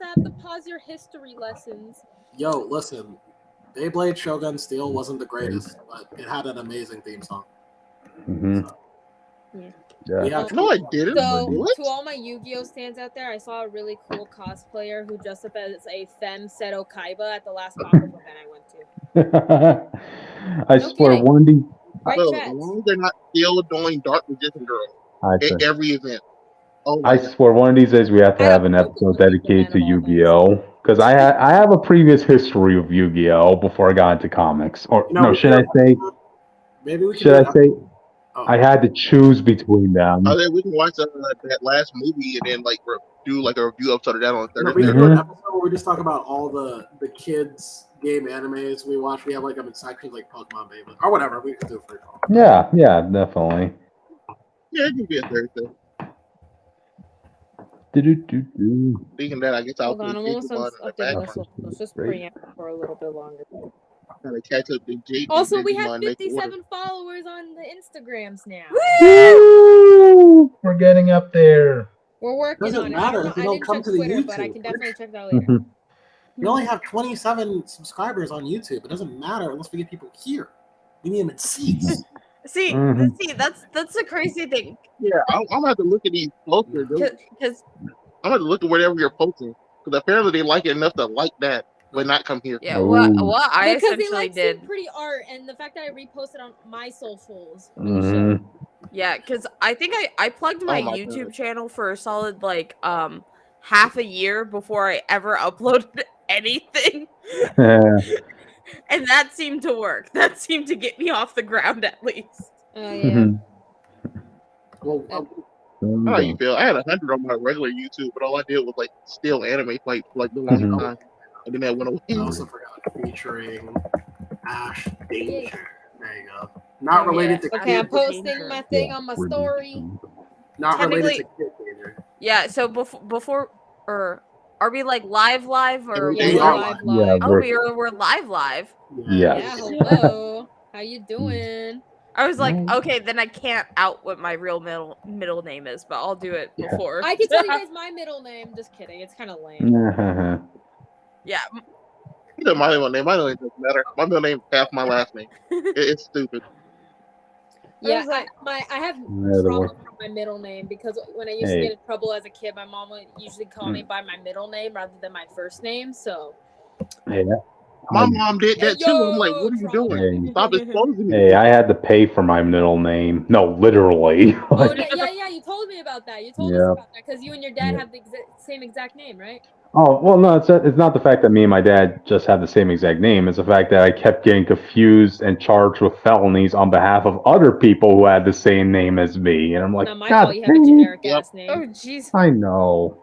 to have the pause your history lessons. Yo, listen, Beyblade Shogun Steel wasn't the greatest, but it had an amazing theme song. So, Yeah. No, I didn't. So, What? to all my Yu-Gi-Oh stands out there, I saw a really cool cosplayer who dressed up as a femme Seto Kaiba at the last Pop-Up event I went to. I No swear, kidding. one of these. Right, So, Chad? as long as they're not still doing Dark Magician Girl at every event. Oh my I God. swear, one of these days we have to I have an don't episode know dedicated to Superman of all Yu-Gi-Oh. Because I have a previous history of Yu-Gi-Oh before I got into comics. Or You know, no, should I say? maybe we Should I say? Oh. I had to choose between them. Oh, then we can watch that last movie and then like do like a review episode of that on No, Thursday. we can do an episode where we just talk about all the kids game animes we watch. We have like sections like Pokemon, Beyblade, or whatever. We can do it for Yeah, definitely. Yeah, it can be a Thursday. Do-do-do-do. Speaking of that, I guess I'll Hold on, I'm almost updating myself. Let's just preamp for a little bit longer. Gotta catch up to Jake. Also, we have 57 followers on the Instagrams now. Woo! We're getting up there. We're working Doesn't on it. matter I if you didn't don't come check to the Twitter, but I YouTube. can definitely check that later. We only have 27 subscribers on YouTube. It doesn't matter unless we get people here. We need them in seats. See, that's the crazy thing. Yeah, I'm gonna have to look at these closer, dude. Because I'm gonna have to look at whatever you're posting because apparently they like it enough to like that, but not come here. yeah, what I Because they essentially like did. seeing pretty art, and the fact that I reposted on my socials. Yeah, because I think I plugged my my YouTube God. channel for a solid like half a year before I ever uploaded anything. And that seemed to work. That seemed to get me off the ground at least. Oh yeah. Well, How do you feel? I had 100 on my regular YouTube, but all I did was like still anime fight for like the longest time, and then that went away. I also forgot featuring Ash Danger. There you go. Not related to Okay, I'm Kid, posting my thing on my story. not related to Technically- Kid Danger. Yeah, so before or are we like live or Yeah, We we're are live. Yeah, oh we're live. Yeah. Yeah, hello. How you doing? I was like, okay, then I can't out what my real middle name is, but I'll do it before. I can tell you guys my middle name. Just kidding. It's kind of lame. Yeah. You know, my middle name doesn't matter. My middle name is half my last name. It's stupid. Yeah, like- I have Yeah, trauma from my middle name because when I used to Hey. get in trouble as a kid, my mom would usually call me by my middle name rather than my first name. So My mom did that Hey, too. yo, I'm like, what are you trauma. doing? Stop exposing me. Hey, I had to pay for my middle name. No, literally. oh yeah, you told me about that. You told us Yeah. about that because you and your dad Yeah. have the same exact name, right? Oh, well, no, it's not the fact that me and my dad just have the same exact name. It's the fact that I kept getting confused and charged with felonies on behalf of other people who had the same name as me. And I'm like, Not my God fault. You have a dang it." generic ass Oh name. jeez. I know.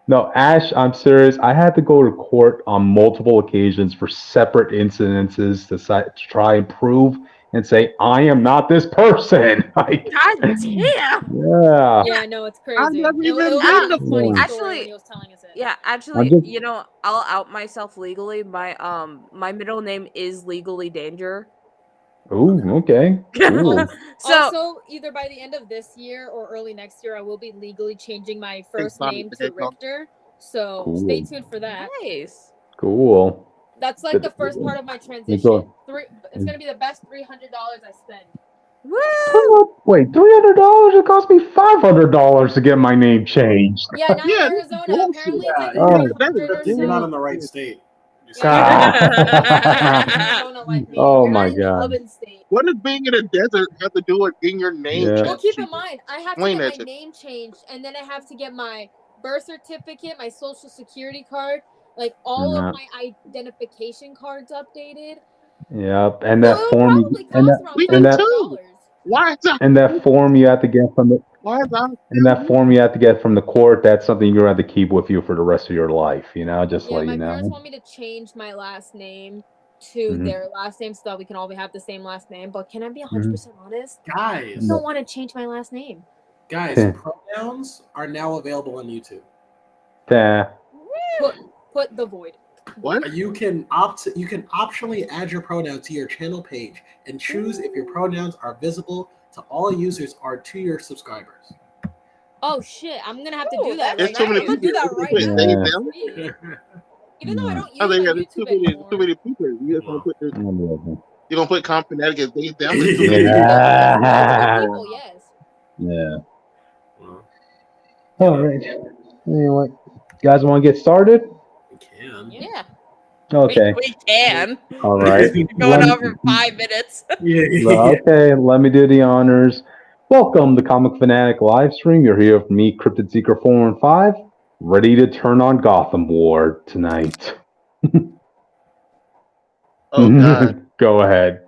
No, Ash, I'm serious. I had to go to court on multiple occasions for separate incidences to try and prove and say, I am not this person. Like, God damn. yeah. Yeah, I know it's crazy. I've never even it was been a to funny court. story Actually- when he was telling us it. Yeah, actually, just- you know, I'll out myself legally. My middle name is Legally Danger. Ooh, okay. Cool. So Also, either by the end of this year or early next year, I will be legally changing my first Sonic name the to Hedgehog. Richter. So Cool. stay tuned for that. nice. Cool. That's like the first part of my transition. go. It's gonna be the best $300 I spend. Woo! Wait, $300? It cost me $500 to get my name changed. Yeah, not Yeah, in Arizona. bullshit. Apparently, it's like Oh. 300 or You're not so. in the right state. Arizona like me. Oh You're my not in the God. urban state. What does being in a desert have to do with getting your name Yeah. changed? Well, keep in mind, I have to Explain get that my to- name changed, and then I have to get my birth certificate, my social security card, like all Yeah. of my identification cards updated. Yep. And that So it'll form probably and cost that around we and that $500. Why is that? and that form you have to get from the Why is that? and that form you have to get from the court, that's something you're gonna have to keep with you for the rest of your life, just Yeah, let my you parents know. want me to change my last name to Mhm. their last name so that we can all have the same last name. But can I be 100% honest? I Guys, don't want to change my last name. guys, pronouns are now available on YouTube. Yeah. Put the void. What? You can optionally add your pronoun to your channel page and choose if your pronouns are visible to all users or to your subscribers. Oh shit! I'm gonna have to Ooh, do that that's right There's too now. many I'm gonna do people. that right Put now. Dave Yeah. down. Even though I don't I use think my there's YouTube too anymore. many people. You just gonna put this, you're gonna put Phanatic as Dave down. There's too Multiple many people. people, yes. Yeah. Well, All right. Anyway, you guys want to get started? we can. Yeah. Okay. We can. All right. Going Let on me- for 5 minutes. Okay, let me do the honors. Welcome to Comic Fanatic live stream. You're here with me, Cryptid Seeker 415, ready to turn on Gotham War tonight. Oh God. Go ahead.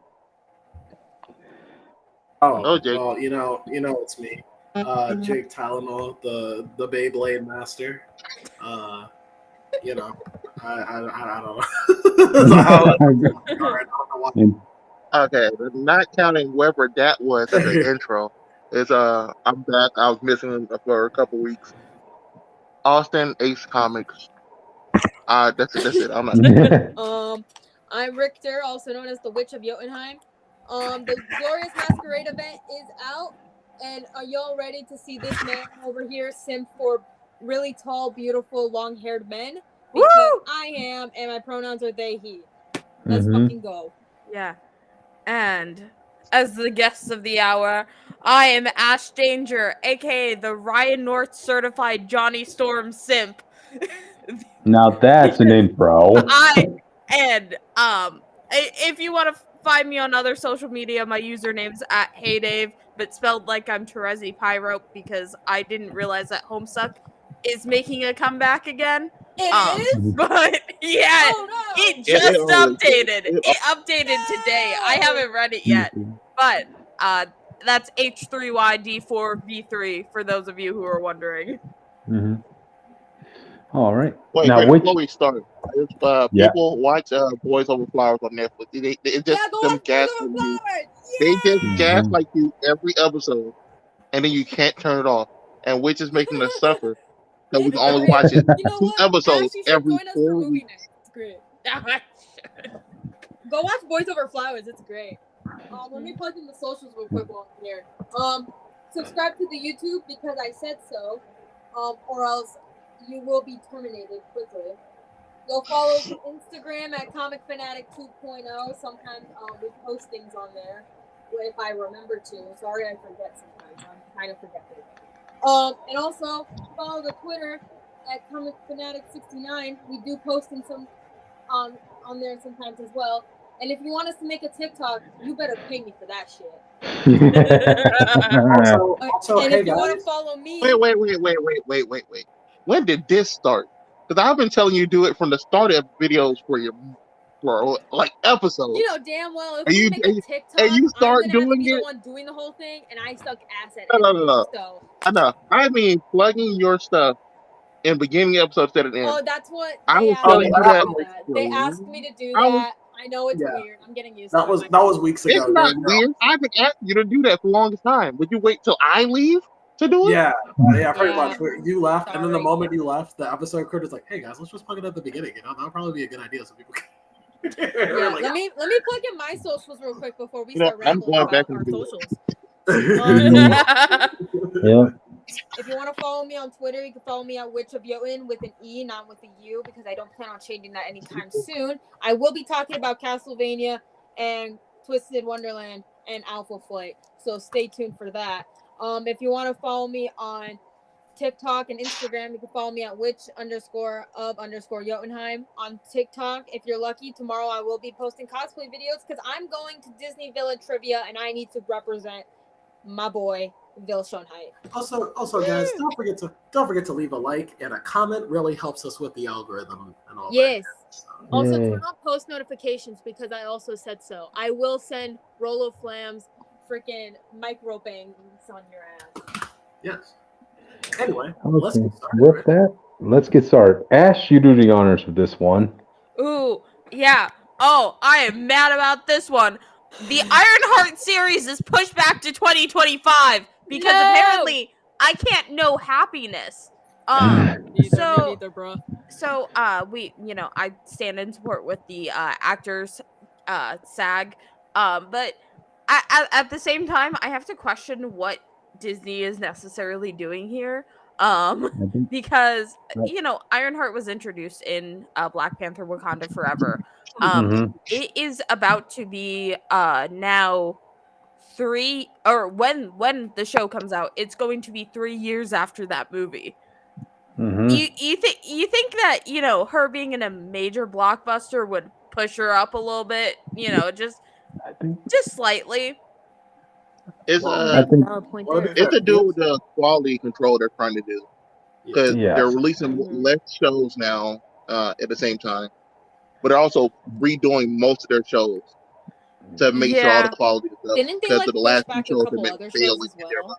Oh, Jake. well, you know it's me, Jake Tylenol, the Beyblade master. You know, I don't know. I don't know why. Okay, not counting whoever that was at the intro. Is I'm back. I was missing for a couple weeks. Austin Ace Comics. That's it. That's it. I'm not. I'm Richter, also known as the Witch of Jotunheim. The Glorious Masquerade event is out, and are y'all ready to see this man over here simp for really tall, beautiful, long-haired men? Because Woo! I am, and my pronouns are they, he. Let's Mhm. fucking go. Yeah. And as the guests of the hour, I am Ash Danger, aka the Ryan North certified Johnny Storm simp. Now that's an intro. If you want to find me on other social media, my username's at HeyDave, but spelled like I'm Terezi Pyro because I didn't realize that Homestuck is making a comeback again. It is? But yeah, Oh no! it just updated. it- It updated today. I haven't read it yet, but that's H3YD4V3 for those of you who are wondering. Mm-hmm. All right. Wait, Now, before we start, Yeah. people watch Boys Over Flowers on Netflix. It's just Go them watch gaslighting you. Flowers! They just Mhm. gaslight you every episode, and then you can't turn it off. And which is making us suffer because we can only watch it You know 2 what? episodes Ash, you should every join us 4 for movie weeks. night. It's great. Go watch Boys Over Flowers. It's great. Let me plug in the socials real quick while I'm here. Subscribe to the YouTube because I said so. Or else you will be terminated quickly. Go follow the Instagram at Comic Fanatic 2.0. Sometimes we post things on there if I remember to. Sorry, I forget sometimes. I'm kind of forgetful. And also follow the Twitter at Comic Fanatic 69. We do post in some on there sometimes as well. And if you want us to make a TikTok, you better pay me for that shit. Also, And hey if you want to guys, follow me, Wait. When did this start? Because I've been telling you to do it from the start of videos for like episodes. you know damn well if And we you- make a TikTok, and you start I'm gonna have to doing be the it? one doing the whole thing, and I suck ass at No. it. So, I know. I mean, plugging your stuff in beginning episodes instead of end. oh, that's what I they was asked telling me you to that. do. That they asked me to do I was- that. I know it's Yeah. weird. I'm getting used to that it. was weeks ago. It's not during weird. I've been asking you to do that for the longest time. Would you wait till I leave to do it? Yeah, pretty Yeah. much. You left, and then the Sorry. moment you left, the episode crew was like, "Hey guys, let's just plug it at the beginning. You know, that'll probably be a good idea, so people can." Yeah, Like, let me plug in my socials real quick before we You know, start I'm rambling going back about our into it. socials. Yeah. If you want to follow me on Twitter, you can follow me at Witch of Jotun with an E, not with a U, because I don't plan on changing that anytime soon. I will be talking about Castlevania and Twisted Wonderland and Alpha Flight, so stay tuned for that. If you want to follow me on TikTok and Instagram, you can follow me at witch_of_Jotunheim on TikTok. If you're lucky, tomorrow I will be posting cosplay videos because I'm going to Disney Villain Trivia and I need to represent my boy Vil Schoenheit. Also, guys, don't forget to leave a like and a comment. Really helps us with the algorithm and all Yes. that. So, Also, Yay. turn on post notifications because I also said so. I will send Rolo Flam's freaking micro bangs on your ass. yes. Anyway, let's Okay. get started. With right? that, let's get started. Ash, you do the honors with this one. Ooh, yeah. Oh, I am mad about this one. The Ironheart series is pushed back to 2025 because No! apparently I can't know happiness. Neither, bro. So I stand in support with the actors SAG, but at the same time I have to question what Disney is necessarily doing here. I think Because that- you know, Ironheart was introduced in Black Panther: Wakanda Forever. Mhm. It is about to be now 3, or when the show comes out, it's going to be 3 years after that movie. Mhm. You think that, you know, her being in a major blockbuster would push her up a little bit, you know, just I think slightly. It's Well, I think Valid point well, to there. be fair, it's to do with the quality control they're trying to do yeah. because yes. they're releasing Mhm. less shows now at the same time, but they're also redoing most of their shows to make sure all the Yeah. quality is up Didn't they because like of the push last few back a shows have couple been other failing shows as in their well?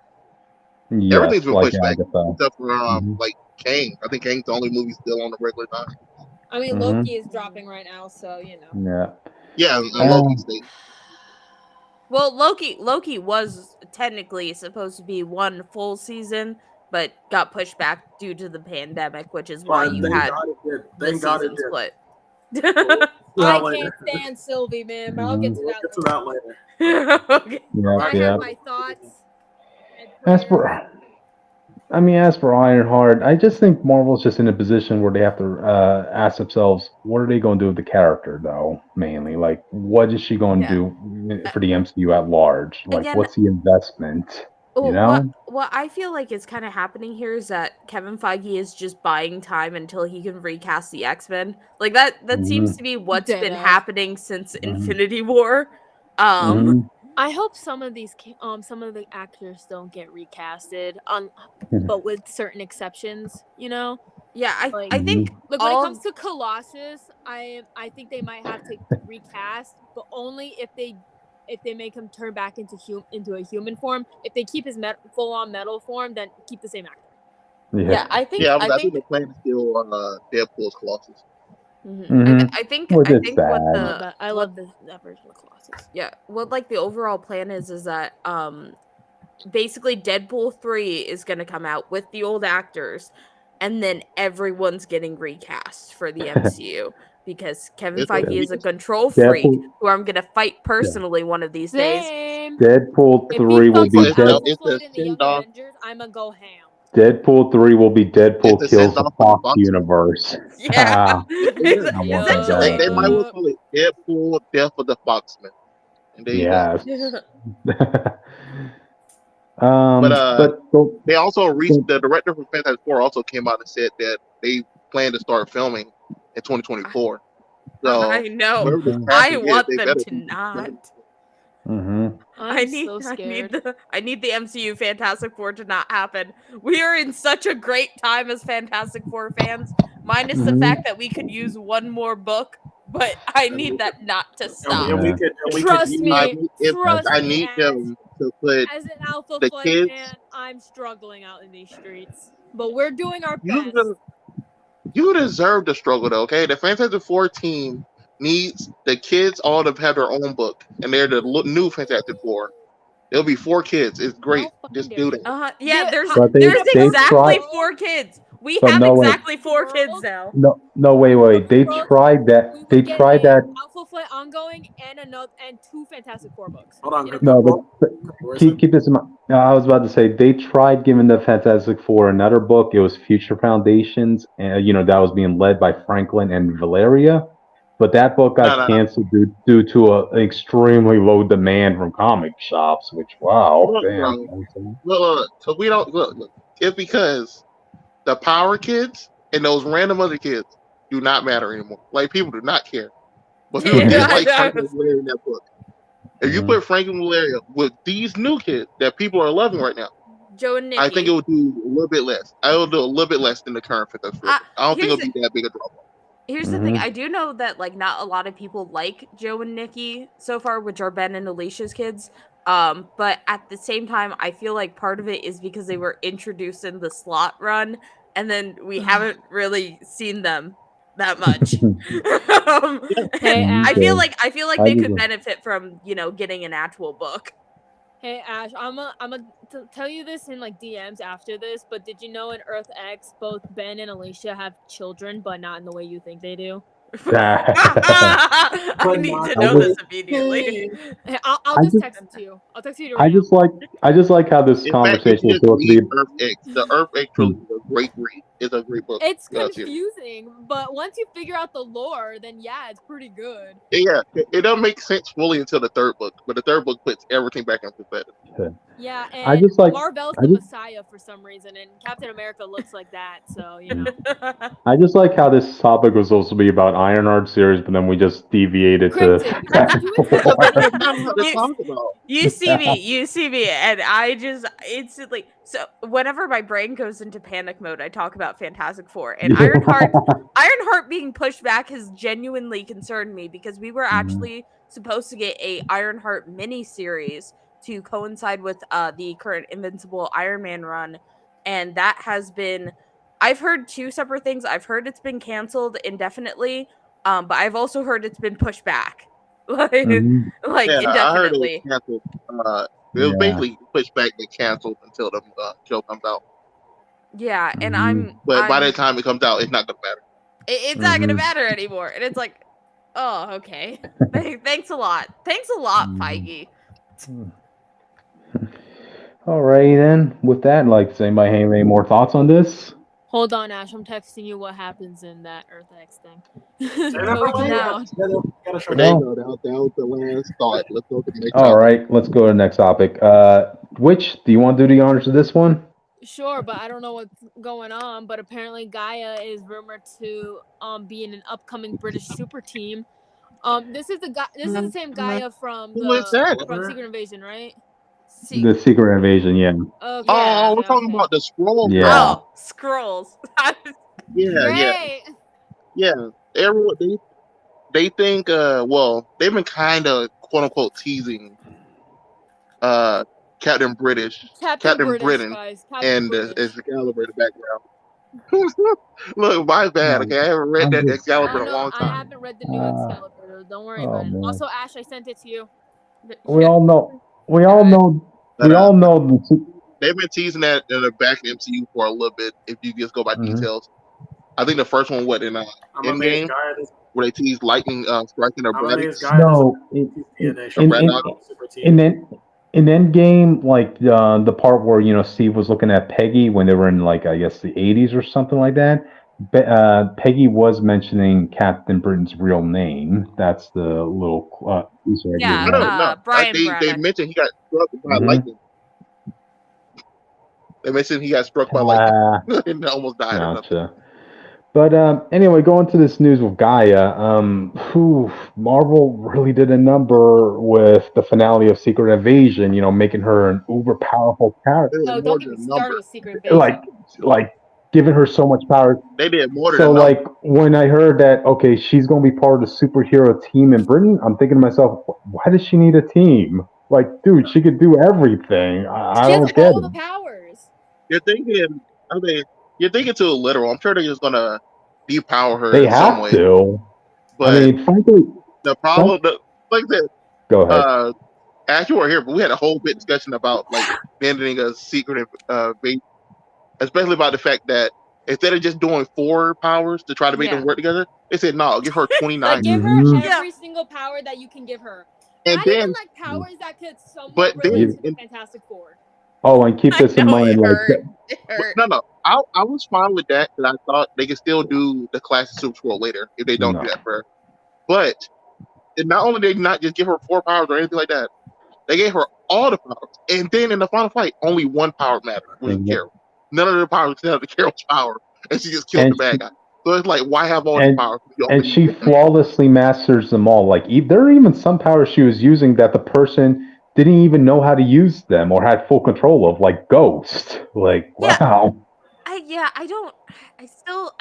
mind. Yes, Everything's been like pushed back Agatha. except for Mhm. like Kang. I think Kang's the only movie still on the regular time. I mean, Mhm. Loki is dropping right now, so you know. Yeah. Yeah, and Um, Loki State. Well, Loki was technically supposed to be one full season, but got pushed back due to the pandemic, which is why But you thank had God it did. the Thank God it season did. split. We'll I get to that later. can't stand Sylvie, man, but I'll get to We'll that get to later. that later. Okay. yeah, I yeah. have my thoughts and As prayers. for, I mean, as for Ironheart, I just think Marvel's just in a position where they have to ask themselves, what are they going to do with the character, though? Mainly, like, what is she going to Yeah. do for the MCU at large? Like, Again, what's the investment? You Well, know? what I feel like is kind of happening here is that Kevin Feige is just buying time until he can recast the X-Men. Like that seems Mhm. to be what's been Deadass. happening since Mhm. Infinity War. Mhm. I hope some of the actors don't get recasted but with certain exceptions, you know? Yeah, I Like think like when it all comes to Colossus, I think they might have to recast, but only if they make him turn back into a human form. If they keep his full on metal form, then keep the same actor. yeah, I think Yeah, I I think think the plan is still Deadpool's Colossus. mhm. Mhm. I Which is think what sad. the I what love that version of Colossus. yeah, what like the overall plan is that basically Deadpool 3 is going to come out with the old actors, and then everyone's getting recast for the MCU because Kevin It's what Feige is a because control freak Deadpool, who I'm going to fight yeah. personally one of these days. Same. Deadpool If he 3 will fucks be with Dead. it's a Alpha Flight in the send Young off. Avengers, I'ma go ham. Deadpool 3 will be It's Deadpool a kills send the off for the Fox box. universe. Yeah, Yeah. I want essentially. They might well that. call it Deadpool Death of the Foxman. And there you go. Yes. But But go, they also reached go, the director for Fantastic Four also came out and said that they plan to start filming in 2024. I So know. whoever this okay. I casting is, want they them better to be not. Mm-hmm. I'm so scared. I need the MCU Fantastic Four to not happen. We are in such a great time as Fantastic Four fans, minus the Mm-hmm. fact that we could use one more book, but I And we need that not to and we, stop. and we Yeah. could and we could Trust use me, I trust me, need Ash. them to put As an Alpha the Flight kids. fan, I'm struggling out in these streets, but we're doing our You best. des- you deserve the struggle though. Okay, the Fantastic Four team needs the kids all to have their own book, and they're the new Fantastic Four. There'll be 4 kids. It's great. How fucking Just dare do you? that. Yeah, But there's they exactly tried. 4 kids. We But have no, wait. exactly 4 kids now. No, wait. They World, tried that. we They would get tried a that. Alpha Flight ongoing and 2 Fantastic Four books. Hold on, In a No, Crypto. but Where is it? keep this in mind. I was about to say they tried giving the Fantastic Four another book. It was Future Foundations, and that was being led by Franklin and Valeria. But that book got No. canceled due to an extremely low demand from comic shops. Which wow, Look, damn. bro. Look. So we don't look. It's because the Power Kids and those random other kids do not matter anymore. Like people do not care. But people did like Franklin and Valeria in that book. If you put Franklin and Valeria with these new kids that people are loving right now, Joe and Nikki. I think it would do a little bit less. I will do a little bit less than the current Fantastic Four. I don't think it'll be that big a drop off. Here's the thing. I do know that like not a lot of people like Joe and Nikki so far, which are Ben and Alicia's kids. But at the same time, I feel like part of it is because they were introduced in the slot run, and then we haven't really seen them that much. Hey, Ash. I feel like I they do could agree. benefit from getting an actual book. Hey Ash, I'm gonna tell you this in like DMs after this, but did you know in Earth X both Ben and Alicia have children, but not in the way you think they do? I need to know this immediately. Hey, I'll I just just- text it to you. I'll text you I right just like how this In fact, if conversation you is supposed to be. read Earth X, the Earth X trilogy is a great read. It's a great book. now. It's series. confusing, but once you figure out the lore, then yeah, it's pretty good. Yeah, it doesn't make sense fully until the third book, but the third book puts everything back in perspective. Yeah, I and just like- Marvel's I the just- Messiah for some reason, and Captain America looks like that, so you know. I just like how this topic was supposed to be about Ironheart series, but then we just deviated to. Krypton. Did you attend But the that's not what to talk about. You see me, and I just instantly. So whenever my brain goes into panic mode, I talk about Fantastic Four and Ironheart being pushed back has genuinely concerned me because we were actually supposed to get a Ironheart mini series to coincide with the current Invincible Iron Man run, and that has been. I've heard two separate things. I've heard it's been canceled indefinitely, but I've also heard it's been pushed back. Like Mhm. Yeah, I heard it was indefinitely. canceled. It was Yeah. basically pushed back and canceled until the show comes out. Yeah, and Mhm. But by I'm- the time it comes out, it's not gonna matter. it's not gonna Mhm. matter anymore. And it's like, oh, okay. Thanks a lot. Thanks a lot, Feige. Alrighty then. With that, does anybody have any more thoughts on this? Hold on, Ash. I'm texting you what happens in that Earth X thing. Never Code mind. down. Gotta show But there you No. go. That was the last thought. Let's go to the next All topic. right, let's go to the next topic. Which do you want to do the honors of this one? Sure, but I don't know what's going on. But apparently, Gaia is rumored to be in an upcoming British super team. This is the guy. This is the same Gaia from Who is that? Secret Invasion, right? The Secret Invasion, yeah. Okay. Oh, we're okay, talking okay. about the scroll. Yeah. Oh, scrolls. Yeah. Great. Everyone they think well, they've been kind of quote unquote teasing Captain British Captain British, Britain guys. Captain and British. Excalibur in the background. Look, my bad. Okay, I haven't read I'm that just- Excalibur I in a know. long I time. haven't read the new Excalibur. Don't worry oh, about it. man. Also, Ash, I sent it to you. We all know. We all know. But, We all know. The, They've been teasing that in the back of MCU for a little bit. If you just go by Mhm. details, I think the first one, in I'm Endgame, where they teased lightning striking their bodies. no, in Endgame, the part where Steve was looking at Peggy when they were in I guess the 80s or something like that. Peggy was mentioning Captain Britain's real name. That's the little Easter egg. Yeah, No. Brian They Braddock. mentioned he got struck by Mhm. lightning. They mentioned he got struck by lightning and almost died or something. Gotcha. But anyway, going to this news with Gaia, Marvel really did a number with the finale of Secret Invasion, making her an uber powerful character. No, More don't get than me a started number. with Secret Invasion. Like giving her so much power. They did more than So a number. when I heard that, okay, she's gonna be part of the superhero team in Britain, I'm thinking to myself, why does she need a team? Dude, she could do everything. I She has don't get all it. the powers. You're thinking too literal. I'm sure they're just gonna depower her They in some have way. to. But Frankly, the problem, like that, go ahead. as you were here, but we had a whole bit discussion about abandoning a secret base, especially about the fact that instead of just doing 4 powers to try to make them work together, they said no, give her 29. Give her Mhm. every single power that you can give her. And Not then, even powers that could somewhat but then- relate to the Fantastic Four. Oh, and keep this in mind. It hurt. no, I was fine with that because I thought they could still do the classic Super Scroll later if they don't do that for her. But not only did they not just give her 4 powers or anything like that, they gave her all the powers. And then in the final fight, only one power mattered, which was Carol. None of the powers except the Carol's power, and she just killed the bad guy. So it's like, why have all the powers? And she flawlessly masters them all. There are even some powers she was using that the person didn't even know how to use them or had full control of, like Ghost. Wow. I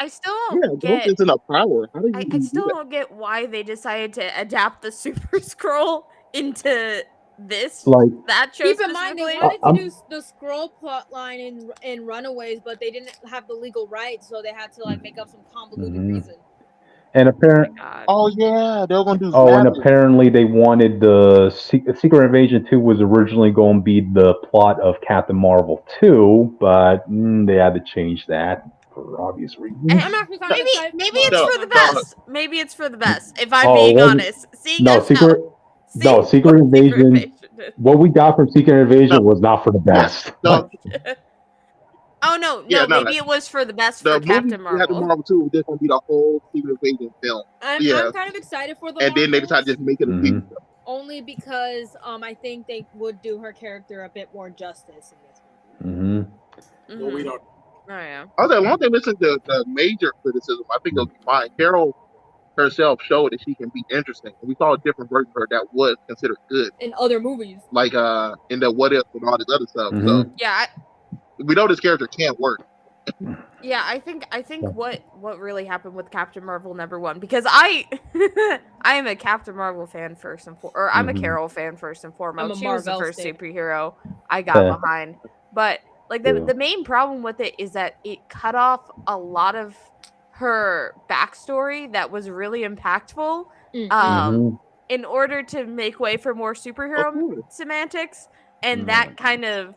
still don't get. Ghost isn't a power. How do you I still don't get why they decided to adapt the Super Scroll into this. That show Keep in mind they specifically. wanted to do the scroll plot line in Runaways, but they didn't have the legal rights, so they had to make up some convoluted reason. And apparently, oh yeah, they were gonna do. and apparently they wanted the Secret Invasion 2 was originally going to be the plot of Captain Marvel 2, but they had to change that. for obvious reasons. And I'm actually kind of maybe excited. it's No, for the no. best. Maybe it's for the best. If I'm Oh, being it wasn't- honest, seeing No, us Secret. help. No, See Secret what Invasion. did. What we got from Secret Invasion No. was not for the best. No, Oh no, Yeah, no, maybe it was for the best the for movie Captain Captain Marvel. Marvel 2 was just gonna be the whole Secret Invasion film. I'm kind of excited for the And then they Marvels, decided to just make it a Mhm. TV show. only because I think they would do her character a bit more justice in this movie. Mm-hmm. Well, we Mhm. don't. Oh yeah. I was like, long they listen to the major criticism, I think it'll be fine. Carol herself showed that she can be interesting. And we saw a different version of her that was considered good. In other movies, Like in the What If and all this other stuff. Mhm. So Yeah, we know this character can work. I think what really happened with Captain Marvel #1, because I I am a Captain Marvel fan first and or I'm a Mhm. Carol fan first and foremost. I'm a She was the Marvel first stan. superhero I got Yeah. behind. But like Yeah. the main problem with it is that it cut off a lot of her backstory that was really impactful. Mhm. In order to make way for more superhero Of course. semantics, and that kind of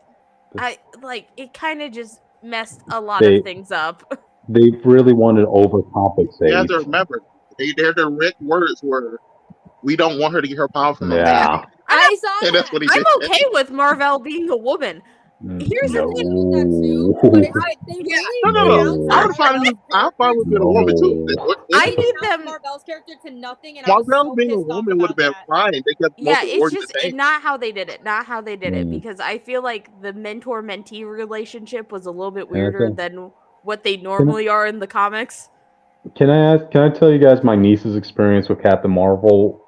it kind of just messed a lot They- of things up. They really wanted to You have overcompensate. to remember, their direct words were, "We don't want her to get her power from a man." Yeah. I saw And that's that. what he I'm did. okay with Marvel being a woman. Here's the thing. But they Yeah. really No. pronounced I'm fine with being a woman too. I They need pronounced them. Marvel's character to nothing, and I was Marvel so being a pissed off woman would have about been that. fine. They kept Yeah, most of the it's words just the same. not how they did it. Not how they did it, Mm. because I feel like the mentor-mentee relationship was a little bit weirder Okay. than what they normally are in the comics. Can I tell you guys my niece's experience with Captain Marvel?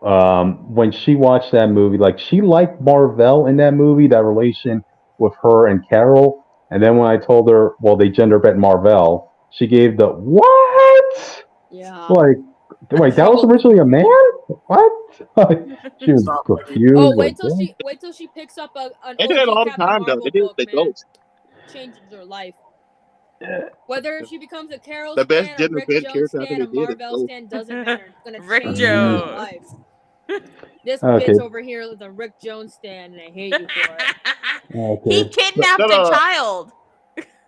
When she watched that movie, like she liked Marvel in that movie, that relation with her and Carol. And then when I told her, well, they gender bent Marvel, she gave the what? Yeah. Like, wait, that was originally a man? What? Like, she was Stop. confused. Oh, like, wait till she picks up an They do that OG all the Captain time, though. Marvel They do book, the man. ghost. Changes her life. Whether she becomes a Carol The best stan, a gender Rick bent Jones character I stan, think a they did is Marvel Ghost. stan, doesn't matter. It's gonna Rick change Jones. her life. This Okay. bitch over here is a Rick Jones stan, and I hate you for it. He okay. kidnapped No. a child.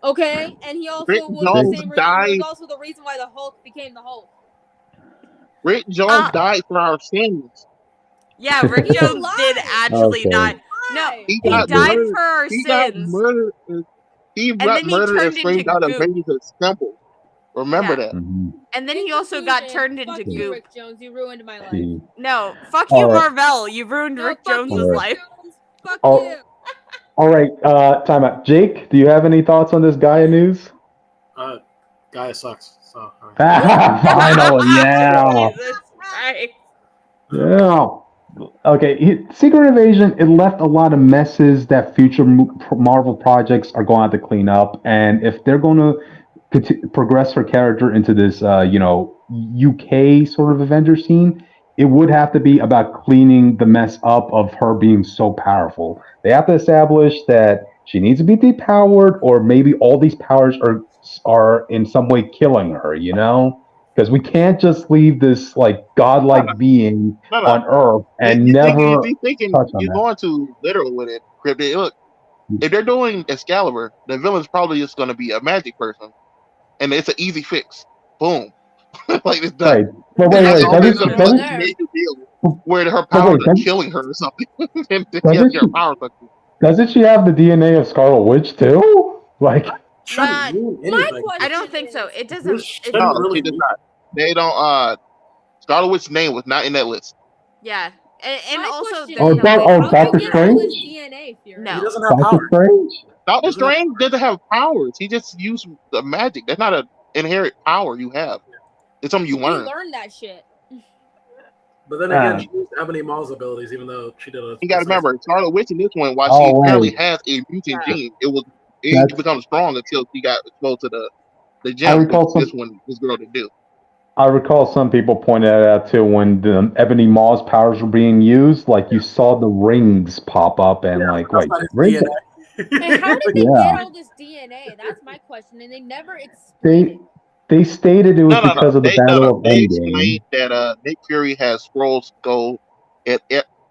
Okay, and he also Rick was the Jones same reason. He died. was also the reason why the Hulk became the Hulk. Rick Jones died for our sins. Yeah, Rick He's Jones did alive. actually Okay. die. No, Why? He he got died murdered. for our He got sins. murdered. He got then he murdered and turned screamed into out of goop. Vegas temple. Remember Yeah. that. Mhm. And then In he also got conclusion, turned into fuck you, goop. Rick Jones. You ruined my life. See. No, fuck All you, right. Marvel. You ruined No, Rick fuck Jones's you, Rick life. Jones. Fuck Oh. you. All right. Time out. Jake, do you have any thoughts on this Gaia news? Guy sucks. So. All right. Finally, yeah. Jesus Christ. Yeah. Okay. Secret Invasion, it left a lot of messes that future Marvel projects are going to have to clean up. And if they're going to progress her character into this, UK sort of Avenger scene, it would have to be about cleaning the mess up of her being so powerful. They have to establish that she needs to be depowered, or maybe all these powers are in some way killing her, because we can't just leave this like godlike being No. on Earth and You never thinking touch on you're that. going too literal with it, Cryptic. Look, if they're doing Excalibur, the villain's probably just going to be a magic person, and it's an easy fix. Boom, like it's done. Right. But It's wait, not wait, always doesn't, going to be doesn't, a major deal where her but powers wait, are doesn't, killing her or something. And she has doesn't to get her she, powers back. doesn't she have the DNA of Scarlet Witch too? Like, Shouldn't mean My anything. question I don't think so. is- It doesn't. This It, shouldn't No, really she does mean- not. They don't. Scarlet Witch's name was not in that list. yeah, and My also question they, Oh, is, Doc- they- oh, how Doctor do you get all his Strange? DNA, Fury? No. He doesn't have Doctor power. Strange? Doctor Isn't that- Strange doesn't have powers. He just used the magic. That's not an inherent power you have. It's something you We learn. learned that shit. But then again, she used Ebony Maw's abilities, even though she did a. You got to remember, Scarlet Witch in this one, while Oh, she apparently right. has a mutant gene, it That's- didn't become strong until she got exposed to the I gem. recall Which this girl didn't do. I recall some people pointed that out too when the Ebony Maw's powers were being used. Like you saw the rings pop up and Yeah, like, that's wait, not his rings? DNA. And how did they Yeah. get all this DNA? That's my question, and they never explained They it. they stated it was No. because of the Battle of They Endgame. explained that Nick Fury has scrolls go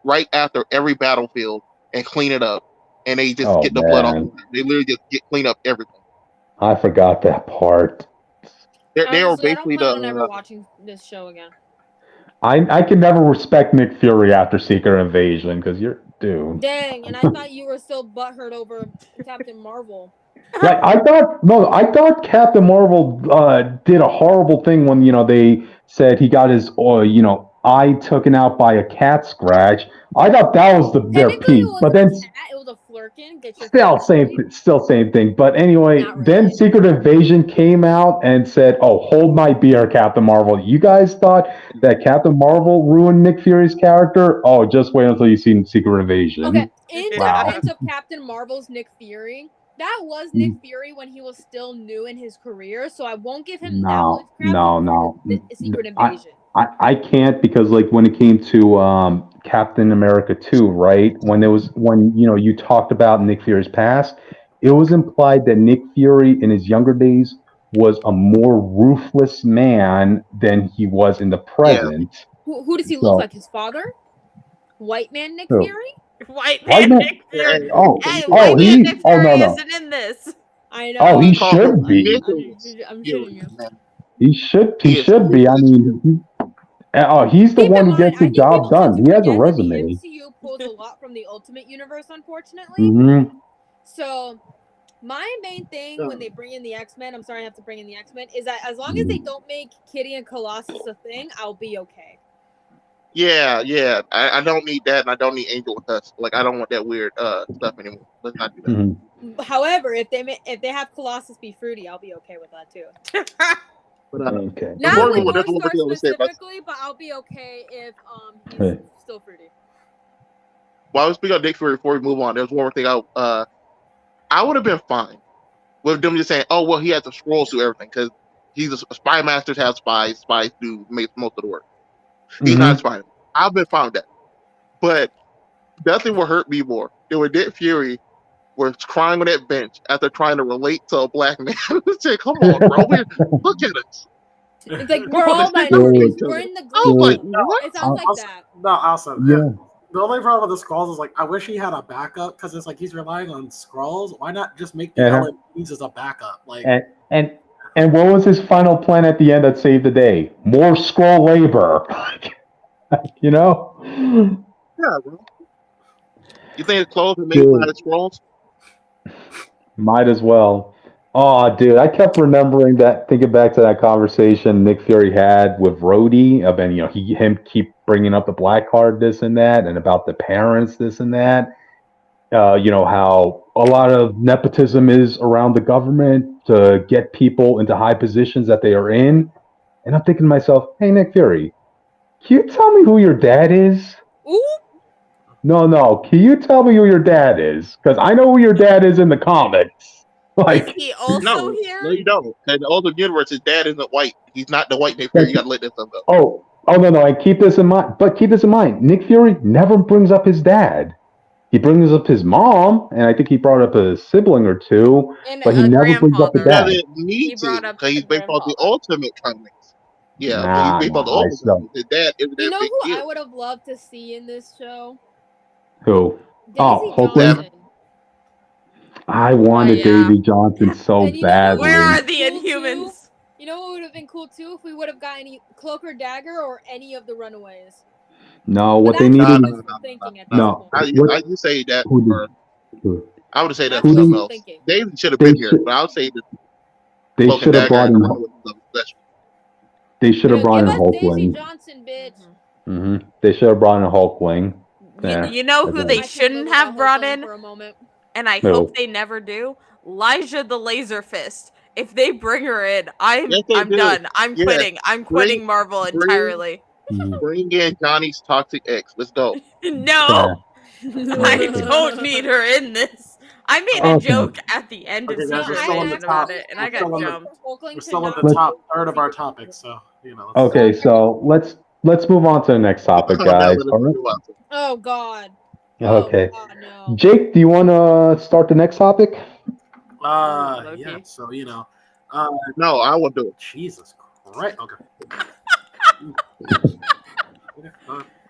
right after every battlefield and clean it up, and they just Oh, get the blood off. man. They literally just clean up everything. I forgot that part. They were Honestly, I don't basically plan on ever the watching this show again. I can never respect Nick Fury after Secret Invasion because you're dude. Dang, and I thought you were still butthurt over Captain Marvel. Like I thought Captain Marvel did a horrible thing when they said he got his eye taken out by a cat scratch. I thought that was their Technically, peak, it but wasn't then a cat; it was a flirkin. Get your still facts straight. still same thing. But anyway, Not then really. Secret Invasion came out and said, "Oh, hold my beer, Captain Marvel. You guys thought that Captain Marvel ruined Nick Fury's character? Oh, just wait until you see Secret Invasion." Okay, in Wow. defense of Captain Marvel's Nick Fury, that was Nick Fury when he was still new in his career, so I won't give him that much crap No. compared to the Secret Invasion. I can't because like when it came to Captain America 2, right? When you talked about Nick Fury's past, it was implied that Nick Fury in his younger days was a more ruthless man than he was in the present. Who does he So- look like? His father? White man Nick Who? Fury? White White man man- Nick Fury. Oh, Hey, oh, white man he- Nick oh, Fury no. isn't in this. I know. Oh, he call should him be. Nicholas I'm Fury, shitting you. man. He should He is be. I Nicholas mean, he's the Keep one in who mind, gets the I think job people tend done. to He has a forget that the resume. MCU pulls a lot from the Ultimate Universe, unfortunately. Mhm. So, my main thing when they bring in the X-Men, I'm sorry I have to bring in the X-Men, is that as long as they don't make Kitty and Colossus a thing, I'll be okay. Yeah. I don't need that, and I don't need Angel with us. Like, I don't want that weird stuff anymore. Let's not do that. Mhm. However, if they have Colossus be fruity, I'll be okay with that too. But Okay. Not Before we with move on, there's one more North thing I Star want to say about. specifically, but I'll be okay if he's Hey. still fruity. While we speak of Nick Fury, before we move on, there's one more thing I would have been fine with them just saying, "Oh, well, he has the scrolls to everything," because he's a spy. Masters have spies. Spies do make most of the work. He's not a spy. I've been fine with that. But nothing will hurt me more than when Nick Fury was crying on that bench after trying to relate to a black man. Say, "Come on, bro. Look at us." It's like we're all Dude. minorities. We're in the I was like, group. "What?" It sounds like Also, that. no, also, Yeah. the only problem with the scrolls is like I wish he had a backup because it's like he's relying on scrolls. Why not just make the Uh-huh. LMPs as a backup? Like, And what was his final plan at the end that saved the day? More scroll labor. You know? Yeah, bro. You think his clothes are made by the scrolls? Might as well. Oh, dude, I kept remembering that, thinking back to that conversation Nick Fury had with Rhodey, about him keep bringing up the black card, this and that, and about the parents, this and that. How a lot of nepotism is around the government to get people into high positions that they are in. And I'm thinking to myself, hey, Nick Fury, can you tell me who your dad is? Ooh. No. Can you tell me who your dad is? Because I know who your dad is in the comics. Is he also here? No, you don't. In the Ultimate Universe, his dad isn't white. He's not the white Nick Fury. You gotta let this stuff go. Oh no. And keep this in mind. But keep this in mind. Nick Fury never brings up his dad. He brings up his mom, and I think he brought up a sibling or two, And but he a never brings up the grandfather. dad. Doesn't need He brought to, up because he's the based on the grandfather. Ultimate comics. Yeah, Nah, he's based on the I Ultimate still- comics. His dad isn't You that know big who I deal. would have loved to see in this show? Who? Daisy Hoagland? Johnson. I wanted yeah. Davy Johnson so And you know what badly. Where are would've the been cool, Inhumans? too? You know what would have been cool too if we would have gotten Cloak or Dagger or any of the Runaways. No, But what they that's needed. just wishful thinking at this No. point. You say that, Who or did- I would say That's that's something wishful else. thinking. David should have They been here, should- but I would say that They Cloak and should have Dagger brought and in. the Runaways is something special. They should have brought Give in us Daisy Hulkling. Johnson, bitch. They should have brought in Hulkling. Yeah, You know who that's they it. I can't shouldn't live have without brought Hulkling in, for a moment. and I Who? hope they never do. Elijah the Laser Fist. If they bring her in, I'm Yes, they do. done. I'm Yeah. quitting. I'm quitting Marvel entirely. Bring in Johnny's toxic ex. Let's go. No, I don't need her in this. I made a Okay. joke at the end of Okay, guys, Secret we're still on the Invasion about top. it, and I We're got still on the- jumped. we're still in the Let's- top third of our topics, so let's- Okay, so let's move on to the next topic, Calm down, guys. let us All right? do it. Oh God. Okay. Oh, God, no. Jake, do you want to start the next topic? Loki. Yeah. So No, I will do it. Jesus Christ. Okay.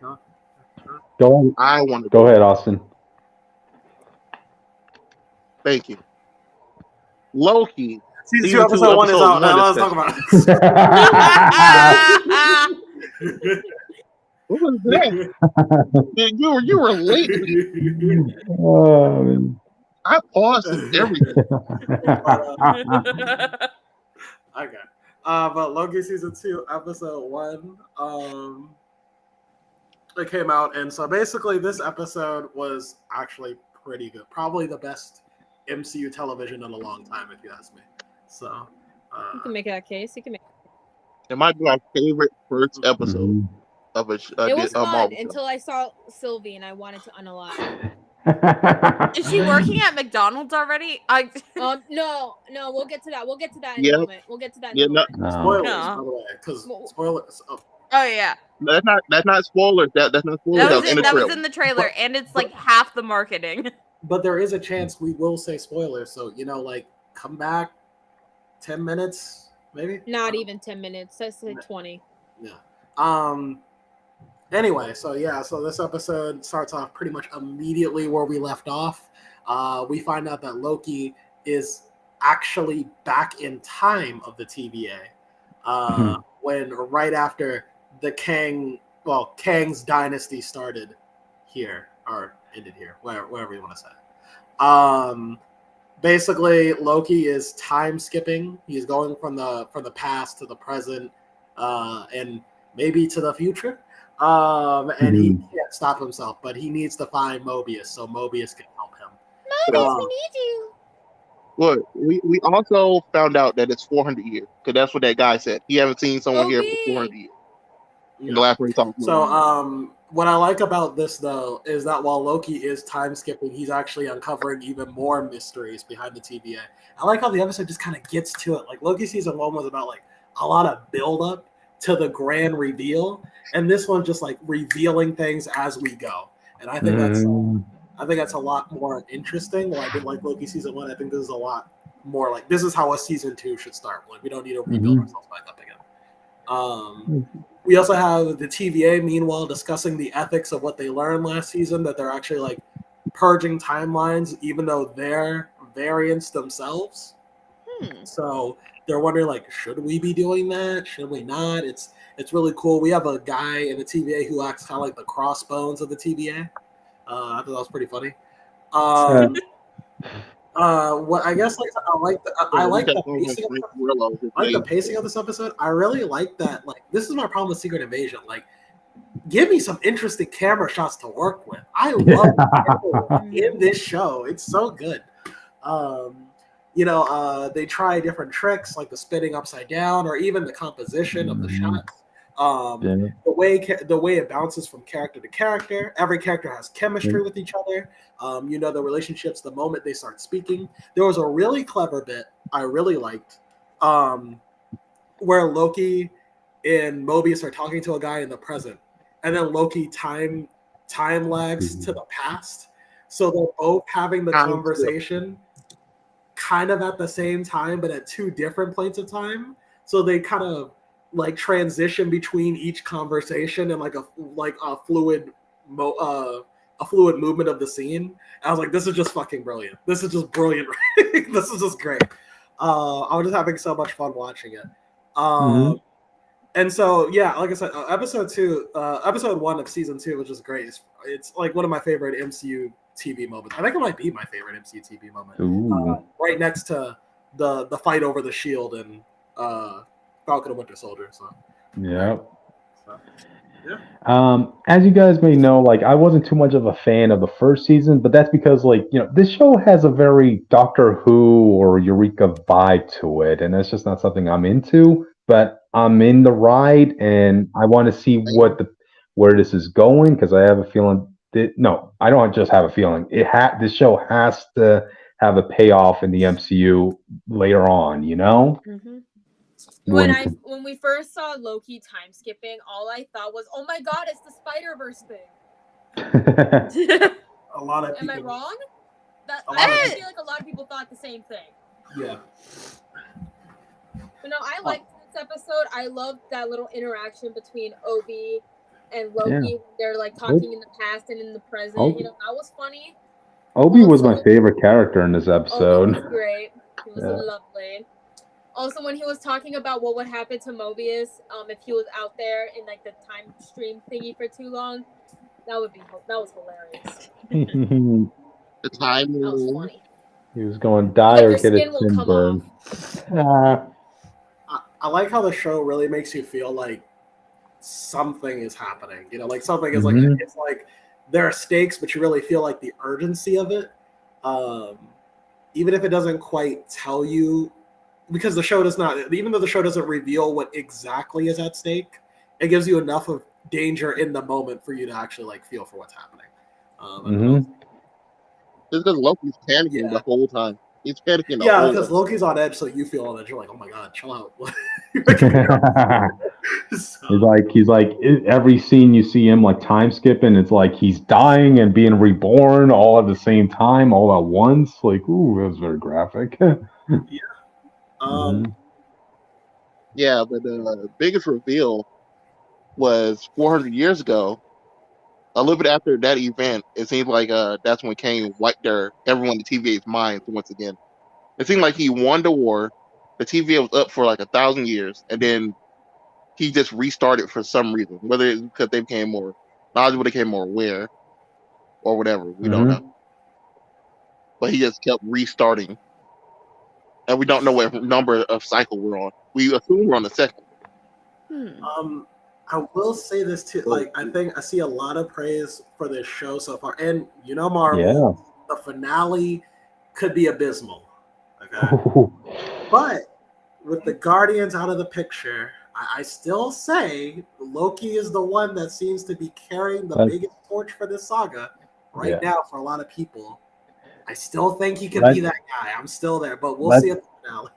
No. Go ahead. I want to Go ahead, Austin. Thank you. Loki Season 2, episode 1 is out. Now let's talk about it. What was that? You were late. Oh, man. I paused everything. Okay. But Loki season 2, episode 1, it came out, and so basically this episode was actually pretty good. Probably the best MCU television in a long time, if you ask me. So You can make that case. You can make. It might be my favorite first episode of a It was fun Marvel show. until I saw Sylvie and I wanted to unalive. Is she working at McDonald's already? No, we'll get to that. We'll get to that in Yeah. a moment. We'll get to that in Yeah, a moment. spoilers, No. by the way, because spoilers. Oh yeah, That's not spoilers. That's not spoilers. that was trailer. in the trailer, and it's like half the marketing. But there is a chance we will say spoilers, so like come back 10 minutes, maybe. Not even 10 minutes. Let's say 20. Yeah. Anyway, so this episode starts off pretty much immediately where we left off. We find out that Loki is actually back in time of the TVA. When right after the Kang's dynasty started here, or ended here, wherever you want to say. Basically, Loki is time skipping. He's going from the past to the present, and maybe to the future. And he can't stop himself, but he needs to find Mobius so Mobius can help him. Mobius, we need you. Look, we also found out that it's 400 years because that's what that guy said. He haven't seen someone here for 400 years. In the last one he talked So, what I like about this though is that while Loki is time skipping, he's actually uncovering even more mysteries behind the TVA. I like how the episode just kind of gets to it. Like Loki season 1 was about like a lot of build up to the grand reveal, and this one's just like revealing things as we go. And I think that's a lot more interesting. While I did like Loki season 1, I think this is a lot more like this is how a season 2 should start. Like we don't need to rebuild ourselves back up again. We also have the TVA, meanwhile, discussing the ethics of what they learned last season, that they're actually like purging timelines, even though they're variants themselves. So they're wondering, like, should we be doing that? Should we not? It's really cool. We have a guy in the TVA who acts kind of like the crossbones of the TVA. I thought that was pretty funny. What I guess like I like the pacing of this episode. I really like that. Like this is my problem with Secret Invasion. Like, give me some interesting camera shots to work with. I love in this show. It's so good. They try different tricks like the spinning upside down, or even the composition of the shots. The way it bounces from character to character. Every character has chemistry with each other. The relationships the moment they start speaking. There was a really clever bit I really liked, where Loki and Mobius are talking to a guy in the present, and then Loki time lags to the past, so they're both having the conversation kind of at the same time, but at two different points of time. So they kind of like transition between each conversation and like a fluid movement of the scene. I was like, this is just fucking brilliant. This is just brilliant. This is just great. I was just having so much fun watching it. And so, yeah, like I said, episode 1 of season 2 was just great. It's like one of my favorite MCU TV moments. I think it might be my favorite MCU TV moment. Right next to the fight over the shield and Falcon and Winter Soldier. So. Yeah. As you guys may know, like I wasn't too much of a fan of the first season, but that's because this show has a very Doctor Who or Eureka vibe to it, and that's just not something I'm into. But I'm in the ride, and I want to see where this is going, because I have a feeling I don't just have a feeling. This show has to have a payoff in the MCU later on, When we first saw Loki time skipping, all I thought was, "Oh my god, it's the Spider-Verse thing." A lot of people. Am I wrong? I feel like a lot of people thought the same thing. Yeah. But no, I liked this episode. I loved that little interaction between Obi and Loki. They're like talking in the past and in the present. That was funny. Obi was my favorite character in this episode. Obi was great. He was lovely. Also, when he was talking about what would happen to Mobius, if he was out there in like the time stream thingy for too long, that was hilarious. The time That was room. funny. He was going die Like or your get skin a will come sunburn. I like how the show really makes you feel like something is happening. You know, like something is like it's like there are stakes, but you really feel like the urgency of it. Even if it doesn't quite tell you, because the show does not, even though the show doesn't reveal what exactly is at stake, it gives you enough of danger in the moment for you to actually like feel for what's happening. Just because Loki's panicking the whole time. He's panicking the Yeah, whole because time. Loki's on edge, so you feel on edge. You're like, oh my god, chill out. He's like every scene you see him like time skipping, it's like he's dying and being reborn all at the same time, all at once. Like, ooh, that was very graphic. Yeah, but the biggest reveal was 400 years ago. A little bit after that event, it seems like that's when Kane wiped everyone in the TVA's minds once again. It seemed like he won the war. The TVA was up for like 1,000 years, and then he just restarted for some reason. Whether it's because they became more knowledgeable, they became more aware, or whatever, we don't know. But he just kept restarting, and we don't know what number of cycle we're on. We assume we're on the second. I will say this too. Like, I think I see a lot of praise for this show so far, and you know, Marvel, the finale could be abysmal. Okay, but with the Guardians out of the picture, I still say Loki is the one that seems to be carrying the biggest torch for this saga right now for a lot of people. I still think he could be that guy. I'm still there, but we'll see at the finale.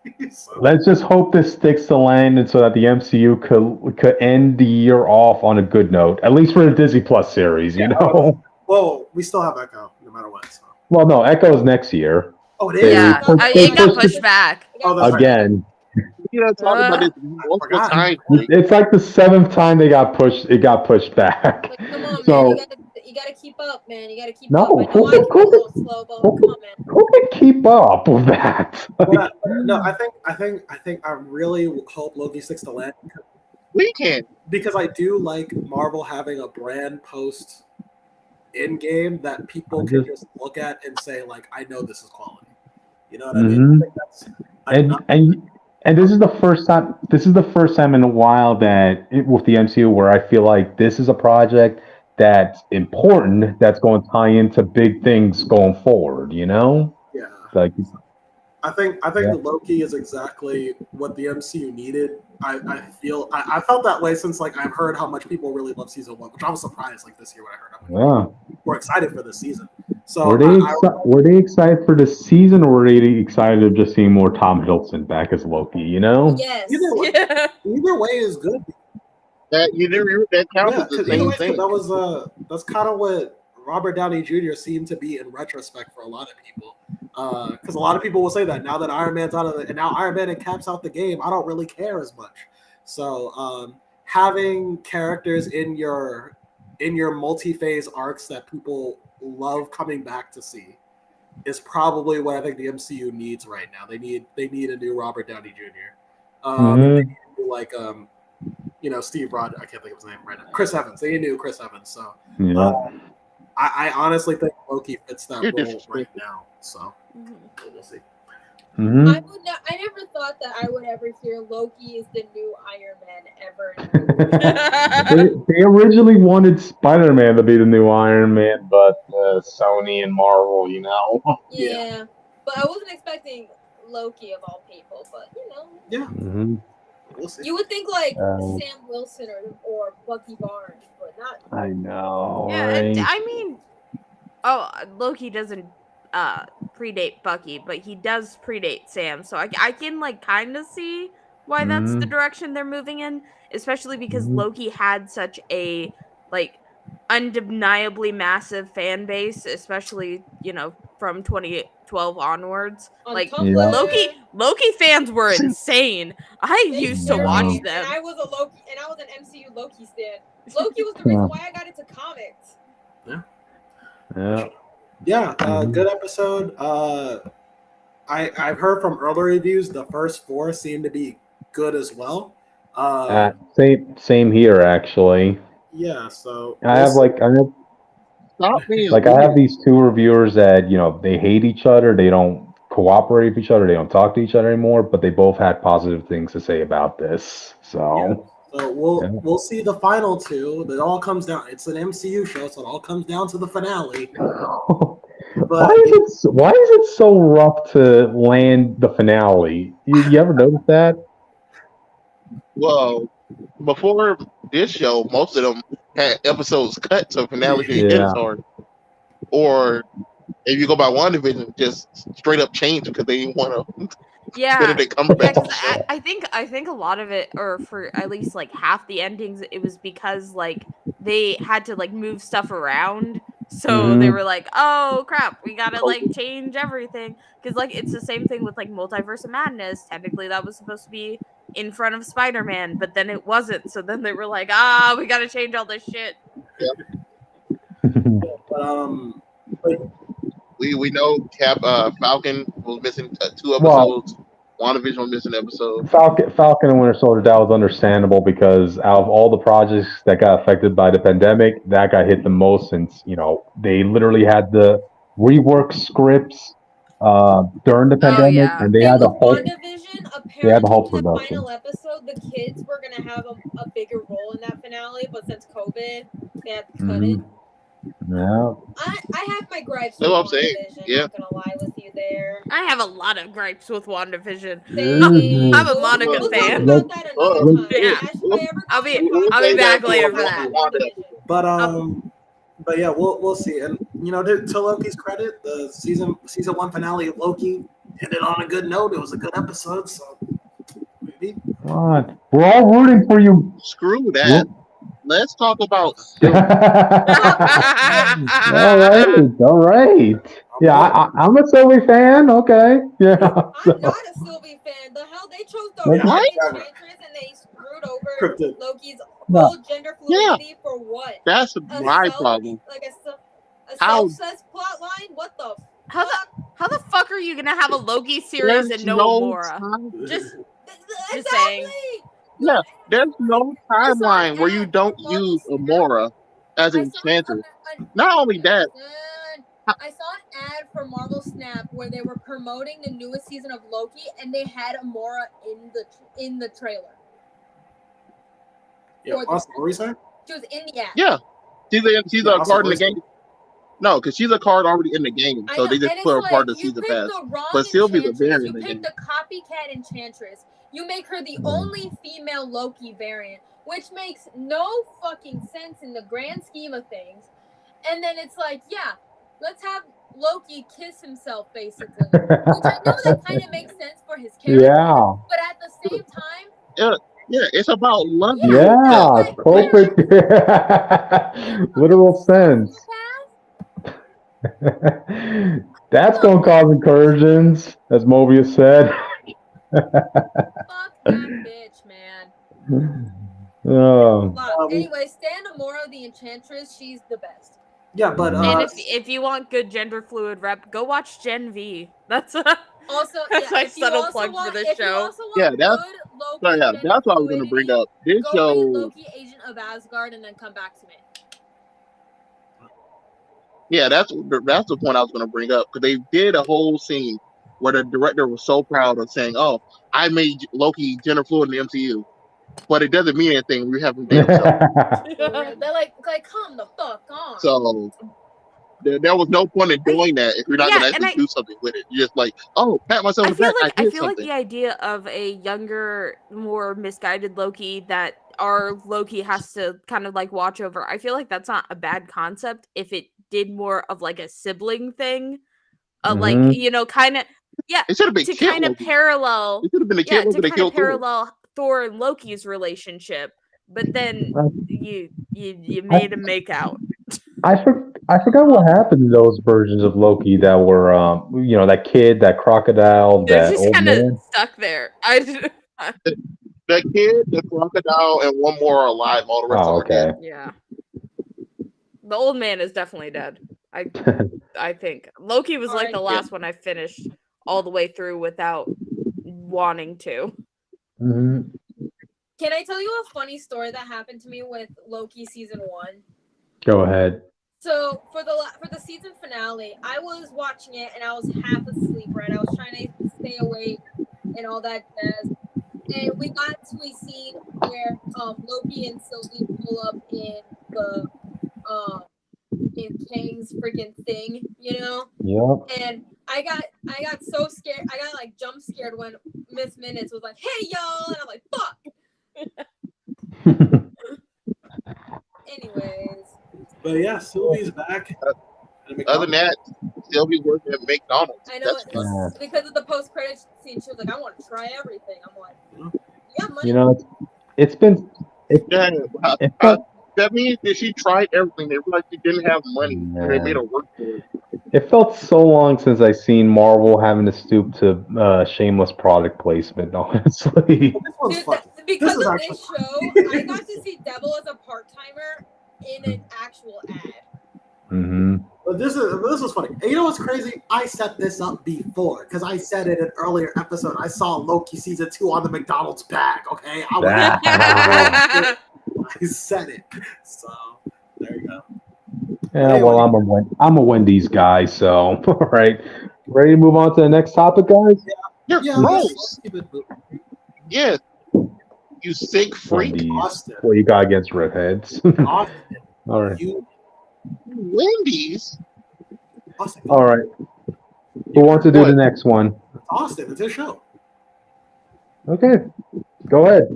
Let's just hope this sticks to landing so that the MCU could end the year off on a good note, at least for the Disney Plus series, you know? Well, we still have Echo, no matter what. So. Well, no, Echo's next year. Oh, it is? Yeah, it got pushed back. Again. Talking about this multiple times. It's like the 7th time it got pushed back. Like, come on, so, man. You gotta keep up, man. You gotta keep no, up. I know I can be a little slow, but come on, man. Who can keep up with that? No, I really hope Loki sticks to land. We can. Because I do like Marvel having a brand post in game that people can just look at and say, like, I know this is quality. You know what I mean? I think that's and this is the first time. This is the first time in a while that with the MCU where I feel like this is a project that's important, that's going to tie into big things going forward. You know? Yeah. Like, I think the Loki is exactly what the MCU needed. I felt that way since like I've heard how much people really love season 1, which I was surprised like this year when I heard. We're excited for this season. So were they excited for the season, or were they excited of just seeing more Tom Hiddleston back as Loki? You know? Yes. Either way is good. That counts as the same thing. That's kind of what Robert Downey Jr. seemed to be in retrospect for a lot of people. Because a lot of people will say that now that Iron Man's out of it, and now Iron Man and Cap's out the game, I don't really care as much. So having characters in your multi-phase arcs that people love coming back to see is probably what I think the MCU needs right now. They need a new Robert Downey Jr. They need a new, Steve Rogers. I can't think of his name right now. Chris Evans. They need a new Chris Evans. So I honestly think Loki fits that role right now. So we'll see. I never thought that I would ever hear Loki is the new Iron Man ever. They originally wanted Spider-Man to be the new Iron Man, but Sony and Marvel, you know. Yeah, but I wasn't expecting Loki of all people. But We'll see. You would think like Sam Wilson or Bucky Barnes, but not. I know. Yeah, right? I mean, Loki doesn't predate Bucky, but he does predate Sam, so I can like kind of see why that's the direction they're moving in, especially because Loki had such a like undeniably massive fan base, especially from 2012 onwards. Like Loki fans were insane. I used to watch them. And I was an MCU Loki stan. Loki was the reason why I got into comics. Good episode. I've heard from earlier reviews the first 4 seem to be good as well. Same here, actually. Yeah, so I have Stop being I have weird. these 2 reviewers that they hate each other. They don't cooperate with each other. They don't talk to each other anymore. But they both had positive things to say about this. So So yeah. we'll see the final 2. It all comes down. It's an MCU show, so it all comes down to the finale. Why is it so rough to land the finale? You ever notice that? Well, before this show, most of them had episodes cut so finale could hit Yeah. as hard. Or if you go by WandaVision, just straight up change because they didn't want to Yeah, Benedict Cumberbatch. because I think a lot of it, or for at least like half the endings, it was because like they had to like move stuff around. So they Mhm. were like, "Oh crap, we gotta like change everything." Because like it's the same thing with like Multiverse of Madness. Technically, that was supposed to be in front of Spider-Man, but then it wasn't. So then they were like, "Ah, we gotta change all this shit." But, We know Falcon was missing 2 Well, episodes. WandaVision was missing an episode. Falcon and Winter Soldier, that was understandable because out of all the projects that got affected by the pandemic, that got hit the most since, they literally had to rework scripts during the pandemic, yeah. and they And had the with whole WandaVision, they had the whole apparently in the production. final episode, the kids were gonna have a bigger role in that finale, but since COVID, they had to cut it. Yeah. I have my gripes That's with what I'm saying. WandaVision. Yeah. Not gonna lie with you there. I have a lot of gripes with WandaVision. Same. I'm a Monica We'll fan. talk about that another time. Yeah. Ash, if I ever I'll go be on your I'll be podcast, back we'll later talk for that. about WandaVision. but yeah, we'll see. And to Loki's credit, the season 1 finale of Loki ended on a good note. It was a good episode, so maybe. Come on. We're all rooting for you. Screw that. Let's talk about All right. Yeah, I'm a Sylvie fan. Okay. Yeah. I'm not a Sylvie fan. The hell, they chose the What? wrong Enchantress and they screwed over Cryptid. Loki's No. whole gender fluidity for what? That's my problem. Like a How- self-cess plot line? What the How fuck? How the fuck are you gonna have a Loki series and no Amora? Just Exactly. saying. Yeah, there's no timeline where you don't use Amora as Enchantress. Not only that, I saw an ad for Marvel Snap where they were promoting the newest season of Loki, and they had Amora in the trailer. Yeah, Austin, what were you saying? She was in the ad. yeah, she's a Austin, card in what the were you game. No, because she's a card already in the game, so they just put her part of the season pass. But Sylvie's a variant in the You game. picked the copycat Enchantress. You make her the only female Loki variant, which makes no fucking sense in the grand scheme of things. And then it's like, yeah, let's have Loki kiss himself, basically. Which I know that kind of makes sense for his character. Yeah. But at the same time, Yeah, it's about love. Yeah. Culprit. Literal sense. That's gonna cause incursions, as Mobius said. fuck that bitch, man. Oh. Anyway, Stan Amora, the Enchantress, she's the best. Yeah, but And if you want good gender fluid rep, go watch Gen V. That's Also, That's yeah, my if you subtle also plug want, for this if you show. also want Yeah, good that's- Loki So yeah, gender that's what I was gonna bring fluidity, up. This go show, read Loki, Agent of Asgard, and then come back to me. yeah, that's the point I was gonna bring up because they did a whole scene where the director was so proud of saying, "Oh, I made Loki gender fluid in the MCU," but it doesn't mean anything. We have him date himself. They're like, come the fuck on. So there was no point in doing that if you're not gonna actually do something with it. You're just like, "Oh, pat myself on the back. I did feel like something." the idea of a younger, more misguided Loki that our Loki has to kind of like watch over. I feel like that's not a bad concept if it did more of like a sibling thing. Like, kind of, yeah, It should have been to Kid kind of Loki. parallel, It should have been the Kid Loki to that kind of killed Thor. parallel Thor and Loki's relationship. But then you made him make out. I forgot what happened to those versions of Loki that were, that kid, that crocodile, They're that just old kind of man. stuck there. The kid, the crocodile, and one more are alive. All the rest Oh, are dead. okay. Yeah. The old man is definitely dead. I think Loki was like the last one I finished all the way through without wanting to. Mhm. Can I tell you a funny story that happened to me with Loki season 1? Go ahead. So for the season finale, I was watching it and I was half asleep. Right, I was trying to stay awake and all that jazz. And we got to a scene where Loki and Sylvie pull up in the in Kang's freaking thing, you know. Yep. And I got so scared. I got like jump scared when Miss Minutes was like, "Hey y'all," and I'm like, "Fuck." Anyways. But yeah, Sylvie's back. Other than that, Sylvie working at McDonald's. I know That's because of the post-credit scene. She was like, "I want to try everything." I'm like, "Yeah, money." You know, it's been. yeah. That means that she tried everything. They realized she didn't have money, and they made her work for it. It felt so long since I seen Marvel having to stoop to shameless product placement. Honestly, This one's Dude, fun. because This is of actually this show, I got to see Devil as a part-timer in an actual ad. mm-hmm. But this was funny. And you know what's crazy? I set this up before because I said it in an earlier episode. I saw Loki season 2 on the McDonald's bag. Okay, I said it. So there you go. Yeah, well, I'm a Wendy's guy, so all right. Ready to move on to the next topic, guys? You're gross. Yeah, you sick freak. Wendy's. Austin. What you got against redheads? Austin, All right. Wendy's. Austin, All right. Who wants to do the next one? Austin, it's his show. Okay. Go ahead.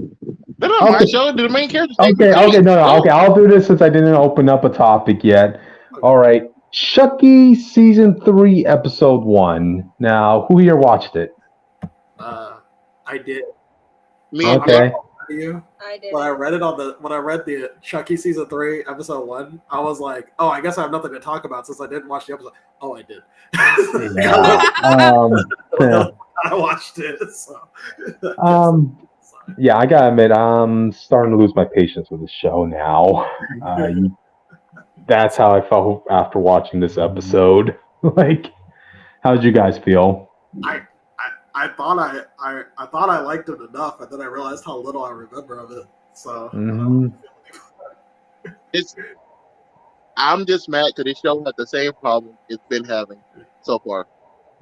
No, my show. The main character. Okay. I'll do this since I didn't open up a topic yet. All right. Chucky season 3, episode 1. Now, who here watched it? I did. Me. Okay. I did. When I read the Chucky season 3 episode 1, I was like, oh, I guess I have nothing to talk about since I didn't watch the episode. Oh, I did. I watched it. So. Yeah, I gotta admit, I'm starting to lose my patience with the show now. That's how I felt after watching this episode. Like, how did you guys feel? I thought I liked it enough, and then I realized how little I remember of it. So I'm just mad because this show had the same problem it's been having so far.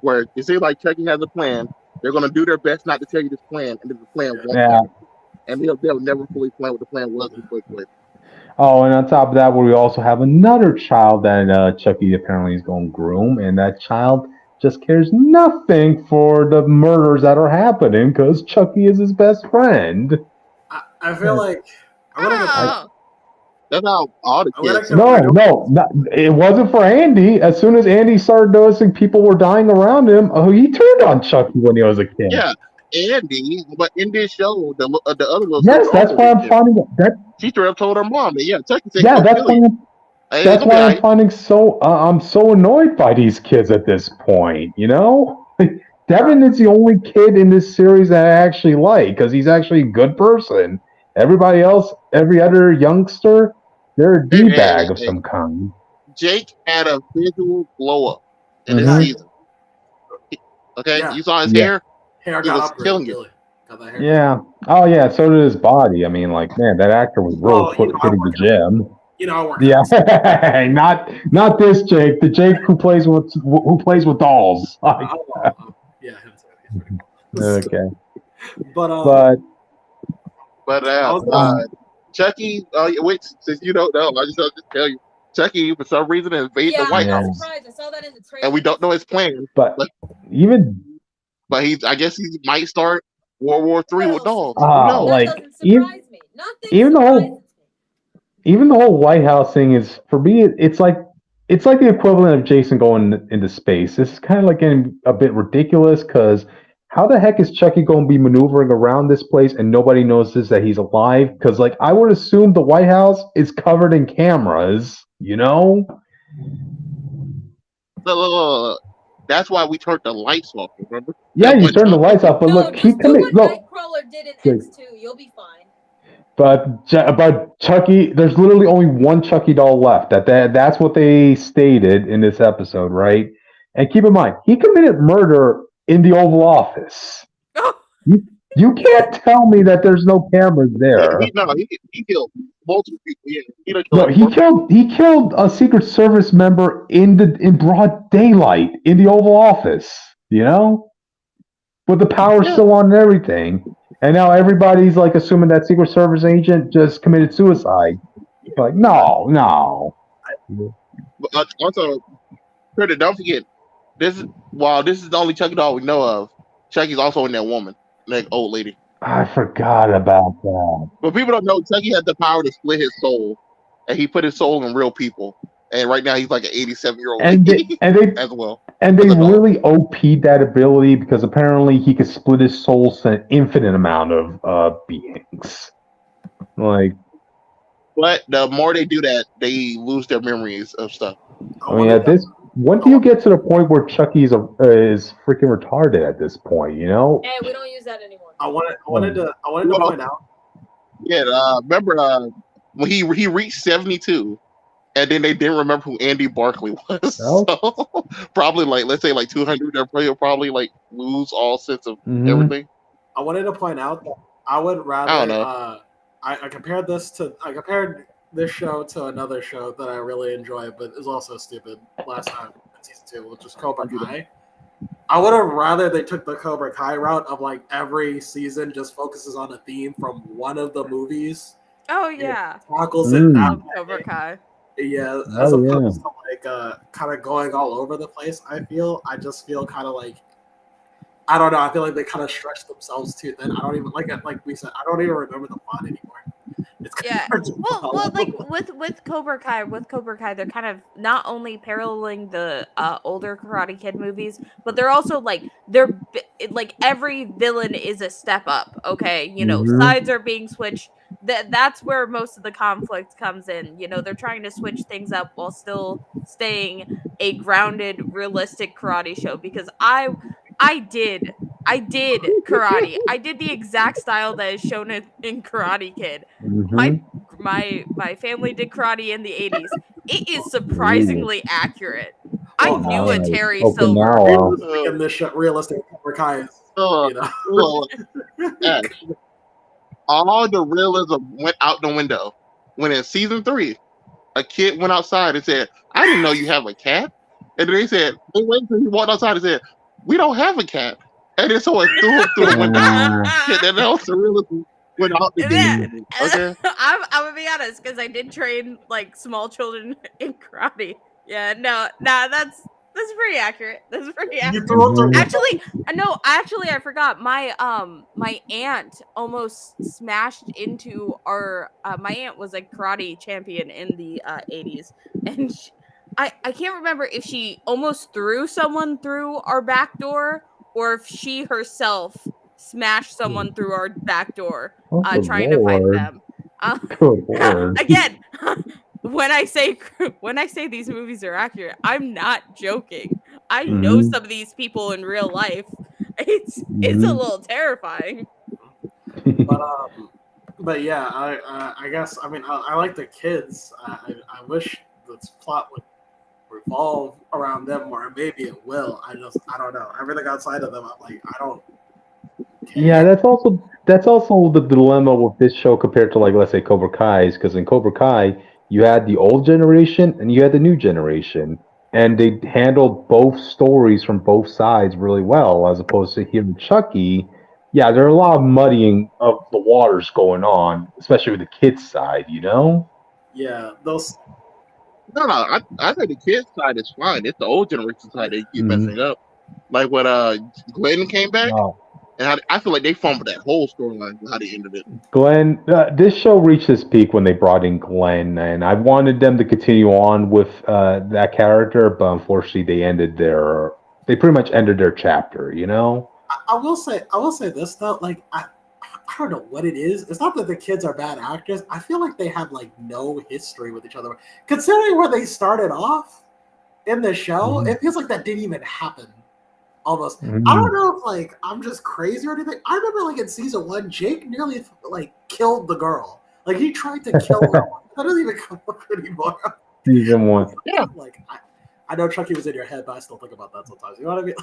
Where it seems like Chucky has a plan, they're gonna do their best not to tell you this plan, and then the plan won't happen. And they'll never fully plan what the plan was before it. Oh, and on top of that, we also have another child that Chucky apparently is going to groom, and that child just cares nothing for the murders that are happening because Chucky is his best friend. I feel like that's how all the kids. No, it wasn't for Andy. As soon as Andy started noticing people were dying around him, he turned on Chucky when he was a kid. Yeah, Andy, but in this show, the other little yes, that's why I'm finding that. She straight up told her mom that Chucky said, yeah, that's why I'm finding I'm so annoyed by these kids at this point. You know, Devin is the only kid in this series that I actually like because he's actually a good person. Everybody else, every other youngster, they're a D-bag of some kind. Jake had a visual blow up in this season. Okay, you saw his hair. Hair he was killing you. Yeah. Oh, yeah. So did his body. I mean, like, man, that actor was really hitting the gym. You know, yeah. not this Jake. The Jake who plays with dolls. Yeah. Okay. But Chucky. Wait, since you don't know, I just tell you, Chucky for some reason invaded the White House. I'm surprised. I saw that in the trailer. And we don't know his plan. But I guess he might start World War III with dolls. Like doesn't surprise me. Nothing even the whole White House thing is, for me, it's like the equivalent of Jason going into space. This is kind of like getting a bit ridiculous because how the heck is Chucky going to be maneuvering around this place and nobody notices that he's alive? Because like I would assume the White House is covered in cameras, you know? That's why we turned the lights off, remember? Yeah, you turned the lights off, but look, Nightcrawler did in X2. You'll be fine. But Chucky, there's literally only one Chucky doll left. That's what they stated in this episode, right? And keep in mind, he committed murder in the Oval Office. Oh, You can't tell me that there's no cameras there. He killed multiple people. Yeah, he done No, killed he killed a Secret Service member in broad daylight in the Oval Office. You know, with the power still on and everything. And now everybody's like assuming that Secret Service agent just committed suicide. Like, no. But also, Critter, don't forget, this is the only Chucky doll we know of. Chucky's also in that woman, that old lady. I forgot about that. But people don't know Chucky had the power to split his soul, and he put his soul in real people. And right now he's like an 87-year-old lady as well. And they really OP'd that ability because apparently he could split his soul to an infinite amount of beings. Like, but the more they do that, they lose their memories of stuff. I mean, when do you get to the point where Chucky is freaking retarded at this point? You know? Hey, we don't use that anymore. I wanted to point out. Yeah, remember when he reached 72, and then they didn't remember who Andy Barkley was. No. So probably let's say 200, they'll probably lose all sense of everything. I wanted to point out that I would rather. I don't know. I compared this show to another show that I really enjoy, but is also stupid. Last time in season 2, which is Cobra Kai. I would have rather they took the Cobra Kai route of every season just focuses on a theme from one of the movies. Oh yeah, Tackles it that Cobra Kai. Yeah, as opposed to kind of going all over the place. I just feel kind of I don't know. I feel like they kind of stretched themselves too thin. I don't even like we said. I don't even remember the plot anymore. Yeah, well, with Cobra Kai, they're kind of not only paralleling the older Karate Kid movies, but they're also they're every villain is a step up. Okay, sides are being switched. That's where most of the conflict comes in. They're trying to switch things up while still staying a grounded, realistic karate show. Because I did karate. I did the exact style that is shown in Karate Kid. My family did karate in the 80s. It is surprisingly accurate. I knew a Terry Silver. In this realistic Cobra Kai is, all the realism went out the window when in season 3, a kid went outside and said, "I didn't know you have a cat." And then they said, "They waited until he walked outside and said, we don't have a cat." And then someone threw him through the window. And then also realism went out the window. Okay. I'm gonna be honest, because I did train small children in karate. Yeah, that's pretty accurate. That's pretty accurate. Actually, I forgot. My aunt almost smashed into our. My aunt was a karate champion in the 80s, and I can't remember if she almost threw someone through our back door or if she herself smashed someone through our back door trying to fight them. Again, when I say these movies are accurate, I'm not joking. I know some of these people in real life. It's a little terrifying. But yeah, I guess I like the kids. I wish this plot would revolve around them, or maybe it will. I don't know. Everything outside of them, I don't care. Yeah, that's also the dilemma with this show compared to let's say Cobra Kai, because in Cobra Kai you had the old generation and you had the new generation, and they handled both stories from both sides really well, as opposed to here in Chucky. Yeah, there are a lot of muddying of the waters going on, especially with the kids' side. Yeah, those. No, I think the kids' side is fine. It's the old generation side they keep messing up. Like when Glenn came back, and I feel like they fumbled that whole storyline how they ended it. Glenn, this show reached its peak when they brought in Glenn, and I wanted them to continue on with that character, but unfortunately they pretty much ended their chapter. I will say this though, I don't know what it is. It's not that the kids are bad actors. I feel like they have no history with each other. Considering where they started off in the show, it feels like that didn't even happen. Almost. I don't know if I'm just crazy or anything. I remember in season 1, Jake nearly killed the girl. He tried to kill her. That doesn't even come up anymore. Season 1. Yeah. I know Chucky was in your head, but I still think about that sometimes. You know what I mean?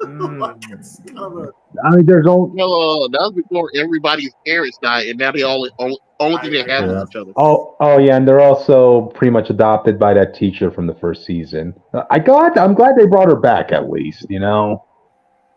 It's kind of a, I mean, there's only No, that was before everybody's parents died, and now they only thing they have is each other. oh yeah, and they're also pretty much adopted by that teacher from the first season. I'm glad they brought her back at least. You know,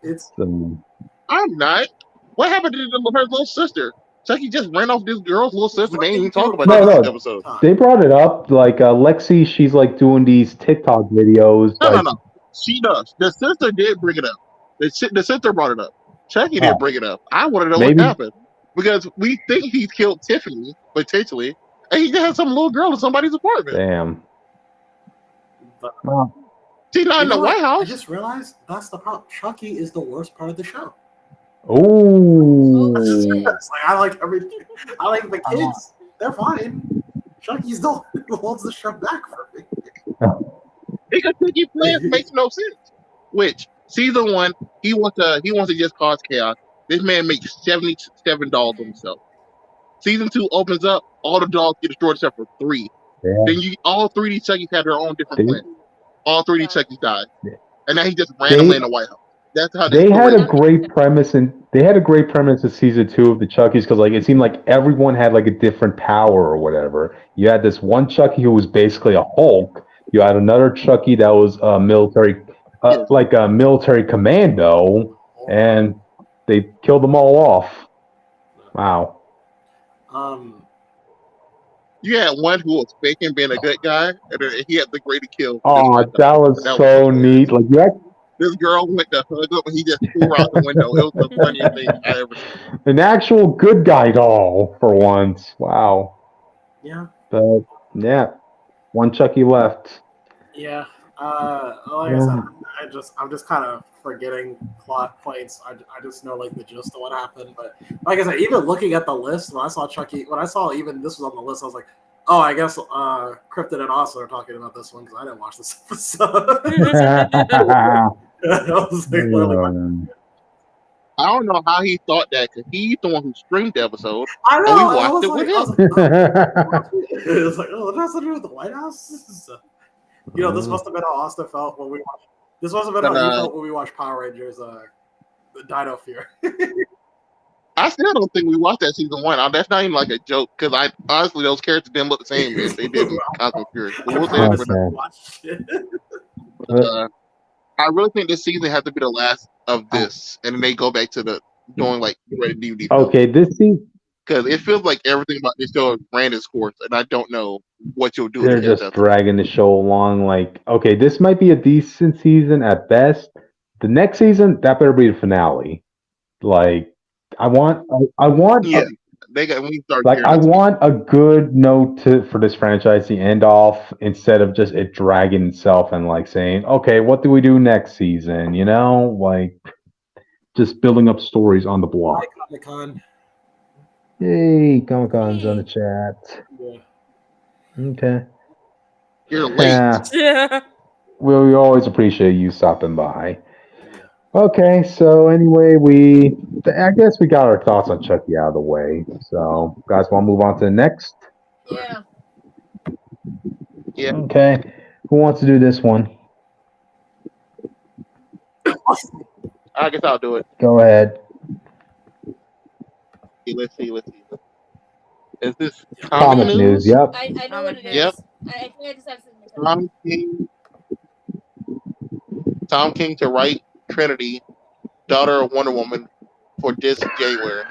it's I'm not. What happened to her little sister? Chucky just ran off this girl's little sister. They ain't even talk about that this episode. They brought it up. Like Lexi, she's like doing these TikTok videos. No. She does. The sister did bring it up. The sister brought it up. Chucky didn't bring it up. I want to know what happened. Because we think he killed Tiffany, potentially, and he just had some little girl in somebody's apartment. Damn. She's not in the White House. I just realized that's the problem. Chucky is the worst part of the show. Oh. It's like, I like the kids. They're fine. Chucky's the one who holds the show back for me. Because Chucky plans makes no sense. Which season 1, he wants to just cause chaos. This man makes $77 for himself. Season 2 opens up, all the dogs get destroyed except for 3. Yeah. Then all 3 of these Chuckies had their own different plans. All 3 of these Chuckies died, and now he just randomly in the White House. That's how they had a great premise, and they had a great premise in season 2 of the Chuckies because like it seemed like everyone had like a different power or whatever. You had this one Chucky who was basically a Hulk. You had another Chucky that was a military, like a military commando, and they killed them all off. Wow. You had one who was faking being a good guy, and then he had the great kill. Oh, that was so neat. Like this girl went to hug up, and he just threw her out the window. It was the funniest thing I ever seen. An actual good guy doll for once. Wow. Yeah. But yeah, one Chucky left. Yeah. Like I said, I'm just kind of forgetting plot points. I just know like the gist of what happened. But like I said, even looking at the list, when I saw even this was on the list, I was like, oh, I guess Krypton and Austin are talking about this one because I didn't watch this episode. I was like, I don't know how he thought that because he's the one who streamed the episode. I know. And we watched it with him. It was like, oh, that has to do with the White House. You know, this must have been how Austin felt when we watched. This must have been how you felt when we watched Power Rangers, the Dino Fear. I still don't think we watched that season 1. That's not even like a joke because honestly those characters didn't look the same as they did in Cosmic Fury. I really think this season has to be the last of this, and then they go back to the doing like rated DVD. Okay, this season. Because it feels like everything about this show ran its course, and I don't know what you'll do. They're just dragging the show along. Like, okay, this might be a decent season at best. The next season, that better be the finale. Like, I want. Yeah, we start. Like, I want a good note for this franchise to end off instead of just it dragging itself and like saying, okay, what do we do next season? You know, like just building up stories on the block. Comic-Con. Hey, Comic-Con's on the chat. Yeah. Okay. You're late. Yeah. We always appreciate you stopping by. Okay, so anyway, I guess we got our thoughts on Chucky out of the way. So, guys, want to move on to the next? Yeah. Yeah. Okay. Who wants to do this one? I guess I'll do it. Go ahead. Let's see. Is this Comic news? Yep. I know what it is. Yep. I think I just have something. Tom King to write Trinity, daughter of Wonder Woman, for this January.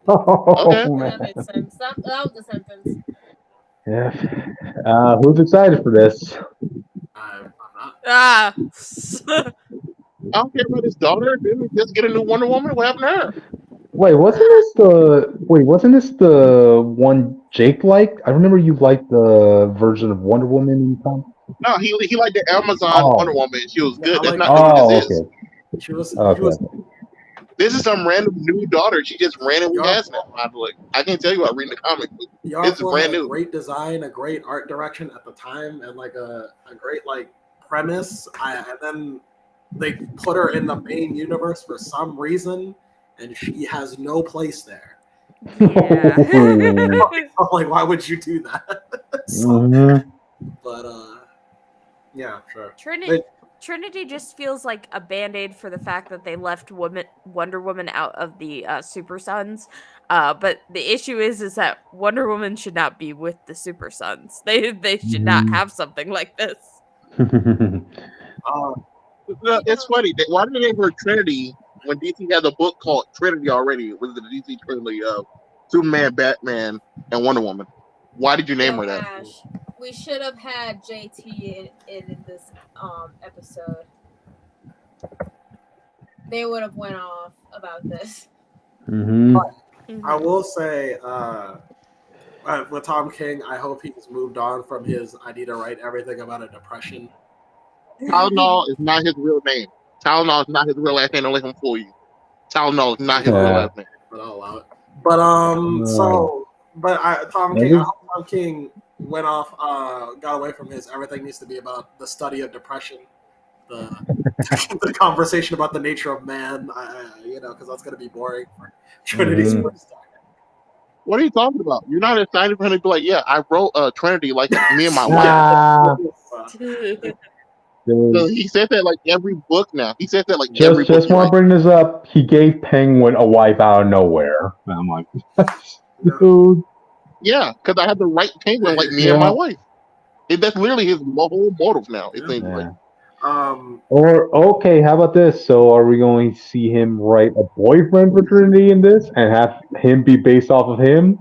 Okay. Man. That makes sense. That was the sentence. Yeah. Who's excited for this? I'm not. Ah. I don't care about his daughter. Didn't we just get a new Wonder Woman? What happened to her? Wait, wasn't this the one Jake liked? I remember you liked the version of Wonder Woman in comic. No, he liked the Amazon Wonder Woman. She was good. That's not who this is. She was. This is some random new daughter. She just randomly has now. I can't tell you about reading the comic. It's brand new. Great design, a great art direction at the time, and like a great like premise. And then they put her in the main universe for some reason, and she has no place there. Yeah. I'm like, why would you do that? So, but yeah, sure. Trinity just feels like a band-aid for the fact that they left Wonder Woman out of the Super Sons. But the issue is that Wonder Woman should not be with the Super Sons. They should not have something like this. It's funny. Why did they name her Trinity when DC had a book called Trinity already? It was the DC trilogy of Superman, Batman, and Wonder Woman. Why did you name her that? Ash, we should have had JT in this episode. They would have went off about this. I will say, with Tom King, I hope he's moved on from his "I need to write everything about a depression." Tylenol is not his real name. Tylenol is not his real last name. Don't let him fool you. Tylenol is not his real last name. But I'll allow it. But Tom King went off, got away from his "everything needs to be about the study of depression," the conversation about the nature of man. Because that's going to be boring for Trinity's first time. What are you talking about? You're not excited for him to be like, yeah, I wrote Trinity like me and my wife. So he said that like every book now. He said that like every book. Just want to bring this up. He gave Penguin a wife out of nowhere. And I'm like, dude. Yeah, because I had to write Penguin like me and my wife. That's literally his whole motive now. It seems like. Or okay, how about this? So are we going to see him write a boyfriend for Trinity in this and have him be based off of him?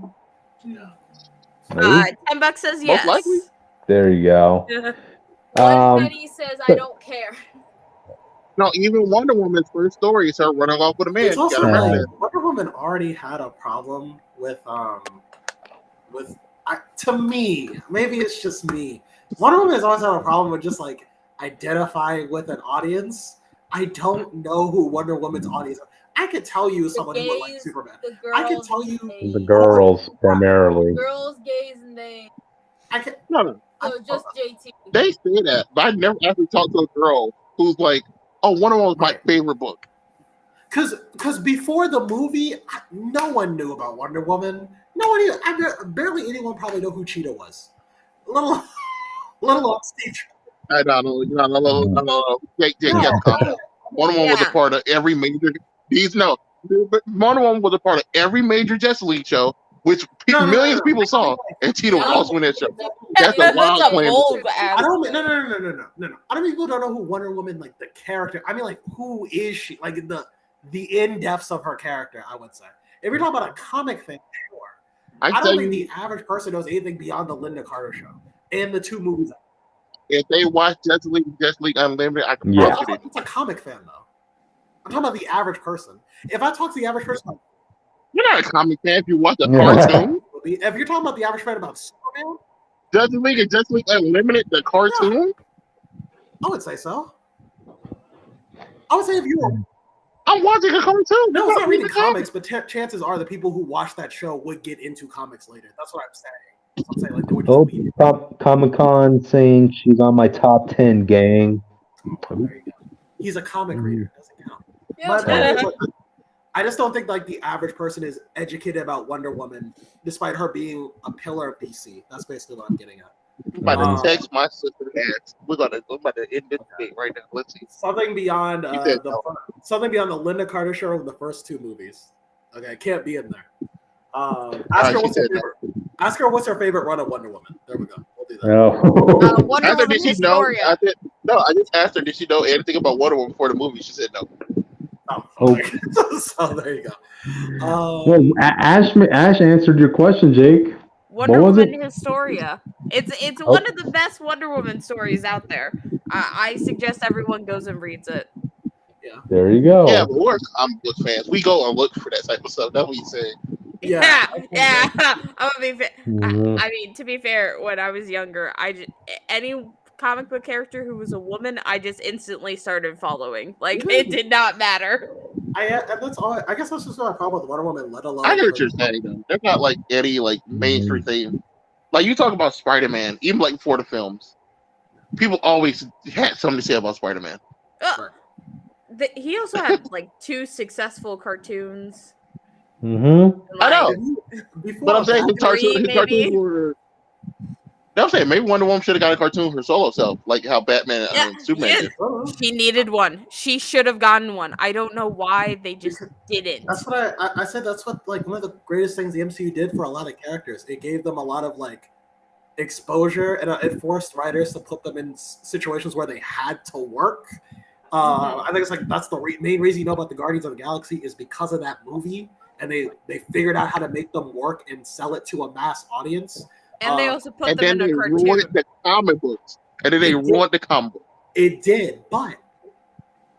Yeah. $10 says yes. Most likely. There you go. One penny says I don't care. No, even Wonder Woman's first story is her running off with a man. It's also Wonder Woman already had a problem with to me, maybe it's just me. Wonder Woman has always had a problem with just like identifying with an audience. I don't know who Wonder Woman's audience is. I could tell you someone who would like Superman. I could tell you the girls primarily. Girls, gays, and they. No. So just JT. They say that, but I never actually talked to a girl who's like, "Oh, Wonder Woman was my favorite book." Because before the movie, no one knew about Wonder Woman. No one knew. Barely anyone probably knew who Cheetah was. Little Steve. I don't know. Jake, Wonder Woman was a part of every major. Wonder Woman was a part of every major Justice League show, which millions of people saw, and Cheetah was also in that show. That's a wild claim. I don't mean no. I don't mean people don't know who Wonder Woman, like the character. I mean, like, who is she? Like the in-depths of her character, I would say. If you're talking about a comic thing, sure. I don't think the average person knows anything beyond the Linda Carter show and the 2 movies. If they watch Justice League Unlimited, I can promise you. It's a comic fan, though. I'm talking about the average person. If I talk to the average person, you're not a comic fan if you watch a cartoon. If you're talking about the average fan about Superman, Justice League and Justice League Unlimited, the cartoon, I would say so. I would say if you were. I'm watching a cartoon. No, it's not reading comics, but chances are the people who watch that show would get into comics later. That's what I'm saying. I'm saying, like, they would just stop Comic-Con saying she's on my top 10, gang. He's a comic reader. Doesn't count. I just don't think like the average person is educated about Wonder Woman, despite her being a pillar of DC. That's basically what I'm getting at. I'm about to text my sister. We're about to end this debate right now. Let's see. Something beyond the Linda Carter show of the first 2 movies. Okay, can't be in there. Ask her what's her favorite run of Wonder Woman. There we go. We'll do that. Wonder Woman Historia. I just asked her, did she know anything about Wonder Woman before the movie? She said no. So there you go. Ash answered your question, Jake. Wonder Woman Historia. It's one of the best Wonder Woman stories out there. I suggest everyone goes and reads it. Yeah. There you go. Yeah, but we're comic book fans. We go and look for that type of stuff. That's what you say. Yeah. I'm gonna be fair. I mean, to be fair, when I was younger, any comic book character who was a woman, I just instantly started following. Like, it did not matter. That's all. I guess that's just my problem with Wonder Woman, let alone. I get what you're saying, though. There's not like any like mainstream thing. Like you talk about Spider-Man, even like before the films, people always had something to say about Spider-Man. He also had like 2 successful cartoons. Mm-hmm. I know, but I'm saying his cartoons were. I'm saying maybe Wonder Woman should have got a cartoon for her solo self, like how Batman and Superman did. She needed one. She should have gotten one. I don't know why they just didn't. That's what I said. That's what like one of the greatest things the MCU did for a lot of characters. It gave them a lot of like exposure, and it forced writers to put them in situations where they had to work. I think it's like that's the main reason you know about the Guardians of the Galaxy is because of that movie, and they figured out how to make them work and sell it to a mass audience. And they also put and them then in a they cartoon. ruined the comic books, and then they ruined the comic book. It did, but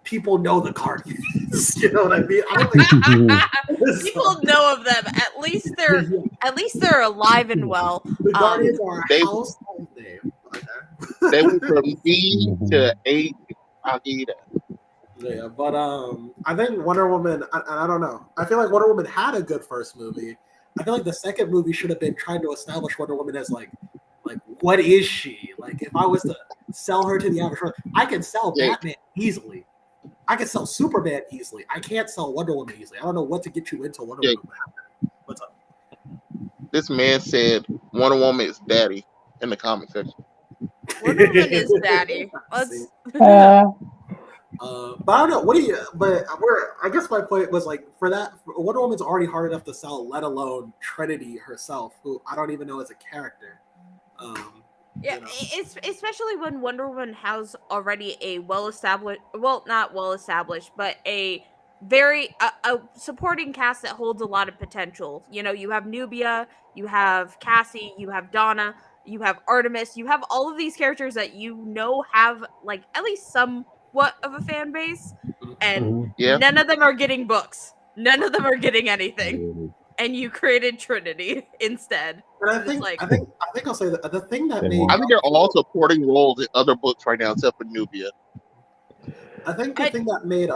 people know the Guardians. You know what I mean? I don't think people know of them. At least they're alive and well. The Guardians are a household name. They went from B to A. I'll give you that. Yeah, but I think Wonder Woman. I don't know. I feel like Wonder Woman had a good first movie. I feel like the second movie should have been trying to establish Wonder Woman as like what is she? Like if I was to sell her to the average person, I can sell Batman easily. I can sell Superman easily. I can't sell Wonder Woman easily. I don't know what to get you into Wonder Woman. What's up? This man said Wonder Woman is daddy in the comment section. Wonder Woman is daddy. But I don't know. What do you? But I guess my point was like for that, Wonder Woman's already hard enough to sell, let alone Trinity herself, who I don't even know as a character. Yeah, you know. it's especially when Wonder Woman has already a not well established, but a very a supporting cast that holds a lot of potential. You know, you have Nubia, you have Cassie, you have Donna, you have Artemis, you have all of these characters that you know have like at least somewhat of a fan base, and none of them are getting books. None of them are getting anything. And you created Trinity instead. And I think I'll say that the thing that made I think they're all supporting roles in other books right now, except for Nubia. I think the thing that made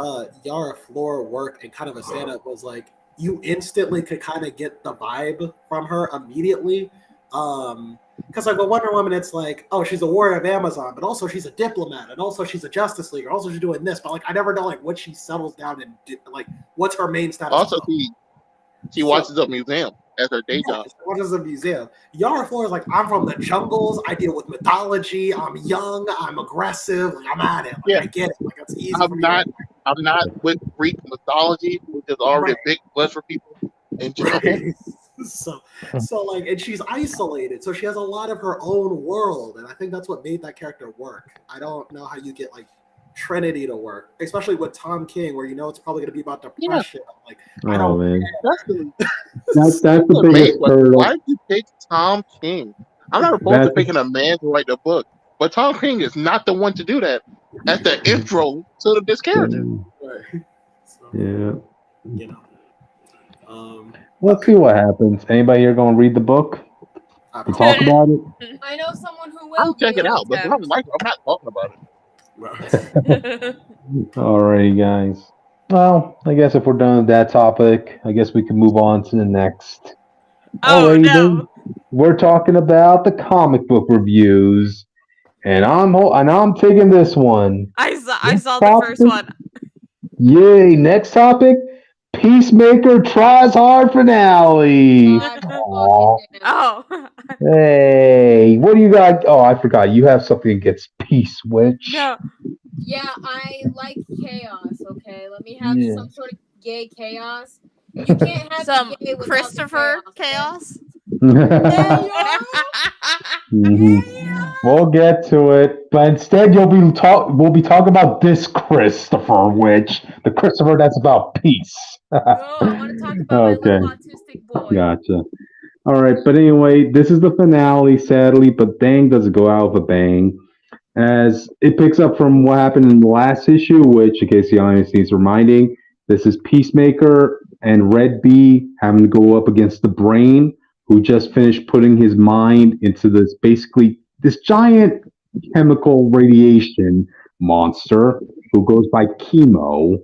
Yara Flor work and kind of a stand-up was like you instantly could kind of get the vibe from her immediately. Because like with Wonder Woman, it's like, oh, she's a warrior of Amazon, but also she's a diplomat, and also she's a Justice Leaguer, also she's doing this, but like I never know like what she settles down and like what's her main status. Also, she watches a museum as her day job. She watches a museum. Yara Flor is like, I'm from the jungles. I deal with mythology. I'm young. I'm aggressive. Like, I'm at it. Like, I get it. Like it's easy. I'm not with Greek mythology, which is already a big plus for people in general. Right. So like, and she's isolated, so she has a lot of her own world, and I think that's what made that character work. I don't know how you get like Trinity to work, especially with Tom King, where you know it's probably going to be about depression. Yeah. Like, I don't. Man. That's the biggest hurdle. Why did you pick Tom King? I'm not opposed to picking a man to write the book, but Tom King is not the one to do that at the intro to this character. Right. So, you know. Let's see what happens. Anybody here going to read the book? And talk about it? I know someone who will. I'll check it out, but I'm not talking about it. Alrighty, guys. Well, I guess if we're done with that topic, I guess we can move on to the next. Oh, no. We're talking about the comic book reviews, and I'm taking this one. I saw the first one. Yay! Next topic: Peacemaker Tries Hard finale. Oh. Hey, what do you got? Oh, I forgot. You have something against Peace Witch. No. Yeah, I like chaos. Okay, let me have some sort of gay chaos. You can't have some gay Christopher chaos. We'll get to it, but instead we'll be talking about this Christopher Witch, the Christopher that's about peace. No, I want to talk about my little autistic boy. Gotcha. All right, but anyway, this is the finale, sadly, but dang, does it go out with a bang. As it picks up from what happened in the last issue, which, in case the audience needs reminding, this is Peacemaker and Red Bee having to go up against the Brain, who just finished putting his mind into this giant chemical radiation monster who goes by Chemo.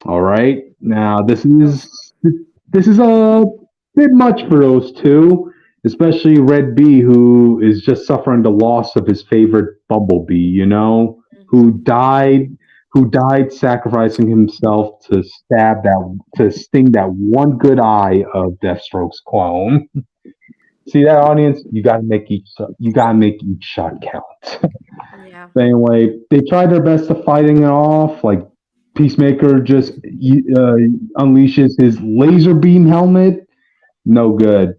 All right, now this is a bit much for those two, especially Red Bee, who is just suffering the loss of his favorite Bumblebee, who died sacrificing himself to sting that one good eye of Deathstroke's clone. See that, audience? You gotta make each shot count. Yeah. But anyway, they tried their best to fighting it off. Like Peacemaker just unleashes his laser beam helmet. No good.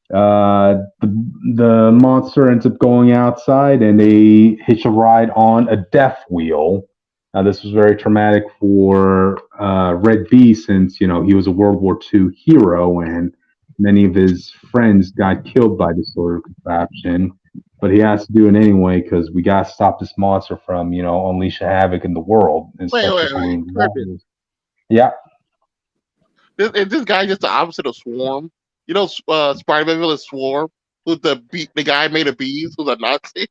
The monster ends up going outside, and they hitch a ride on a death wheel. Now, this was very traumatic for Red B, since he was a World War II hero, and many of his friends got killed by this sort of contraption. But he has to do it anyway because we got to stop this monster from unleashing havoc in the world and Wait, such wait, a wait. Griffin, Yeah. is this guy just the opposite of Swarm? Spider-Man villain Swarm, who's the guy made of bees, who's a Nazi.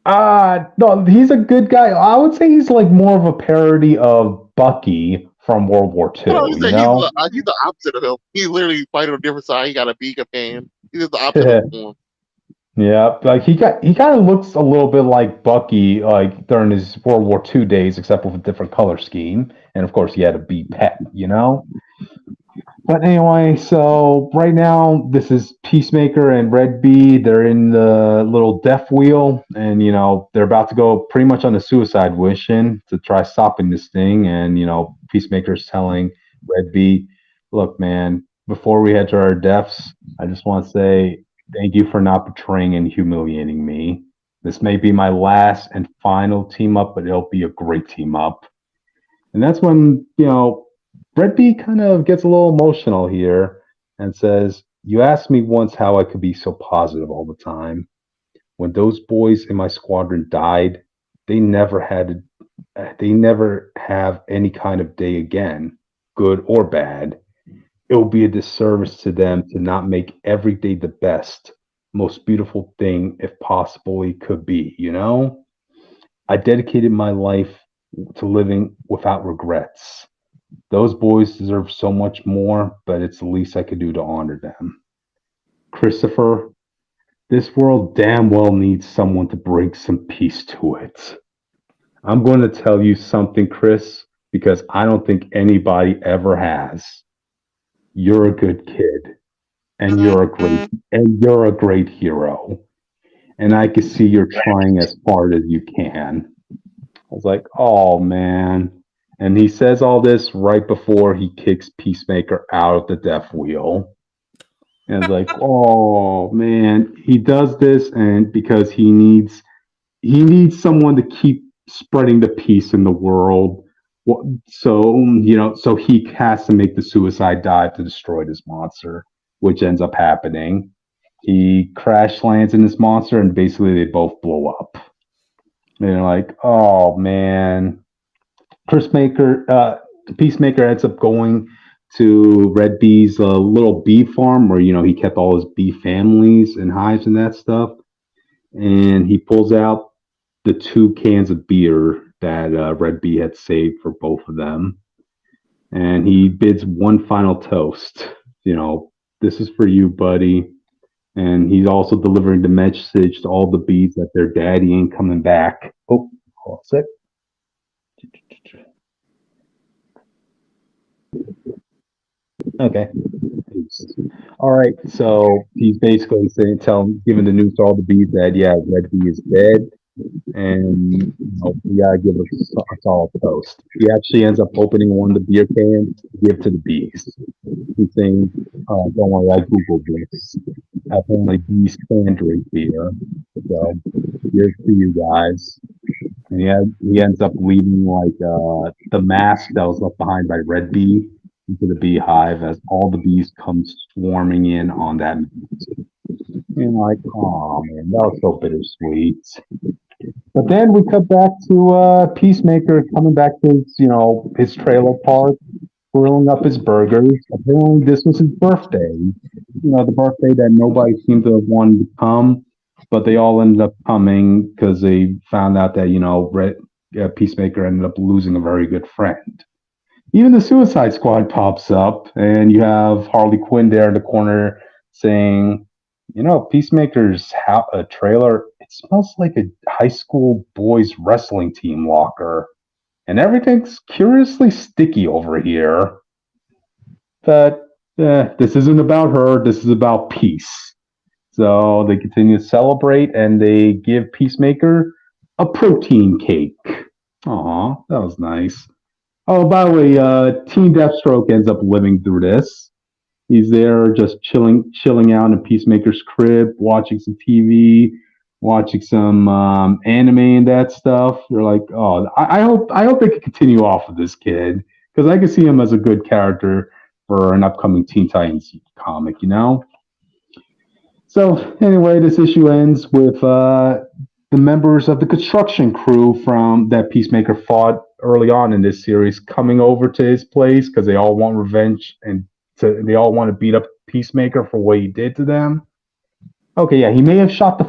No, he's a good guy. I would say he's like more of a parody of Bucky from World War II. No, he's the opposite of him. He's literally fighting on a different side. He got a bee companion. He's just the opposite of Swarm. Yeah, like he kind of looks a little bit like Bucky, like during his World War II days, except with a different color scheme, and of course he had a bee pet. But anyway, so right now this is Peacemaker and Red Bee. They're in the little death wheel, and they're about to go pretty much on a suicide mission to try stopping this thing. And Peacemaker's telling Red Bee, "Look, man, before we head to our deaths, I just want to say thank you for not betraying and humiliating me. This may be my last and final team up, but it'll be a great team up." And that's when Red B kind of gets a little emotional here and says, "You asked me once how I could be so positive all the time. When those boys in my squadron died, they never have any kind of day again, good or bad. It will be a disservice to them to not make every day the best, most beautiful thing, if possible, it could be, I dedicated my life to living without regrets. Those boys deserve so much more, but it's the least I could do to honor them. Christopher, this world damn well needs someone to bring some peace to it. I'm going to tell you something, Chris, because I don't think anybody ever has. You're a good kid, and you're a great hero. And I can see you're trying as hard as you can." I was like, "Oh man." And he says all this right before he kicks Peacemaker out of the death wheel. And it's like, oh man, he does this and because he needs someone to keep spreading the peace in the world. So he has to make the suicide dive to destroy this monster, which ends up happening. He crash lands in this monster and basically they both blow up. And they're like, oh man. Peacemaker ends up going to Red Bee's little bee farm where he kept all his bee families and hives and that stuff, and he pulls out the 2 cans of beer that Red Bee had saved for both of them, and he bids one final toast. This is for you, buddy. And he's also delivering the message to all the bees that their daddy ain't coming back. Oh, hold on a sec. Okay. All right. So he's basically giving the news to all the bees that Red Bee is dead, and we gotta give a solid toast. He actually ends up opening one of the beer cans to give to the bees. He's saying, "Don't worry, I googled this. Apparently, bees can drink beer. So here's for you guys." And he ends up leaving the mask that was left behind by Red Bee into the beehive as all the bees come swarming in on that meat. And like, oh man, that was so bittersweet. But then we cut back to Peacemaker coming back to his trailer park, grilling up his burgers. Apparently, this was his birthday. The birthday that nobody seemed to have wanted to come, but they all ended up coming because they found out that Peacemaker ended up losing a very good friend. Even the Suicide Squad pops up, and you have Harley Quinn there in the corner saying, Peacemaker's a trailer, it smells like a high school boys wrestling team locker. And everything's curiously sticky over here. But this isn't about her, this is about peace. So they continue to celebrate, and they give Peacemaker a protein cake. Aw, that was nice. Oh, by the way, Team Deathstroke ends up living through this. He's there just chilling out in Peacemaker's crib, watching some TV, watching some anime and that stuff. You're like, oh, I hope they can continue off with this kid because I can see him as a good character for an upcoming Teen Titans comic, you know. So anyway, this issue ends with the members of the construction crew from that Peacemaker fought early on in this series coming over to his place because they all want revenge and they all want to beat up Peacemaker for what he did to them. Okay, yeah, he may have shot the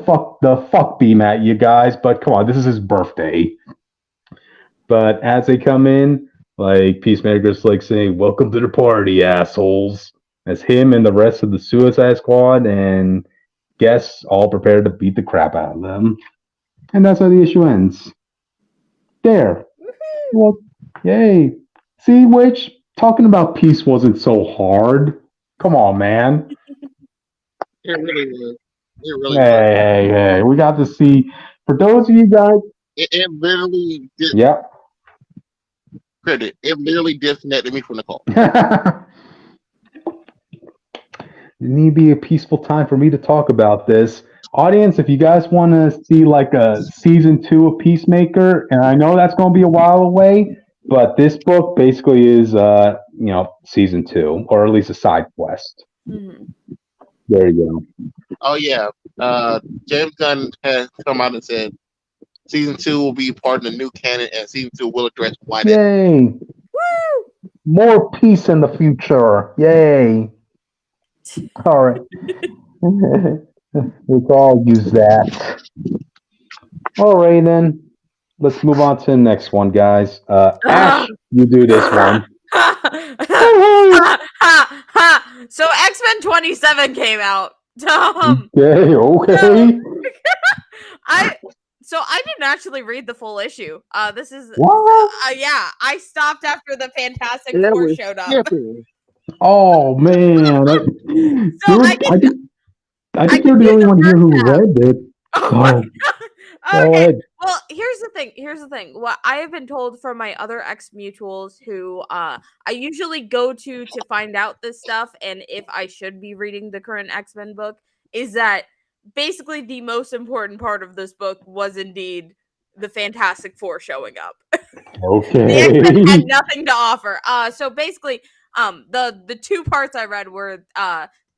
fuck beam at you guys, but come on, this is his birthday. But as they come in, like Peacemaker's like saying, "Welcome to the party, assholes." As him and the rest of the Suicide Squad and guests all prepared to beat the crap out of them. And that's how the issue ends. There. Well, yay. See, which talking about peace wasn't so hard. Come on, man. It really was. It really Hey, we got to see. For those of you guys, it literally did. yep. Credit. It literally disconnected me from the call. It need to be a peaceful time for me to talk about this. Audience, if you guys want to see like a season 2 of Peacemaker, and I know that's going to be a while away, but this book basically is, season 2, or at least a side quest. Mm-hmm. There you go. Oh yeah, James Gunn has come out and said season 2 will be part of the new canon, and season 2 will address why. Yay! Woo! More peace in the future. Yay! All right. We can all use that. All right, then. Let's move on to the next one, guys. Ash, you do this one. So X-Men 27 came out. Okay. So I didn't actually read the full issue. This is what? Yeah, I stopped after the Fantastic Four showed up. Oh man! I think you're the only one here who read it. Oh. Okay. Well, here's the thing. What I have been told from my other ex-mutuals who I usually go to find out this stuff and if I should be reading the current X-Men book is that basically the most important part of this book was indeed the Fantastic Four showing up. Okay. The X-Men had nothing to offer. So basically, the 2 parts I read were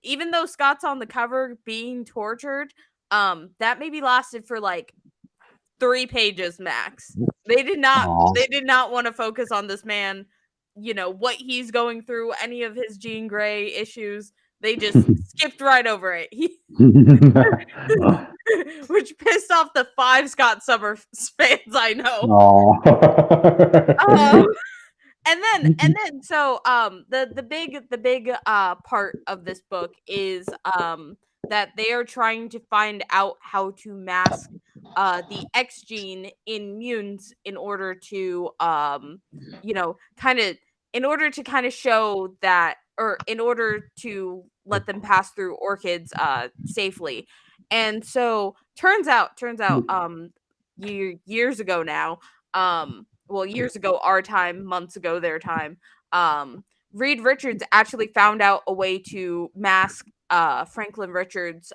even though Scott's on the cover being tortured, that maybe lasted for like 3 pages max. They did not want to focus on this man, what he's going through, any of his Jean Grey issues. They just skipped right over it. Which pissed off the 5 Scott Summers fans I know. And then so the big part of this book is that they are trying to find out how to mask the X gene in mutants in order to kind of show that, or in order to let them pass through orchids safely. And so turns out years ago now, years ago our time, months ago their time, Reed Richards actually found out a way to mask Franklin Richards'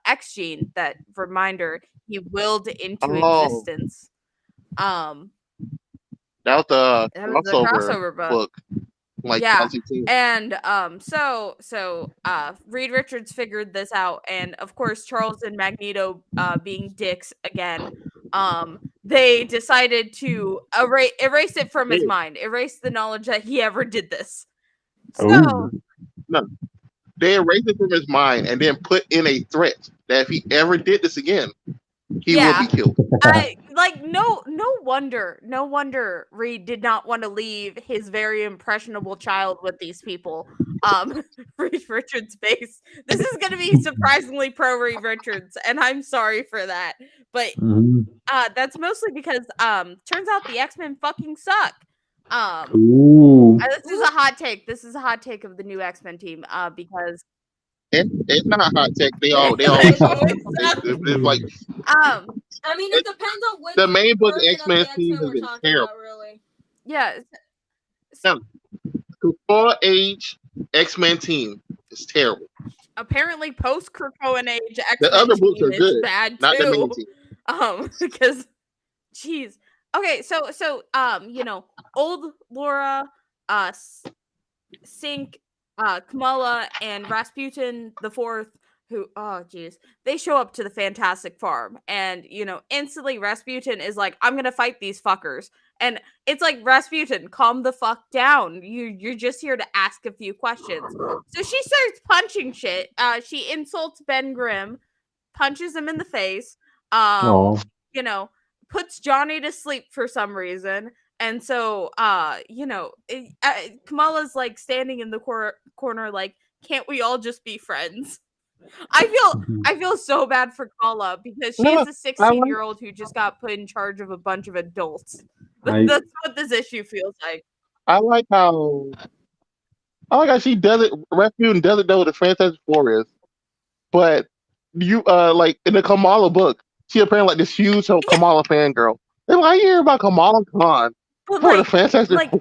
X gene that, reminder, he willed into existence. That was the crossover book. And so Reed Richards figured this out, and of course Charles and Magneto being dicks again, they decided to erase it from his mind, erase the knowledge that he ever did this. So no, they erased it from his mind and then put in a threat that if he ever did this again, he will be killed. No wonder Reed did not want to leave his very impressionable child with these people. Reed Richards' base. This is going to be surprisingly pro Reed Richards, and I'm sorry for that. But that's mostly because turns out the X-Men fucking suck. This is a hot take. This is a hot take of the new X-Men team because It's not hot tech. They always Like, suck. exactly. It's like Um, I mean, it depends on which the main book of version of the X-Men X-Men series we're has been talking terrible. about, really. yeah. The full age X-Men team is terrible. Apparently, post Krakoan age The X-Men other books team are is good, bad not the main too. team. Because, jeez. Okay, so old Laura, Sink, Kamala, and Rasputin the Fourth, who, oh jeez, they show up to the Fantastic Farm, and instantly Rasputin is like, "I'm gonna fight these fuckers," and it's like, Rasputin, calm the fuck down. You're just here to ask a few questions. So she starts punching shit. She insults Ben Grimm, punches him in the face. Oh. Puts Johnny to sleep for some reason. And so, Kamala's like standing in the corner, like, can't we all just be friends? I feel so bad for Kamala because she's No, a I like 16-year-old who just got put in charge of a bunch of adults. I That's what this issue feels like. I like how she does it. Rasputin does it though with the Fantastic Four is, but you like in the Kamala book, she apparently like this huge Kamala fangirl. And I hear about Kamala Khan But for the Fantastic Four.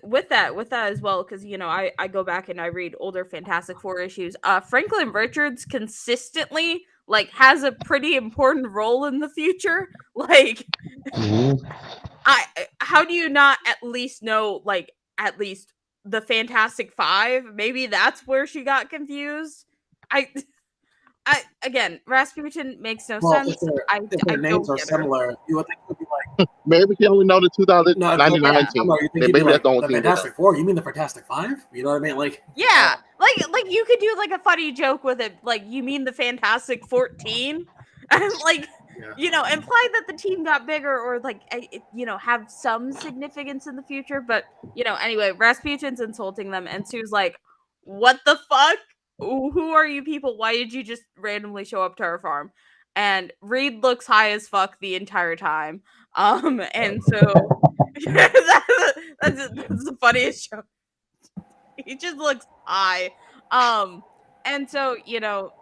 with that as well, because I go back and I read older Fantastic Four issues. Franklin Richards consistently has a pretty important role in the future. Like, how do you not at least know at least the Fantastic Five? Maybe that's where she got confused. Again, Rasputin makes no sense. If their names are similar, you would think it would be like Maybe she only know the no, 2099 team. you think it'd be Maybe like that's the only the team. Fantastic Four. You mean the Fantastic Five? You know what I mean? Like Yeah, like you could do a funny joke with it, like, you mean the Fantastic 14, and imply that the team got bigger, or have some significance in the future. But anyway, Rasputin's insulting them, and Sue's like, "What the fuck? Who are you people? Why did you just randomly show up to our farm?" And Reed looks high as fuck the entire time. And so that's the funniest joke. He just looks high. And so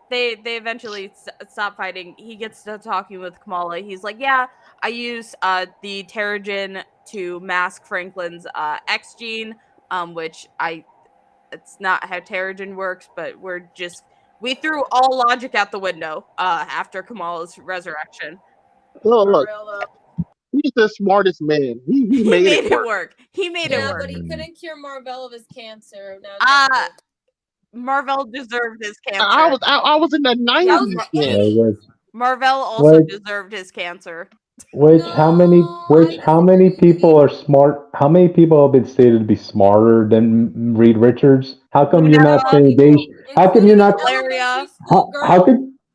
they eventually stop fighting. He gets to talking with Kamala. He's like, "Yeah, I use the Terrigen to mask Franklin's X gene, which it's not how Terrigen works, but we threw all logic out the window after Kamala's resurrection." Oh, look, For real, though. he's the smartest man. He He made made it it work. work. He made it Yeah, work. but he couldn't cure Marvel of his cancer. Marvel deserved his cancer. I was in the 90s. Yeah, Marvel also What? deserved his cancer. How many people are smart? How many people have been stated to be smarter than Reed Richards? How come you're not saying they? How come you're not? Valeria.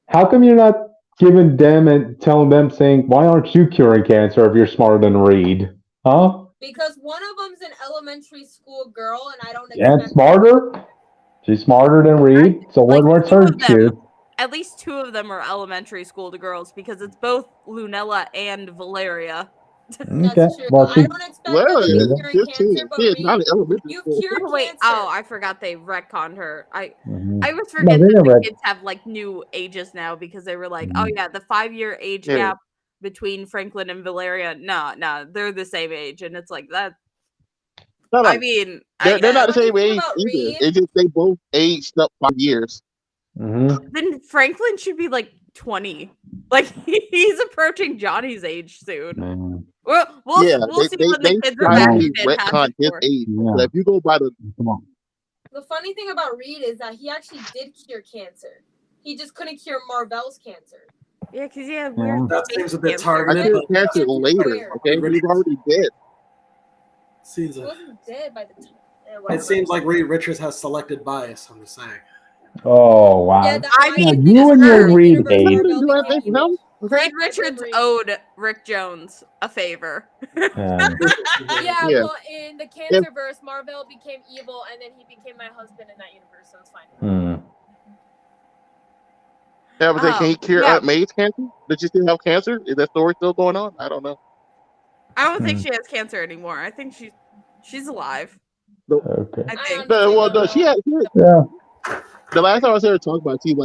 How come you're not giving them and telling them, saying, "Why aren't you curing cancer if you're smarter than Reed?" Huh? Because one of them's an elementary school girl, and I don't And expect smarter? She's smarter than Reed. So what's her cure? At least two of them are elementary school girls, because it's both Lunella and Valeria. Okay. That's true. Well, But I don't expect them to be curing cancer, but It's not an Reed, elementary you've school. cured Wait, cancer. oh, I forgot they retconned her. I Mhm. always forget they that never the had- kids have new ages now, because they were like, Mhm. oh yeah, the 5-year age Yeah. gap between Franklin and Valeria. No, they're the same age, and it's like that. No, I mean, they're not the same Funny thing age about either. Reed- It's just they both aged up 5 years. Mhm. then Franklin should be 20. Like, he's approaching Johnny's age soon. Man. We'll Yeah, see when the kids are back slightly in Fantastic retconned his Four. age. Yeah. So if you go by the Come on. The funny thing about Reed is that he actually did cure cancer. He just couldn't cure Marvel's cancer. Yeah, because he had weird. that seems a bit cancer. I targeted. did but cancer It's later. weird. Okay, he was already dead. seems He a, wasn't dead by the time. it seems like Reed Richards has selected bias. I'm just saying. Oh wow. Yeah, that's I why mean, he you and your deserved Reed Universe hate. Marvel Do I became think evil. no? Reed Richards owed Rick Jones a favor. Yeah. Yeah, Yeah. well, in the Cancerverse, Marvel became evil, and then he became my husband in that universe, so it's fine. Hmm. Yeah, but can he cure yeah. Aunt May's cancer? Did you still have cancer? Is that story still going on? I don't know. I don't think she has cancer anymore. I think she's alive. Okay. I think. No, she had Yeah. The last time I saw her talk about it,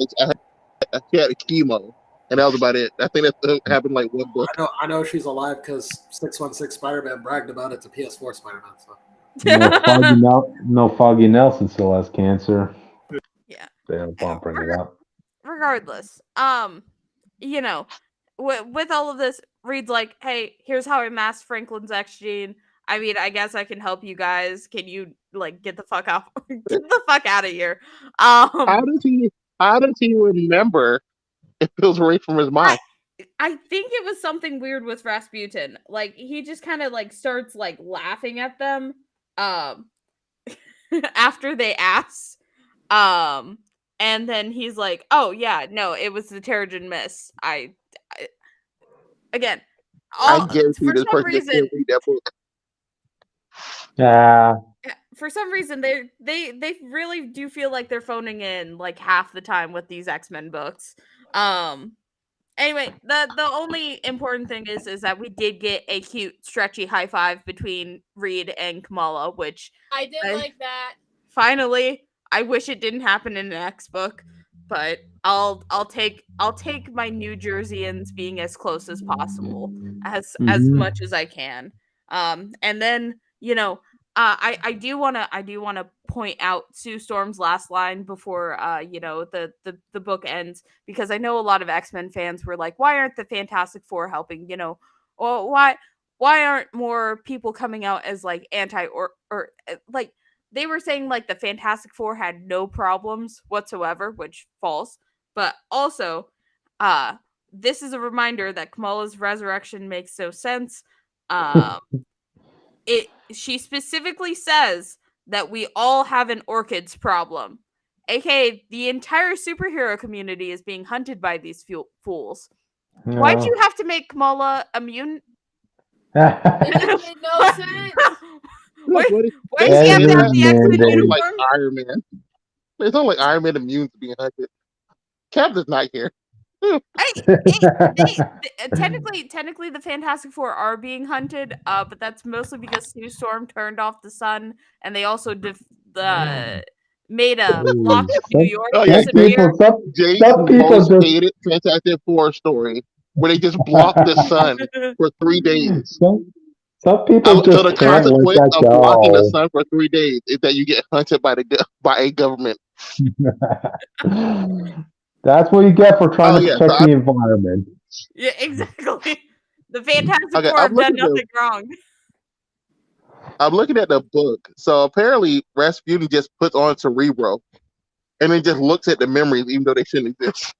she had a chemo, and that was about it. I think that happened like one book. I know she's alive because 616 Spider-Man bragged about it to PS4 Spider-Man. So. No Foggy Nelson still has cancer. Yeah. They don't want to bring it up. Regardless, you know, with all of this, Reed's like, hey, here's how I masked Franklin's X gene. I mean, I guess I can help you guys. Can you like get the fuck out? Get the fuck out of here. How does he remember if it was erased from his mind? I think it was something weird with Rasputin. Like he just kind of like starts like laughing at them after they ask. And then he's like, "Oh yeah, no, it was the Terrigen Mist." Again, I guarantee for this some person just reason, can't read that book. Yeah. for some reason they really do feel like they're phoning in like half the time with these X-Men books. Anyway, the only important thing is that we did get a cute stretchy high five between Reed and Kamala, which I did like that. Finally, I wish it didn't happen in an X book, but I'll take my New Jerseyans being as close as possible, as much as I can. And then I do wanna point out Sue Storm's last line before the book ends, because I know a lot of X-Men fans were like, why aren't the Fantastic Four helping? Or why aren't more people coming out as like anti or like they were saying like the Fantastic Four had no problems whatsoever, which false. But also, this is a reminder that Kamala's resurrection makes no sense. She specifically says that we all have an orchids problem, aka the entire superhero community is being hunted by these fools. Yeah. Why'd you have to make Kamala immune? It made no sense. Why What does he have to have the X-Men Mandate. uniform? like Iron Man. It's not like Iron Man immune to being hunted. Cap is not here. Technically, the Fantastic Four are being hunted, but that's mostly because Sue Storm turned off the sun, and they also made a block of New York Oh, yeah, disappear. Jake's some people most just hated Fantastic Four story, where they just blocked the sun for 3 days. some people So just the can't let consequence that of blocking the go. sun for 3 days is that you get hunted by a government. That's what you get for trying Oh, to yeah, protect so the environment. Yeah, exactly. The Fantastic Okay, Four have done nothing wrong. I'm looking at the book. So apparently Rasputin just puts on Cerebro and then just looks at the memories even though they shouldn't exist.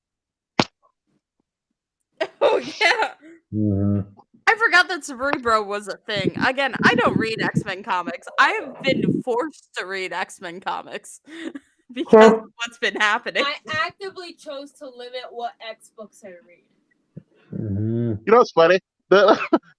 Oh yeah. Mhm. I forgot that Cerebro was a thing. Again, I don't read X-Men comics. I have been forced to read X-Men comics because of what's been happening. I actively chose to limit what X books I read. Mhm. You know what's funny?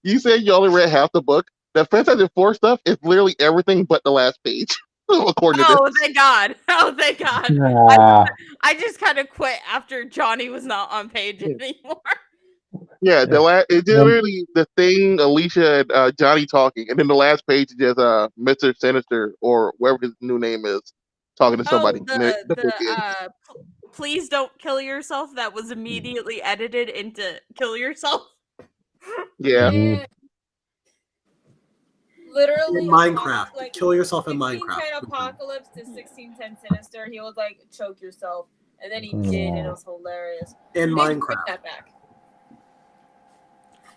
You said you only read half the book. The Fantastic Four stuff is literally everything but the last page, according to Oh, this. thank God. Oh, thank God. Yeah. I just kind of quit after Johnny was not on page anymore. Yeah, it's literally the Thing, Alicia, and Johnny talking, and then the last page is just Mr. Sinister or whatever his new name is talking to somebody. Oh, And the book ends. please don't kill yourself. That was immediately edited into kill yourself. Yeah. Yeah. Literally, In Minecraft. like, Kill yourself in 1610 Minecraft. Apocalypse to 1610 Sinister. He was like, choke yourself. And then he did, and it was hilarious. In They bring Minecraft. that back.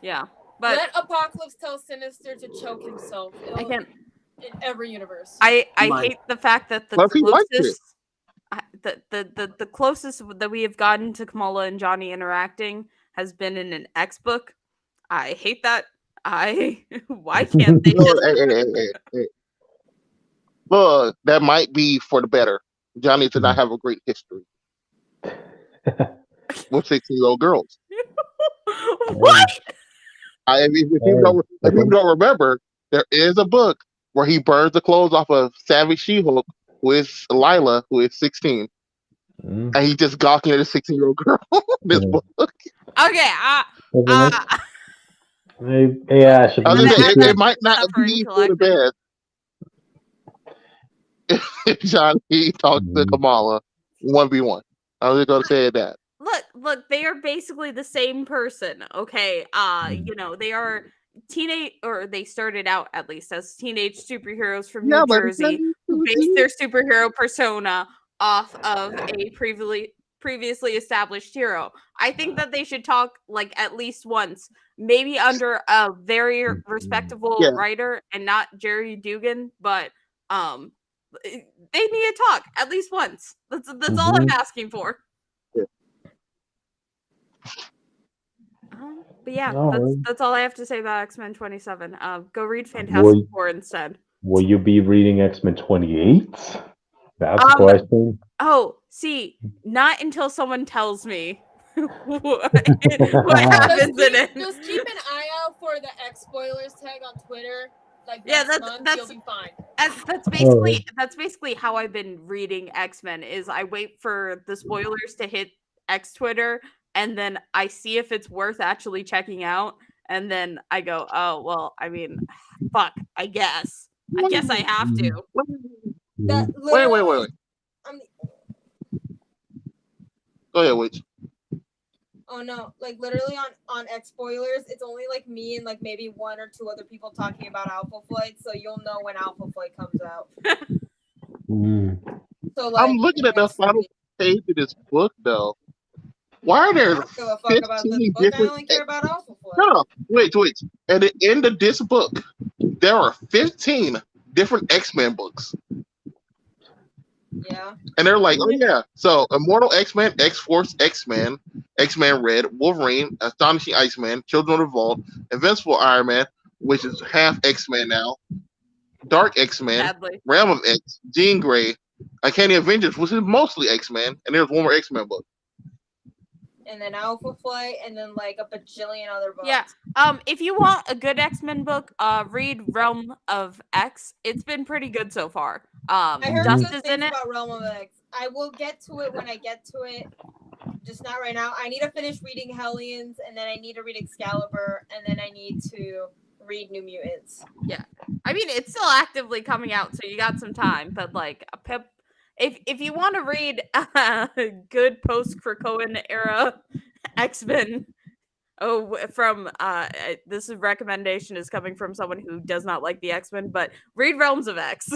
Yeah, but Let Apocalypse tell Sinister to choke himself. I can't. In every universe. I hate the fact that the What if he liked it? closest the closest that we have gotten to Kamala and Johnny interacting has been in an X book. I hate that. Why can't they Look, just hey. Look, that might be for the better. Johnny did not have a great history with 16-year-old girls. What? If people don't remember, there is a book where he burns the clothes off of Savage She-Hulk, who is Lila, who is 16. And he's just gawking at a 16-year-old girl. This book. Okay, Yeah, should it might not be for the best if Johnny talks to Kamala. 1v1. I was just gonna say that. Look, they are basically the same person, okay? You know, they are they started out at least as teenage superheroes from New Jersey who based their superhero persona off of a previously established hero. I think that they should talk like at least once, maybe under a very respectable writer and not Jerry Dugan, but they need to talk at least once. That's all I'm asking for. But yeah, that's all I have to say about X-Men 27. Go read Fantastic Four instead. Will you be reading X-Men 28? That's the question. Oh, see, not until someone tells me what happens in it. Just keep an eye out for the X spoilers tag on Twitter. Like that's you'll be fine. That's basically how I've been reading X-Men. Is I wait for the spoilers to hit X Twitter, and then I see if it's worth actually checking out, and then I go, oh well, I mean, fuck, I guess I have to. Wait. Go ahead, Witch. Oh no, like literally on X spoilers, it's only like me and like maybe one or two other people talking about Alpha Flight, so you'll know when Alpha Flight comes out. So like, I'm looking at the final page of this book though. Why are there 15 different? I only care about Alpha Flight. No, wait. At the end of this book, there are 15 different X-Men books. Yeah. And they're like, oh yeah, so Immortal X-Men, X-Force X-Men, X-Men Red, Wolverine, Astonishing Iceman, Children of the Vault, Invincible Iron Man, which is half X-Men now, Dark X-Men, Realm of X, Jean Grey, Uncanny Avengers, which is mostly X-Men, and there's one more X-Men book. And then Alpha Flight, and then like a bajillion other books. Yeah. If you want a good X-Men book, read Realm of X. It's been pretty good so far. I heard Dust good is in things it. about Realm of X. I will get to it when I get to it. Just not right now. I need to finish reading Hellions, and then I need to read Excalibur, and then I need to read New Mutants. Yeah. I mean, it's still actively coming out, so you got some time. But like a pip. If you want to read good post-Krakoan era X-Men, from this recommendation is coming from someone who does not like the X-Men, but read Realms of X.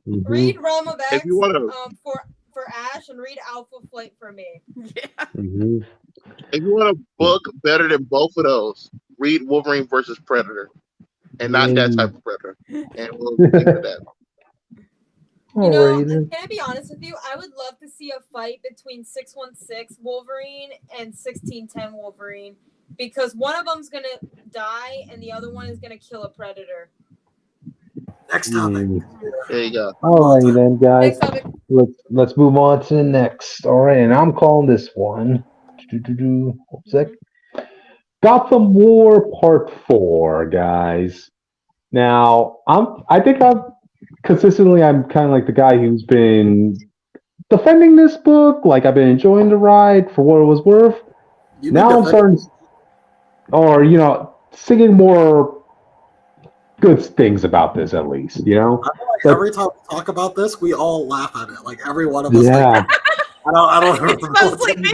Read Realm of X if you want to, for Ash, and read Alpha Flight for me. Yeah. If you want a book better than both of those, read Wolverine versus Predator, and not that type of Predator. And we'll get to that. You know, can I be honest with you? I would love to see a fight between 616 Wolverine and 1610 Wolverine, because one of them's gonna die and the other one is gonna kill a Predator. Next topic. There you go. All right then, guys. Let's move on to the next. All right, and I'm calling this one. Gotham War Part 4, guys. Now, I think I'm consistently, I'm kind of like the guy who's been defending this book. Like, I've been enjoying the ride for what it was worth. Now I'm starting, singing more good things about this, at least, you know? I feel like every time we talk about this, we all laugh at it. Like, every one of us. Yeah. Like, I don't It's mostly me.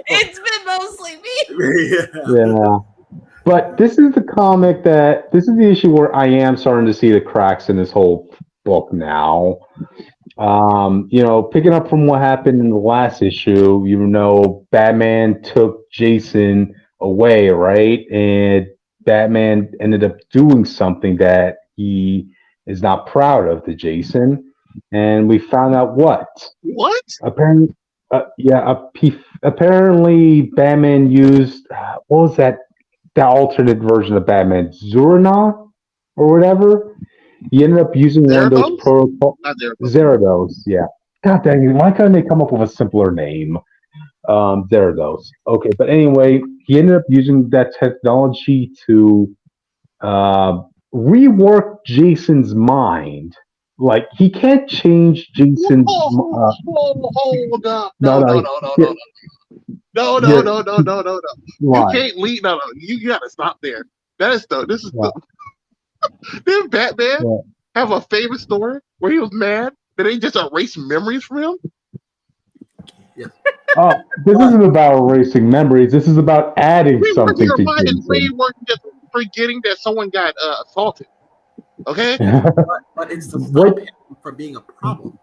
It's been mostly me. Yeah. But this is the issue where I am starting to see the cracks in this whole book now. Picking up from what happened in the last issue, Batman took Jason away, right? And Batman ended up doing something that he is not proud of to Jason. And we found out what? What? Apparently, apparently Batman used, what was that alternate version of Batman? Zurna or whatever? He ended up using one of those protocols. Zerados, yeah. God dang it, why couldn't they come up with a simpler name? Zerados. Okay, but anyway, he ended up using that technology to rework Jason's mind. Like, he can't change Jason's... No. You can't leave. No. You gotta stop there. Didn't Batman have a favorite story where he was mad that they just erased memories from him? Yes. This isn't about erasing memories. This is about adding Reworking something your to mind is way Jason. worse than just forgetting that someone got assaulted. Okay? But it's to stop Wait, him from being a problem.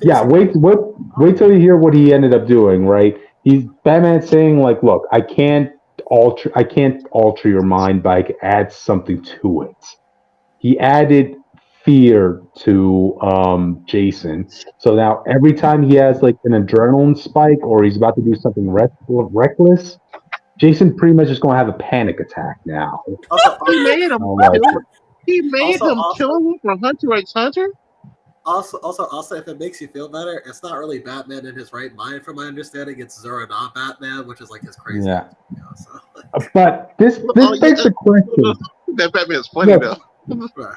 yeah, wait till you hear what he ended up doing. Right? He's Batman saying like, "Look, I can't alter your mind, but I can add something to it." He added fear to Jason. So now every time he has like an adrenaline spike or he's about to do something reckless, Jason pretty much is going to have a panic attack now. Also, He made him I'm like, kill. He made also, him kill him from Hunter x Hunter. also, if it makes you feel better, it's not really Batman in his right mind, from my understanding. It's Zura, not Batman, which is like his crazy. yeah. So. But this begs the question. That Batman's funny though.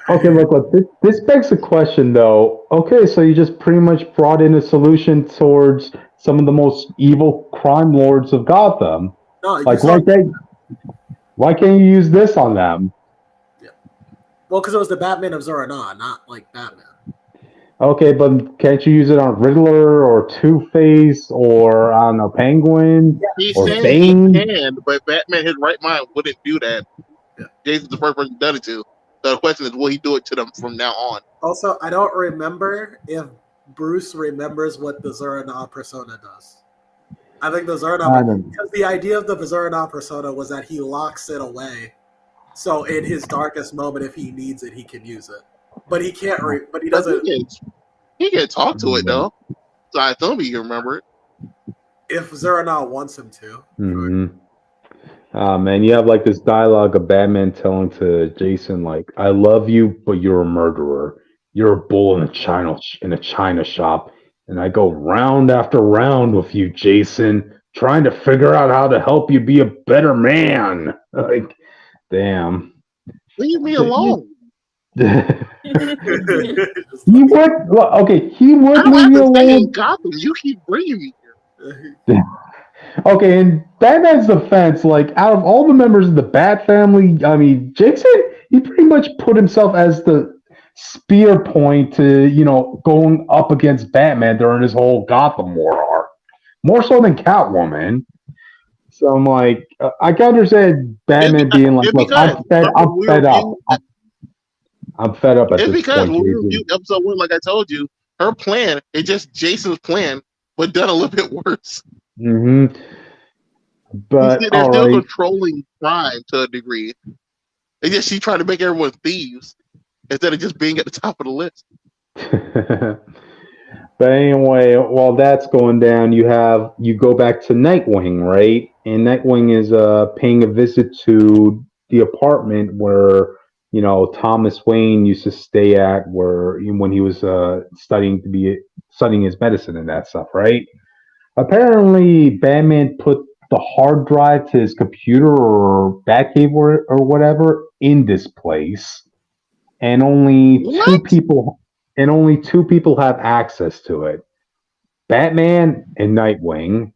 Okay, look. This begs the question, though. Okay, so you just pretty much brought in a solution towards some of the most evil crime lords of Gotham. No, Like, why can't you use this on them? Yeah. Well, because it was the Batman of Zura, not like Batman. Okay, but can't you use it on Riddler or Two-Face or I don't know, Penguin He or said Bane? he can, but Batman, his right mind, wouldn't do that. Yeah. Jason's the first person done it to. The question is, will he do it to them from now on? Also, I don't remember if Bruce remembers what the Zura persona does. I think the Zura, because the idea of the Zura persona was that he locks it away. So in his darkest moment, if he needs it, he can use it. But he can't. But he doesn't. He can talk to it though, so I assume he can remember it. If Zura wants him to. Mm-hmm. Man, you have like this dialogue of Batman telling to Jason, like, "I love you, but you're a murderer. You're a bull in a china shop, and I go round after round with you, Jason, trying to figure out how to help you be a better man." Like, damn. Leave me alone. He would. Okay, he would I don't leave have you to stay in alone. Gotham. You keep bringing me here. Okay, in Batman's defense, like out of all the members of the Bat family, I mean, Jason, he pretty much put himself as the spear point to, going up against Batman during his whole Gotham War arc, more so than Catwoman. So I'm like, I can understand Batman being like, "Look, I'm fed up. I'm fed up at It's this because point." when we Jason. reviewed episode 1, like I told you, her plan is just Jason's plan, but done a little bit worse. Mm-hmm. But They're all still right. controlling crime to a degree. It's just she trying to make everyone thieves instead of just being at the top of the list. But anyway, while that's going down, you go back to Nightwing, right? And Nightwing is paying a visit to the apartment where Thomas Wayne used to stay at, where when he was studying his medicine and that stuff, right? Apparently, Batman put the hard drive to his computer or Batcave or whatever in this place, and only What? two people have access to it: Batman and Nightwing.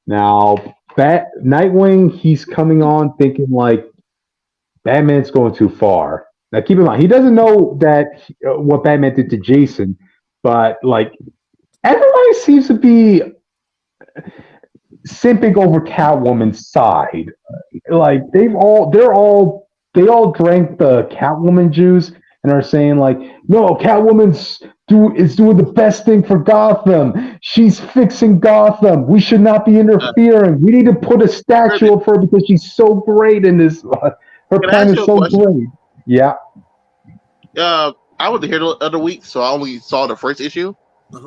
Now, Nightwing, he's coming on thinking like Batman's going too far. Now, keep in mind, he doesn't know that what Batman did to Jason, but like everybody seems to be simping over Catwoman's side. Like they all drank the Catwoman juice and are saying like, no, Catwoman's is doing the best thing for Gotham. She's fixing Gotham. We should not be interfering. We need to put a statue of her because she's so great in this. Her plan is so great. Yeah. I was here the other week, so I only saw the first issue,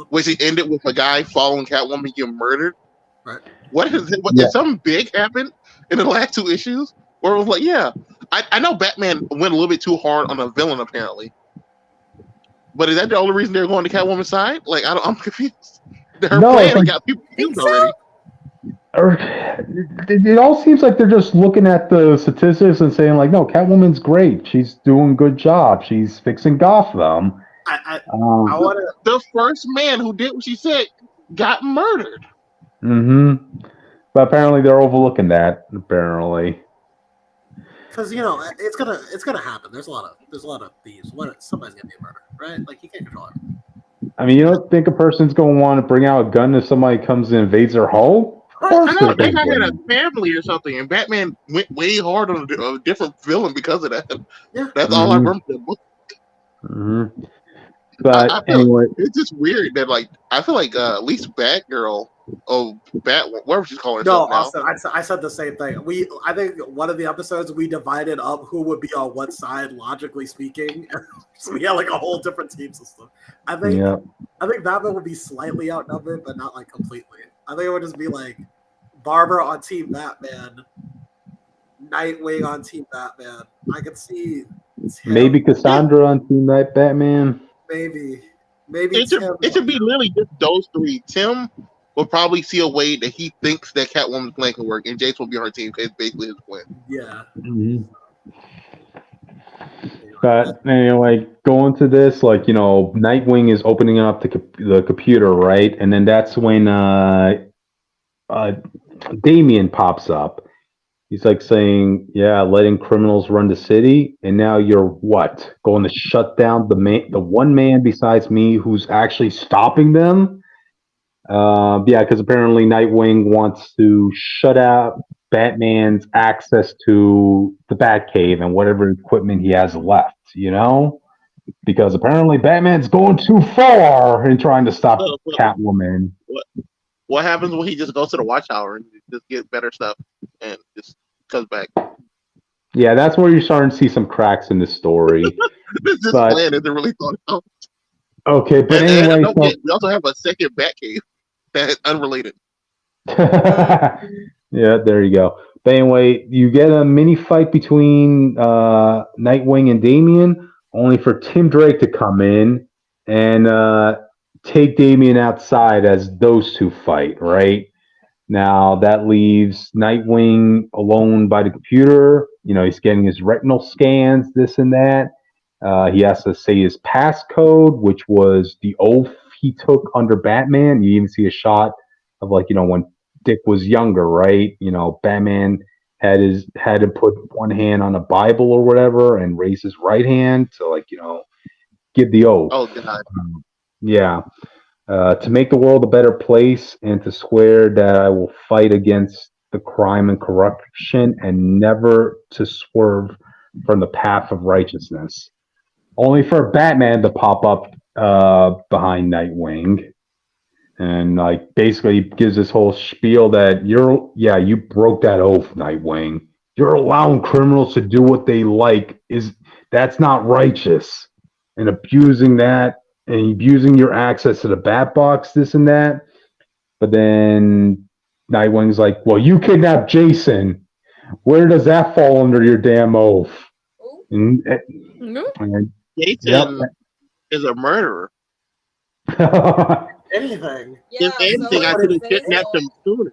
which it ended with a guy following Catwoman getting murdered. Right. Did something big happen in the last 2 issues? Where it was like, yeah, I know Batman went a little bit too hard on a villain apparently, but is that the only reason they're going to Catwoman's side? Like, I'm confused. Her plan got people killed already. It all seems like they're just looking at the statistics and saying like, no, Catwoman's great. She's doing a good job. She's fixing Gotham. I want to. The first man who did what she said got murdered. Mm-hmm. But apparently they're overlooking that. Apparently, because it's gonna happen. There's a lot of thieves. Somebody's gonna be a murderer, right? Like you can't control it. I mean, you don't think a person's going to want to bring out a gun if somebody comes and invades their home? Of course I they're know that guy going had a to. family or something, and Batman went way hard on a different villain because of that. Yeah. That's all I remember. But I feel anyway, it's just weird that I feel like at least Batgirl, whatever she's calling No, herself now. Austin, I said the same thing. I think one of the episodes we divided up who would be on what side, logically speaking. So we had like a whole different team system. I think Batman would be slightly outnumbered, but not like completely. I think it would just be like Barbara on Team Batman, Nightwing on Team Batman. I could see Tim, maybe Cassandra on Team Night Batman. maybe It Tim. should be literally just those three. Tim will probably see a way that he thinks that Catwoman's plan can work, and Jace will be on her team because it's basically his plan. Yeah. But anyway, going to this, Nightwing is opening up the computer, right? And then that's when Damian pops up. He's like saying, "Yeah, letting criminals run the city, and now you're what? Going to shut down the one man besides me who's actually stopping them?" Yeah, because apparently Nightwing wants to shut out Batman's access to the Batcave and whatever equipment he has left, because apparently Batman's going too far in trying to stop Catwoman. What happens when he just goes to the Watchtower and just get better stuff and just comes back? Yeah, that's where you're starting to see some cracks in the story. This plan isn't really thought out. Okay, but anyway, we also have a second Batcave that's unrelated. Yeah, there you go. But anyway, you get a mini fight between Nightwing and Damian, only for Tim Drake to come in and take Damian outside as those two fight, right? Now that leaves Nightwing alone by the computer. He's getting his retinal scans, this and that. He has to say his passcode, which was the oath he took under Batman. You even see a shot of when Dick was younger, right? Batman had to put one hand on a Bible or whatever and raise his right hand to give the oath. Oh God. Yeah. To make the world a better place and to swear that I will fight against the crime and corruption and never to swerve from the path of righteousness. Only for Batman to pop up behind Nightwing and basically gives this whole spiel that you broke that oath, Nightwing. You're allowing criminals to do what they like. That's not righteous. And abusing that and abusing your access to the Bat Box, this and that. But then Nightwing's like, well, you kidnapped Jason. Where does that fall under your damn oath? And Jason is a murderer. Anything. Yeah, if anything, I could have kidnapped him sooner.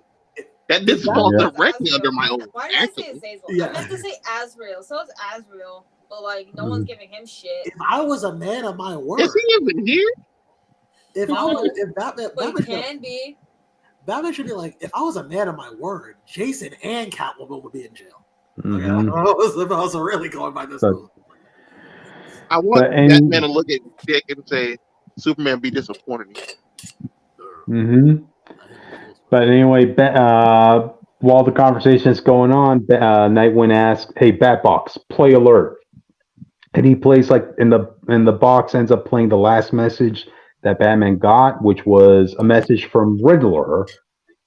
This falls directly under my oath. Why did I say Azazel? I meant to say Azrael. So it's Azrael, but no one's giving him shit. If I was a man of my word, is he even here? If Batman can be. Batman should be like, if I was a man of my word, Jason and Catwoman would be in jail. Mm-hmm. I was really going by this. I want Batman to look at Dick and say, Superman be disappointed. Mm-hmm. But anyway, while the conversation is going on, Nightwing asks, "Hey, Batbox, play alert," and he plays in the box ends up playing the last message that Batman got, which was a message from Riddler.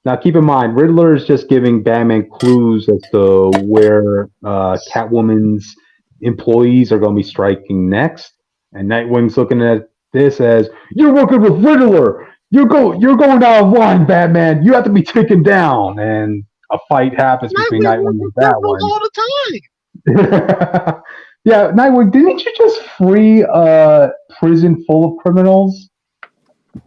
Now, keep in mind, Riddler is just giving Batman clues as to where Catwoman's employees are going to be striking next, and Nightwing's looking at this as, "You're working with Riddler. You're going out of line, Batman. You have to be taken down." And a fight happens between Nightwing and Batman all the time. Yeah, Nightwing, didn't you just free a prison full of criminals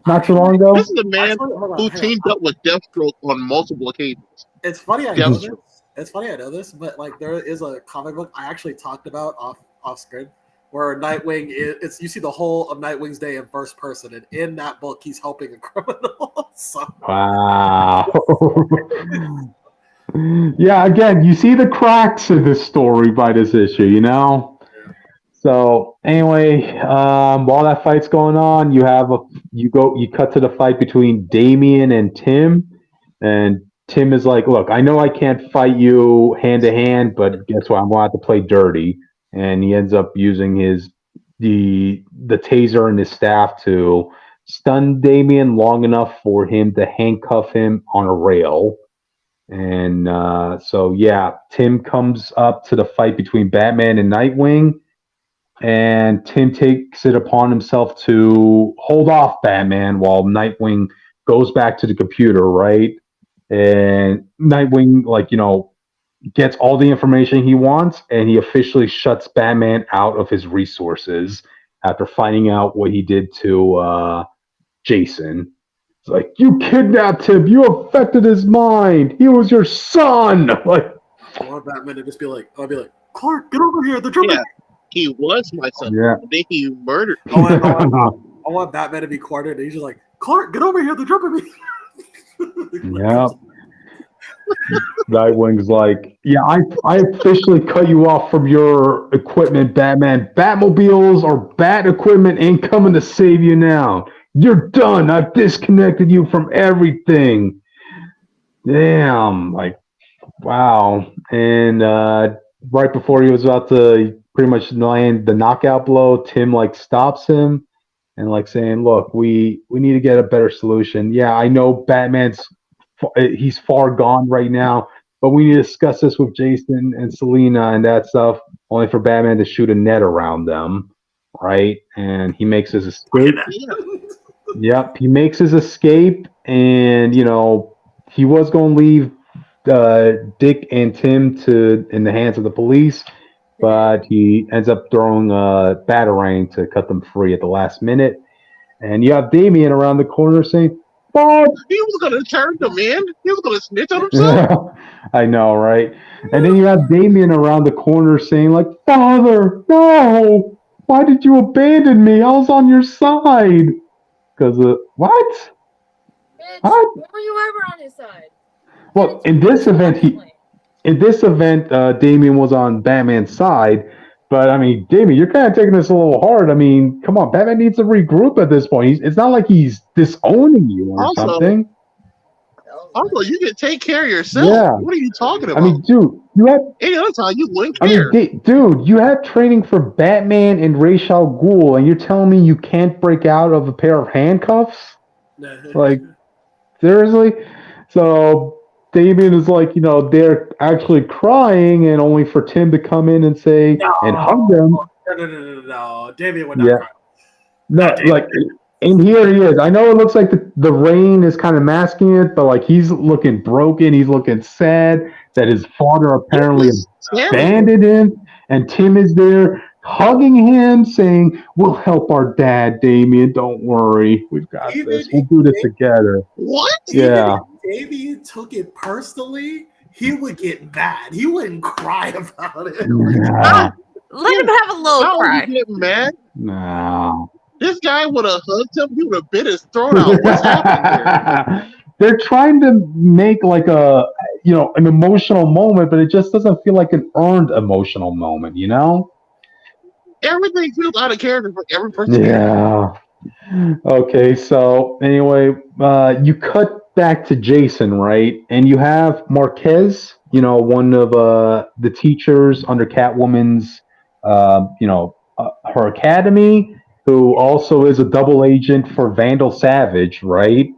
not too long ago? This is a man who teamed up with Deathstroke on multiple occasions. It's funny I know this, but there is a comic book I actually talked about off screen where Nightwing is you see the whole of Nightwing's day in first person, and in that book he's helping a criminal. Wow. Yeah, again, you see the cracks in this story by this issue, So anyway, while that fight's going on, you cut to the fight between Damien and Tim, and Tim is like, "Look, I know I can't fight you hand to hand, but guess what? I'm going to have to play dirty." And he ends up using the taser and his staff to stun Damien long enough for him to handcuff him on a rail. And so yeah, Tim comes up to the fight between Batman and Nightwing, and Tim takes it upon himself to hold off Batman while Nightwing goes back to the computer, right? And Nightwing, gets all the information he wants, and he officially shuts Batman out of his resources after finding out what he did to Jason. It's like, you kidnapped him, you affected his mind, he was your son. Like, I want Batman to just be like, Clark, get over here, they're jumping. Yeah, he was my son. Yeah. And then he murdered me. I want Batman to be cornered, and he's just like, Clark, get over here, they're jumping me. Yeah. Nightwing's like, yeah, I officially cut you off from your equipment, Batman. Batmobiles or Bat equipment ain't coming to save you now. You're done. I've disconnected you from everything. Damn, wow. And right before he was about to pretty much land the knockout blow, Tim stops him and saying, "Look, we need to get a better solution. Yeah, I know he's far gone right now, but we need to discuss this with Jason and Selina and that stuff." Only for Batman to shoot a net around them, right? And he makes his escape. Yep, he makes his escape, and he was going to leave Dick and Tim in the hands of the police, but he ends up throwing a batarang to cut them free at the last minute. And you have Damien around the corner saying, "Bob!" He was going to turn them in. He was going to snitch on himself. I know, right? And then you have Damien around the corner saying, "Father, no! Why did you abandon me? I was on your side." Because what? Bitch, What? when were you ever on his side? Well, in this event, Damien was on Batman's side. But I mean, Damien, you're kind of taking this a little hard. I mean, come on, Batman needs to regroup at this point. It's not like he's disowning you or something. Also, you can take care of yourself. Yeah. What are you talking about? I mean, dude, you have. Any other time you wouldn't care. Dude, you have training for Batman and Ra's al Ghul, and you're telling me you can't break out of a pair of handcuffs? Seriously? So Damien is they're actually crying, and only for Tim to come in and say and hug them. No. Damien would not cry. No, and here he is. I know it looks like the rain is kind of masking it, but he's looking broken. He's looking sad that his father apparently abandoned him. And Tim is there hugging him, saying, "We'll help our dad, Damien. Don't worry. We've got this. We'll do this together." What? Yeah. If Damien took it personally, he would get mad. He wouldn't cry about it. Nah. Let him have a little How cry. would you get mad? No. This guy would have hugged him. He would have bit his throat out. What's happening here? They're trying to make an emotional moment, but it just doesn't feel like an earned emotional moment, Everything feels out of character for every person. Yeah. Okay, so anyway, you cut back to Jason, right? And you have Marquez, one of the teachers under Catwoman's, her academy, who also is a double agent for Vandal Savage, right?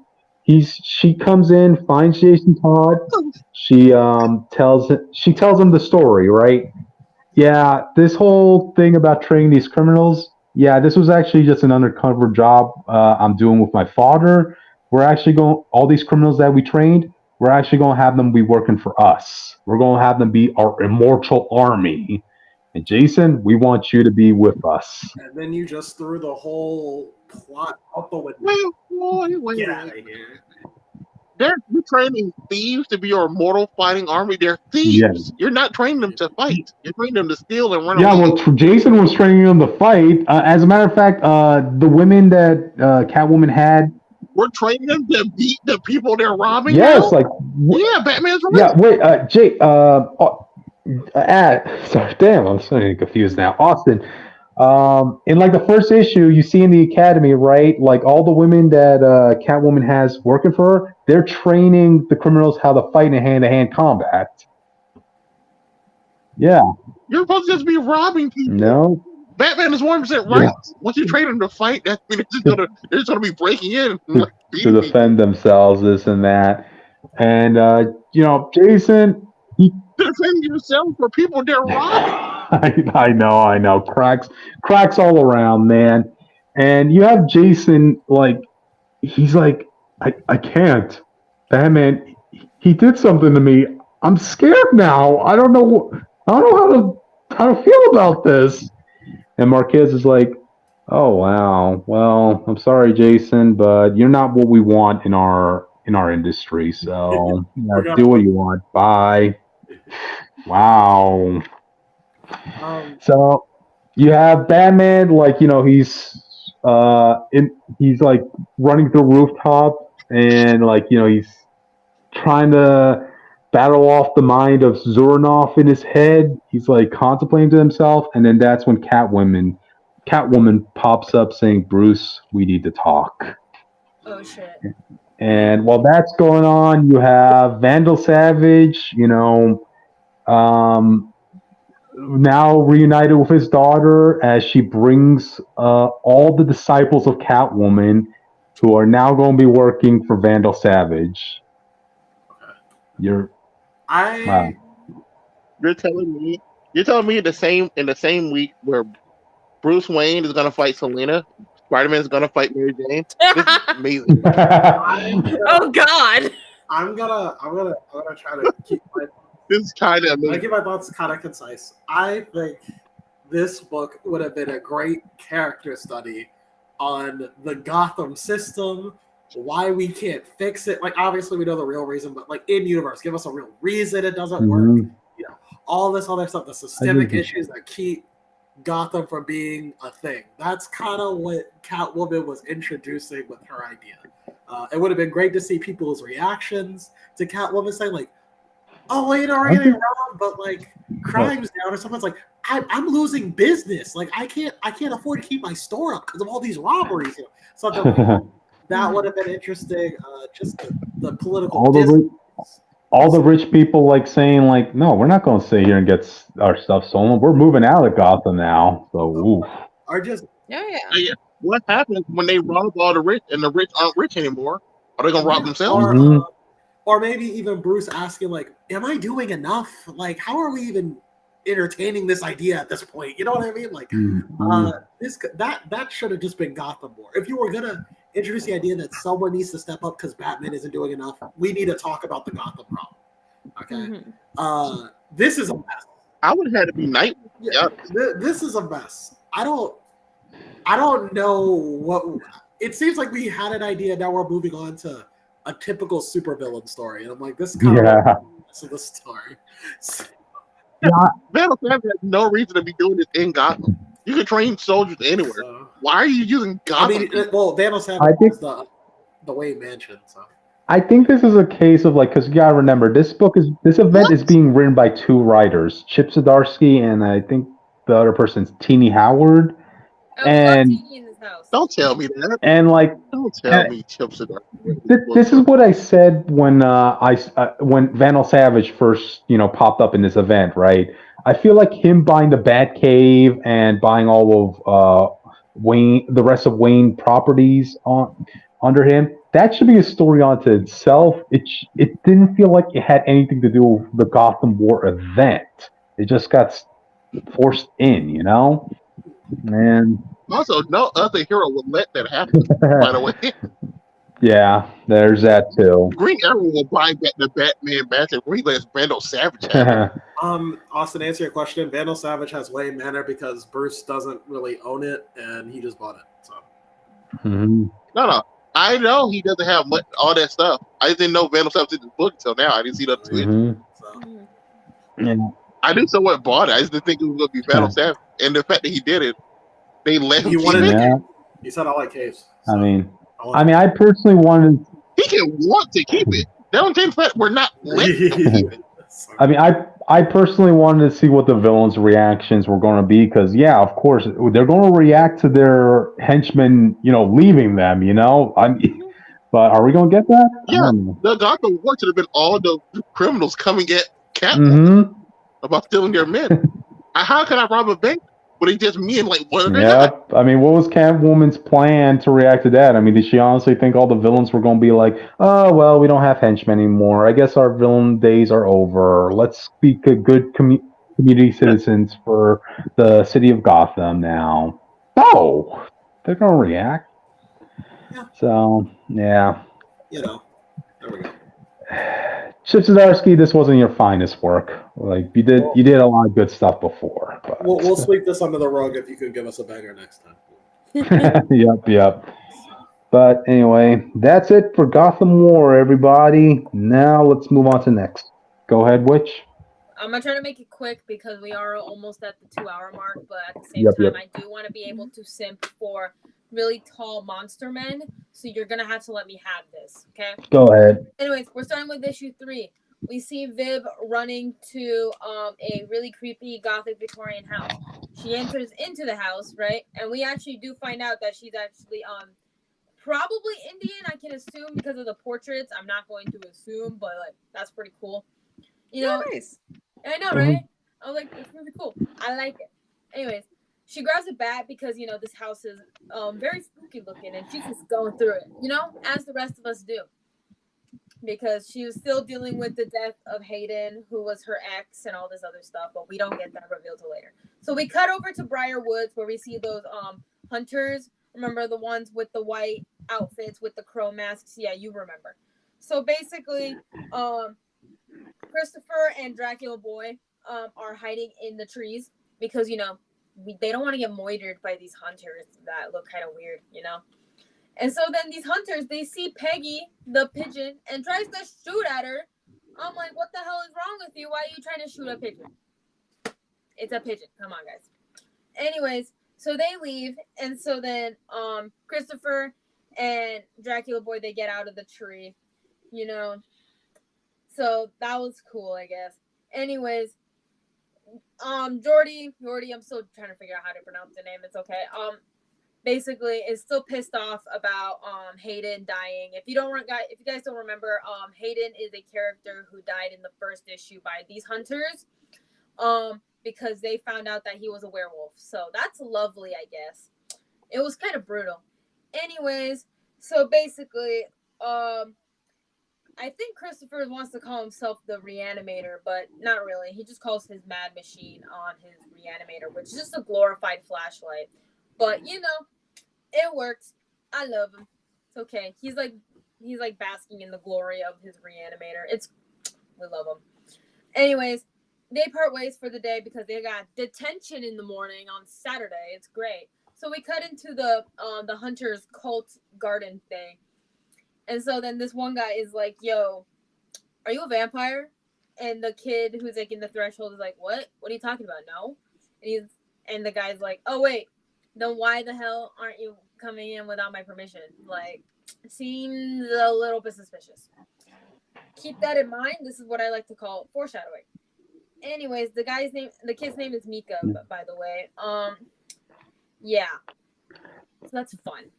She comes in, finds Jason Todd. She tells him the story, right? Yeah, this whole thing about training these criminals. Yeah, this was actually just an undercover job I'm doing with my father. We're actually all these criminals that we trained, we're actually going to have them be working for us. We're going to have them be our immortal army. And Jason, we want you to be with us. And then you just threw the whole plot out the window. Wait. Get out of here. You're training thieves to be your immortal fighting army. They're thieves. Yes. You're not training them to fight. You're training them to steal and run Yeah, away. well, Jason was training them to fight. As a matter of fact, the women that Catwoman had. We're training them to beat the people they're robbing. Yes, now? Yeah, Batman's right. Yeah, wait, Jay. Sorry, damn, I'm so confused now. Austin, In like the first issue, you see in the academy, right? Like all the women that Catwoman has working for her, they're training the criminals how to fight in hand-to-hand combat. Yeah. You're supposed to just be robbing people. No. Batman is 100% right. Yeah. Once you train them to fight, that means they're just gonna be breaking in and like, To beating defend themselves, this and that. And Jason, he people. Defend yourself for people they're robbing. I know. Cracks all around, man. And you have Jason, like, he's like, I can't. Batman, he did something to me. I'm scared now. I don't know how to feel about this. And Marquez is like, oh wow. Well, I'm sorry, Jason, but you're not what we want in our industry. So do what you want. Bye. Wow. So you have Batman, like he's he's like running the rooftop, and like he's trying to battle off the mind of Zoronoff in his head. He's like contemplating to himself, and then that's when Catwoman pops up saying, "Bruce, we need to talk." Oh shit. And while that's going on, you have Vandal Savage, now reunited with his daughter as she brings all the disciples of Catwoman who are now going to be working for Vandal Savage. You're telling me in the same week where Bruce Wayne is gonna fight Selena, Spider-Man is gonna fight Mary Jane. This is amazing. Oh God. I'm gonna try to keep my This is kind of amazing. I keep my thoughts kind of concise. I think this book would have been a great character study on the Gotham system, why we can't fix it. Like, obviously we know the real reason, but like in universe, give us a real reason it doesn't work. All this other stuff, the systemic issues that keep Gotham from being a thing. That's kind of what Catwoman was introducing with her idea. It would have been great to see people's reactions to Catwoman saying like, "Oh, well, we're getting robbed, but like crime's down," or someone's like, "I'm losing business. Like I can't afford to keep my store up because of all these robberies." Something like that would have been interesting. Just the political. All the rich people like saying like, "No, we're not going to sit here and get our stuff stolen. We're moving out of Gotham now." So, are just what happens when they rob all the rich and the rich aren't rich anymore? Are they gonna rob themselves? Or maybe even Bruce asking like, "Am I doing enough? Like, how are we even entertaining this idea at this point?" You know what I mean? Like, that should have just been Gotham War. If you were gonna introduce the idea that someone needs to step up because Batman isn't doing enough, we need to talk about the Gotham problem. Okay, this is a mess. I would have had to be Nightwing. Yeah, this is a mess. I don't know what. It seems like we had an idea. Now we're moving on to a typical supervillain story, and I'm like, this is kind of the story. Vandal Savage has no reason to be doing this in Gotham. You can train soldiers anywhere. Why are you using Gotham? I mean, well, Vandal Savage is the Wayne Mansion. So I think this is a case of like, because you gotta remember, this event is being written by two writers, Chip Zdarsky and I think the other person's Teenie Howard. And don't tell me that. And like, don't tell me Chip Zdarsky. This is what I said when when Vandal Savage first popped up in this event, right? I feel like him buying the Batcave and buying all of the rest of Wayne properties under him, that should be a story unto itself. It didn't feel like it had anything to do with the Gotham War event. It just got forced in, And also, no other hero would let that happen. By the way. Yeah, there's that too. Green Arrow will buy the Batman match and he lets Vandal Savage have it. Austin, answer your question. Vandal Savage has Wayne Manor because Bruce doesn't really own it and he just bought it. So No. I know he doesn't have all that stuff. I didn't know Vandal Savage did the book until now. I didn't see that tweet. I knew someone bought it. I just didn't think it was going to be Vandal Savage. And the fact that he did it, they let him keep it. He said, "I like caves." So I personally wanted. He can want to keep it. That don't change the fact we're not letting him keep it. I mean, I personally wanted to see what the villains' reactions were going to be because, yeah, of course, they're going to react to their henchmen, leaving them. But are we going to get that? I Yeah, don't know. the Gotham War should have been all the criminals coming at Catwoman Mm-hmm. about stealing their men. How can I rob a bank? But it's just me and like one other guy. Yep. I mean, what was Catwoman's plan to react to that? I mean, did she honestly think all the villains were going to be like, oh, well, we don't have henchmen anymore. I guess our villain days are over. Let's be good community citizens for the city of Gotham now. No, they're going to react. Yeah. So, yeah. There we go. Chip Zdarsky, this wasn't your finest work. Like you did a lot of good stuff before. But... We'll sweep this under the rug if you can give us a banger next time. Yep. But anyway, that's it for Gotham War, everybody. Now let's move on to next. Go ahead, Witch. I'm gonna try to make it quick because we are almost at the 2-hour mark, but at the same time, I do want to be able to simp for really tall monster men, so you're gonna have to let me have this, okay? Go ahead. Anyways, we're starting with issue 3. We see Viv running to a really creepy gothic Victorian house. She enters into the house, right? And we actually do find out that she's actually probably Indian, I can assume, because of the portraits. I'm not going to assume, but like that's pretty cool. Nice. I know, right? I was like, it's really cool. I like it. Anyways, she grabs a bat because this house is very spooky looking, and she's just going through it, as the rest of us do. Because she was still dealing with the death of Hayden, who was her ex, and all this other stuff, but we don't get that revealed till later. So we cut over to Briar Woods, where we see those hunters. Remember the ones with the white outfits with the crow masks? Yeah, you remember. So basically, Christopher and Dracula Boy are hiding in the trees because they don't want to get moitered by these hunters that look kind of weird, And so then these hunters, they see Peggy, the pigeon, and tries to shoot at her. I'm like, what the hell is wrong with you? Why are you trying to shoot a pigeon? It's a pigeon. Come on, guys. Anyways, so they leave, and so then Christopher and Dracula Boy, they get out of the tree, So that was cool, I guess. Anyways, Jordy, I'm still trying to figure out how to pronounce the name. It's okay. Basically is still pissed off about Hayden dying. If you guys don't remember, Hayden is a character who died in the first issue by these hunters, because they found out that he was a werewolf. So that's lovely, I guess. It was kind of brutal. Anyways, so basically, I think Christopher wants to call himself the Reanimator, but not really. He just calls his Mad Machine on his Reanimator, which is just a glorified flashlight. But it works. I love him. It's okay. He's like basking in the glory of his Reanimator. We love him. Anyways, they part ways for the day because they got detention in the morning on Saturday. It's great. So we cut into the hunter's cult garden thing. And so then this one guy is like, yo, are you a vampire? And the kid who's like in the threshold is like, what? What are you talking about? No. And the guy's like, oh, wait. Then why the hell aren't you coming in without my permission? Like, seems a little bit suspicious. Keep that in mind. This is what I like to call foreshadowing. Anyways, the kid's name is Mika, by the way. Yeah. So that's fun.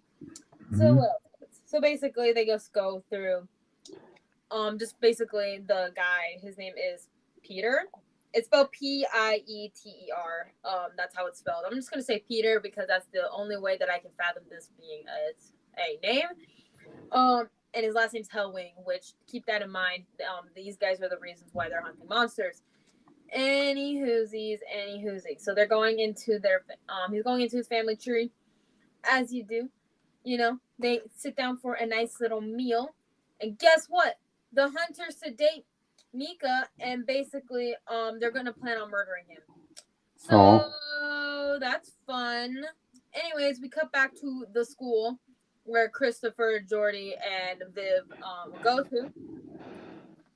So basically they just go through just basically the guy, his name is Peter. It's spelled P-I-E-T-E-R. That's how it's spelled. I'm just gonna say Peter because that's the only way that I can fathom this being a name. And his last name's Hellwing, which keep that in mind. These guys are the reasons why they're hunting monsters. Any hoosies. So they're going into he's going into his family tree, as you do. They sit down for a nice little meal, and guess what? The hunters sedate Mika, and basically, they're gonna plan on murdering him. So that's fun. Anyways, we cut back to the school where Christopher, Jordy, and Viv go to.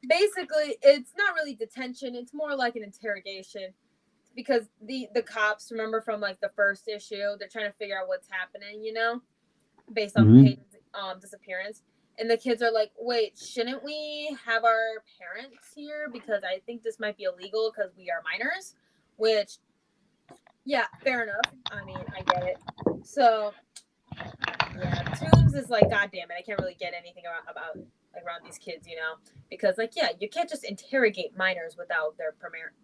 Basically, it's not really detention; it's more like an interrogation, because the cops, remember from like the first issue, they're trying to figure out what's happening, based on Hayden's disappearance. And the kids are like, wait, shouldn't we have our parents here? Because I think this might be illegal because we are minors. Which, yeah, fair enough. I mean, I get it. So, yeah, Toombs is like, God damn it, I can't really get anything about like around these kids, you know? Because, like, yeah, you can't just interrogate minors without their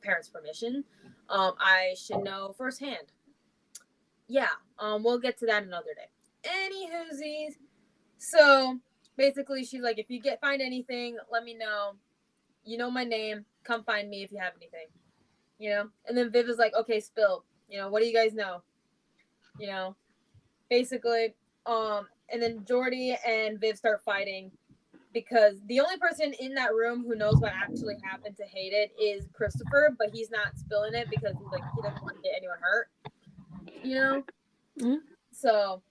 parents' permission. I should know firsthand. Yeah, we'll get to that another day. Anywhoosies. So basically, she's like, if you find anything, let me know. You know my name. Come find me if you have anything. You know. And then Viv is like, okay, spill. You know, what do you guys know? You know, basically. And then Jordy and Viv start fighting because the only person in that room who knows what actually happened to Hayden is Christopher, but he's not spilling it because he's like he doesn't want to get anyone hurt. You know. Mhm. So.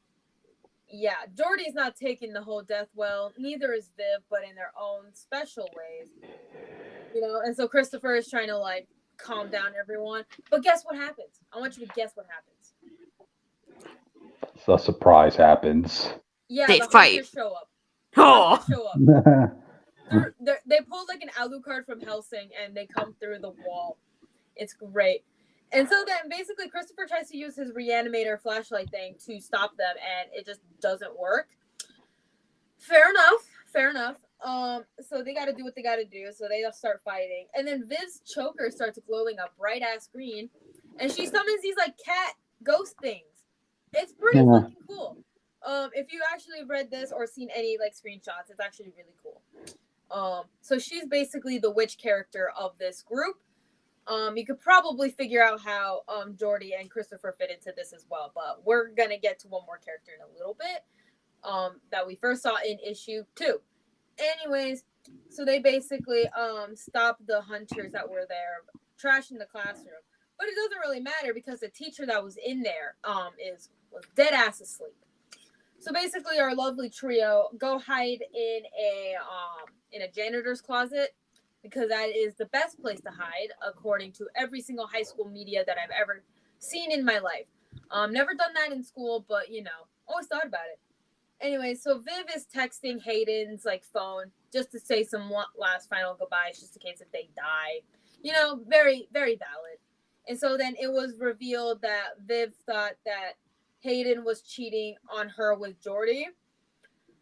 Yeah, Jordy's not taking the whole death well. Neither is Viv, but in their own special ways. You know, and so Christopher is trying to like calm down everyone. But guess what happens? I want you to guess what happens. The surprise happens. Yeah, They the fight. hunters show up. Oh, They pull like an Alucard from Helsing and they come through the wall. It's great. And so then basically Christopher tries to use his reanimator flashlight thing to stop them and it just doesn't work. Fair enough. So they gotta do what they gotta do, so they start fighting. And then Viv's choker starts glowing a bright ass green and she summons these like cat ghost things. It's pretty fucking cool. If you actually read this or seen any like screenshots, it's actually really cool. So she's basically the witch character of this group. You could probably figure out how Jordy and Christopher fit into this as well, but we're gonna get to one more character in a little bit that we first saw in issue 2. Anyways, so they basically stop the hunters that were there trashing the classroom, but it doesn't really matter because the teacher that was in there was dead ass asleep. So basically, our lovely trio go hide in a janitor's closet because that is the best place to hide, according to every single high school media that I've ever seen in my life. Never done that in school, but you know, always thought about it. Anyway, so Viv is texting Hayden's like phone just to say some last final goodbyes, just in case if they die. You know, very, very valid. And so then it was revealed that Viv thought that Hayden was cheating on her with Jordy,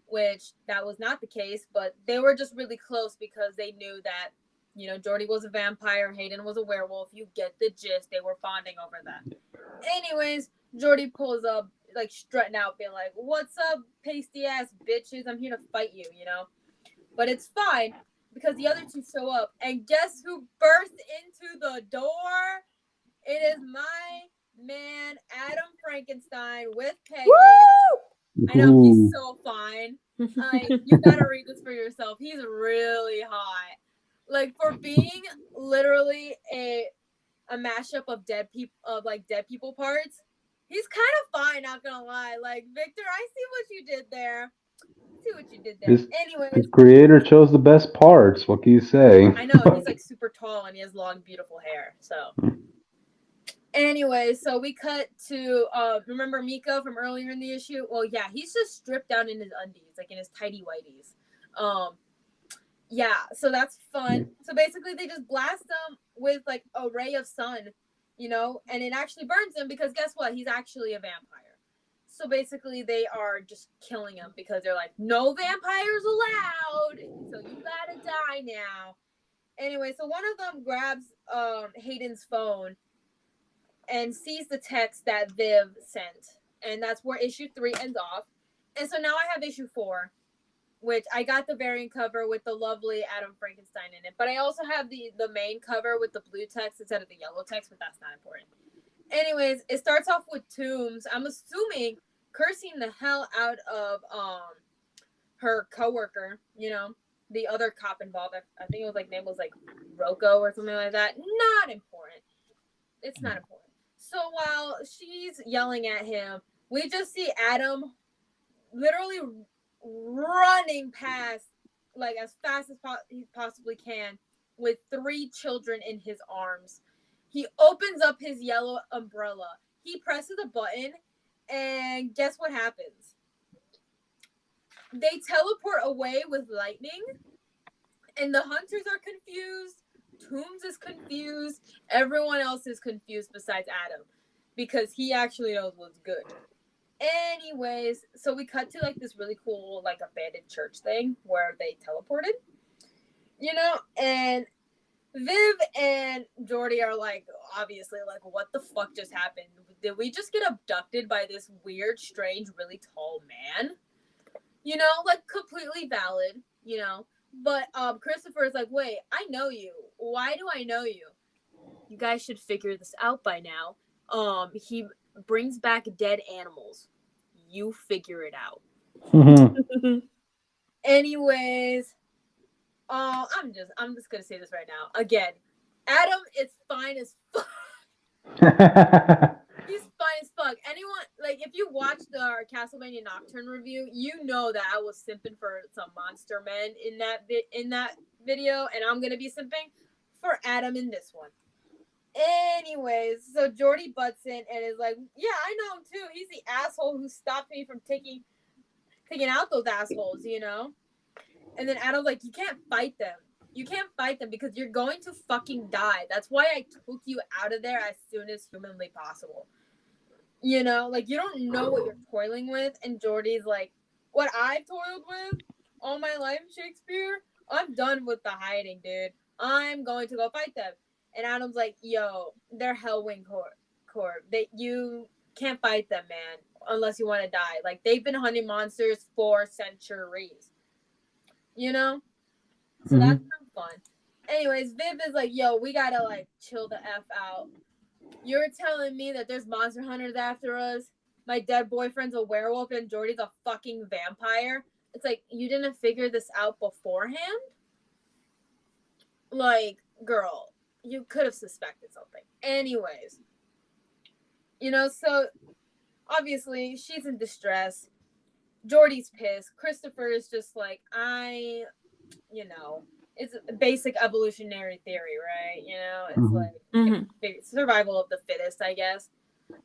which that was not the case, but they were just really close because they knew that, you know, Jordy was a vampire, Hayden was a werewolf. You get the gist. They were bonding over that. Anyways, Jordy pulls up, like strutting out, being like, "What's up, pasty ass bitches? I'm here to fight you," you know? But it's fine because the other two show up, and guess who bursts into the door? It is my man, Adam Frankenstein with Peggy. woo! I know he's so fine. You gotta read this for yourself. He's really hot. Like for being literally a mashup of dead people parts. He's kind of fine, not gonna lie. Like Victor, I see what you did there. Anyways, His creator chose the best parts. What can you say? I know he's like super tall and he has long, beautiful hair. So. Anyway, so we cut to remember Miko from earlier in the issue? Well, yeah, he's just stripped down in his undies, like in his tighty whities. Yeah, so that's fun. So basically they just blast him with like a ray of sun, you know, and it actually burns him because guess what? He's actually a vampire. So basically they are just killing him because they're like, no vampires allowed. So you gotta die now. Anyway, so one of them grabs Hayden's phone and sees the text that Viv sent. And that's where issue 3 ends off. And so now I have issue 4, which I got the variant cover with the lovely Adam Frankenstein in it. But I also have the main cover with the blue text instead of the yellow text, but that's not important. Anyways, it starts off with Toombs, I'm assuming, cursing the hell out of her coworker, you know, the other cop involved. I think it was like name was like Rocco or something like that. Not important. It's not important. So while she's yelling at him, we just see Adam literally running past, like as fast as he possibly can, with 3 children in his arms. He opens up his yellow umbrella. He presses a button, and guess what happens? they teleport away with lightning, and the hunters are confused. Toombs is confused. Everyone else is confused besides Adam, because he actually knows what's good. Anyways, so we cut to like this really cool like abandoned church thing where they teleported, and Viv and Jordy are like, obviously, like, what the fuck just happened? Did we just get abducted by this weird, strange, really tall man? Like, completely valid, But Christopher is like, wait, I know you. Why do I know you? You guys should figure this out by now. He brings back dead animals. You figure it out. Anyways, I'm just gonna say this right now. Again, Adam is fine as fuck. He's fine as fuck. Anyone, like, if you watched our Castlevania Nocturne review, you know that I was simping for some monster men in that video, and I'm gonna be simping for Adam in this one. Anyways, so Jordy butts in and is like, yeah, I know him too. He's the asshole who stopped me from taking out those assholes, And then Adam's like, you can't fight them. You can't fight them because you're going to fucking die. That's why I took you out of there as soon as humanly possible. Like, you don't know what you're toiling with. And Jordy's like, what I've toiled with all my life, Shakespeare? I'm done with the hiding, dude. I'm going to go fight them. And Adam's like, yo, they're Hellwing Corp. You can't fight them, man, unless you want to die. Like, they've been hunting monsters for centuries. So that's fun. Anyways, Viv is like, yo, we gotta, like, chill the F out. You're telling me that there's monster hunters after us? My dead boyfriend's a werewolf and Jordy's a fucking vampire? It's like, you didn't figure this out beforehand? Like, girl, you could have suspected something. Anyways. So, obviously, she's in distress. Jordy's pissed. Christopher is just like, it's a basic evolutionary theory, right? It's like survival of the fittest, I guess.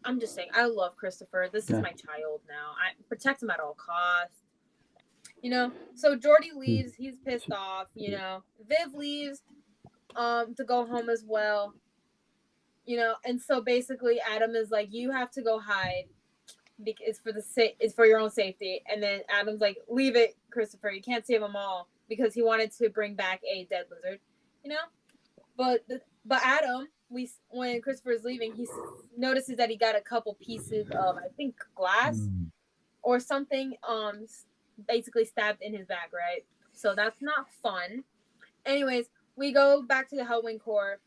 I'm just saying, I love Christopher. This is my child now. I protect him at all costs. So Jordy leaves. He's pissed off. Viv leaves to go home as well. And so basically Adam is like, you have to go hide. It's for your own safety. And then Adam's like, leave it, Christopher. You can't save them all, because he wanted to bring back a dead lizard, But Adam, when Christopher's leaving, he notices that he got a couple pieces of, I think, glass or something, basically stabbed in his back, right? So that's not fun. Anyways, we go back to the Hellwing Corps,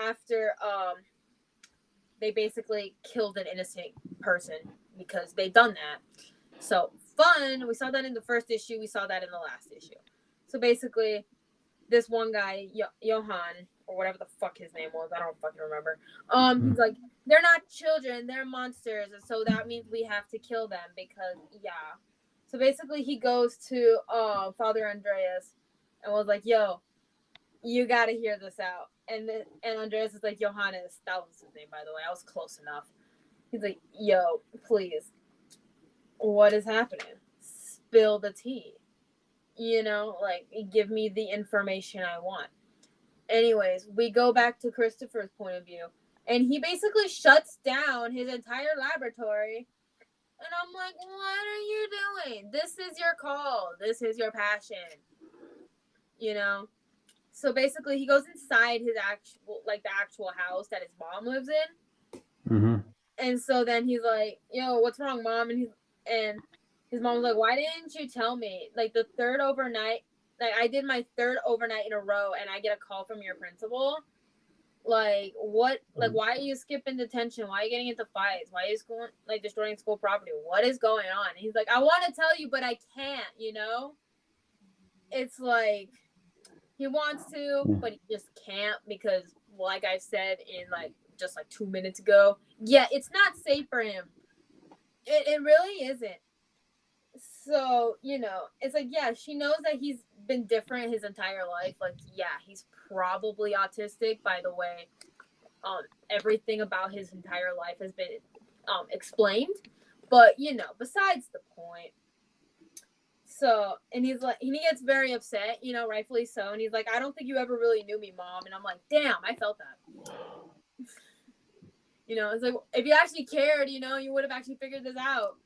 after they basically killed an innocent person, because they've done that. So fun. We saw that in the first issue. We saw that in the last issue. So basically, this one guy, Johan, or whatever the fuck his name was, I don't fucking remember. He's like, they're not children, they're monsters, and so that means we have to kill them because, yeah. So basically, he goes to Father Andreas and was like, yo, you gotta hear this out. And Andreas is like, Johannes, that was his name, by the way. I was close enough. He's like, yo, please, what is happening? Spill the tea. Like, give me the information I want. Anyways, we go back to Christopher's point of view, and he basically shuts down his entire laboratory. And I'm like, what are you doing? This is your call. This is your passion. So basically, he goes inside his the actual house that his mom lives in. And so then he's like, yo, what's wrong, Mom? And his mom's like, why didn't you tell me? Like, the third overnight, like, I did my third overnight in a row, and I get a call from your principal. Like, what? Like, why are you skipping detention? Why are you getting into fights? Why are you destroying school property? What is going on? And he's like, I want to tell you, but I can't, It's like, he wants to, but he just can't because, like I said in, just 2 minutes ago, yeah, it's not safe for him. It really isn't. So, it's like, yeah, she knows that he's been different his entire life. Like, yeah, he's probably autistic, by the way. Everything about his entire life has been explained. But, besides the point. So, and he's like, and he gets very upset, you know, rightfully so. And he's like, I don't think you ever really knew me, Mom. And I'm like, damn, I felt that. You know, it's like, if you actually cared, you know, you would have actually figured this out.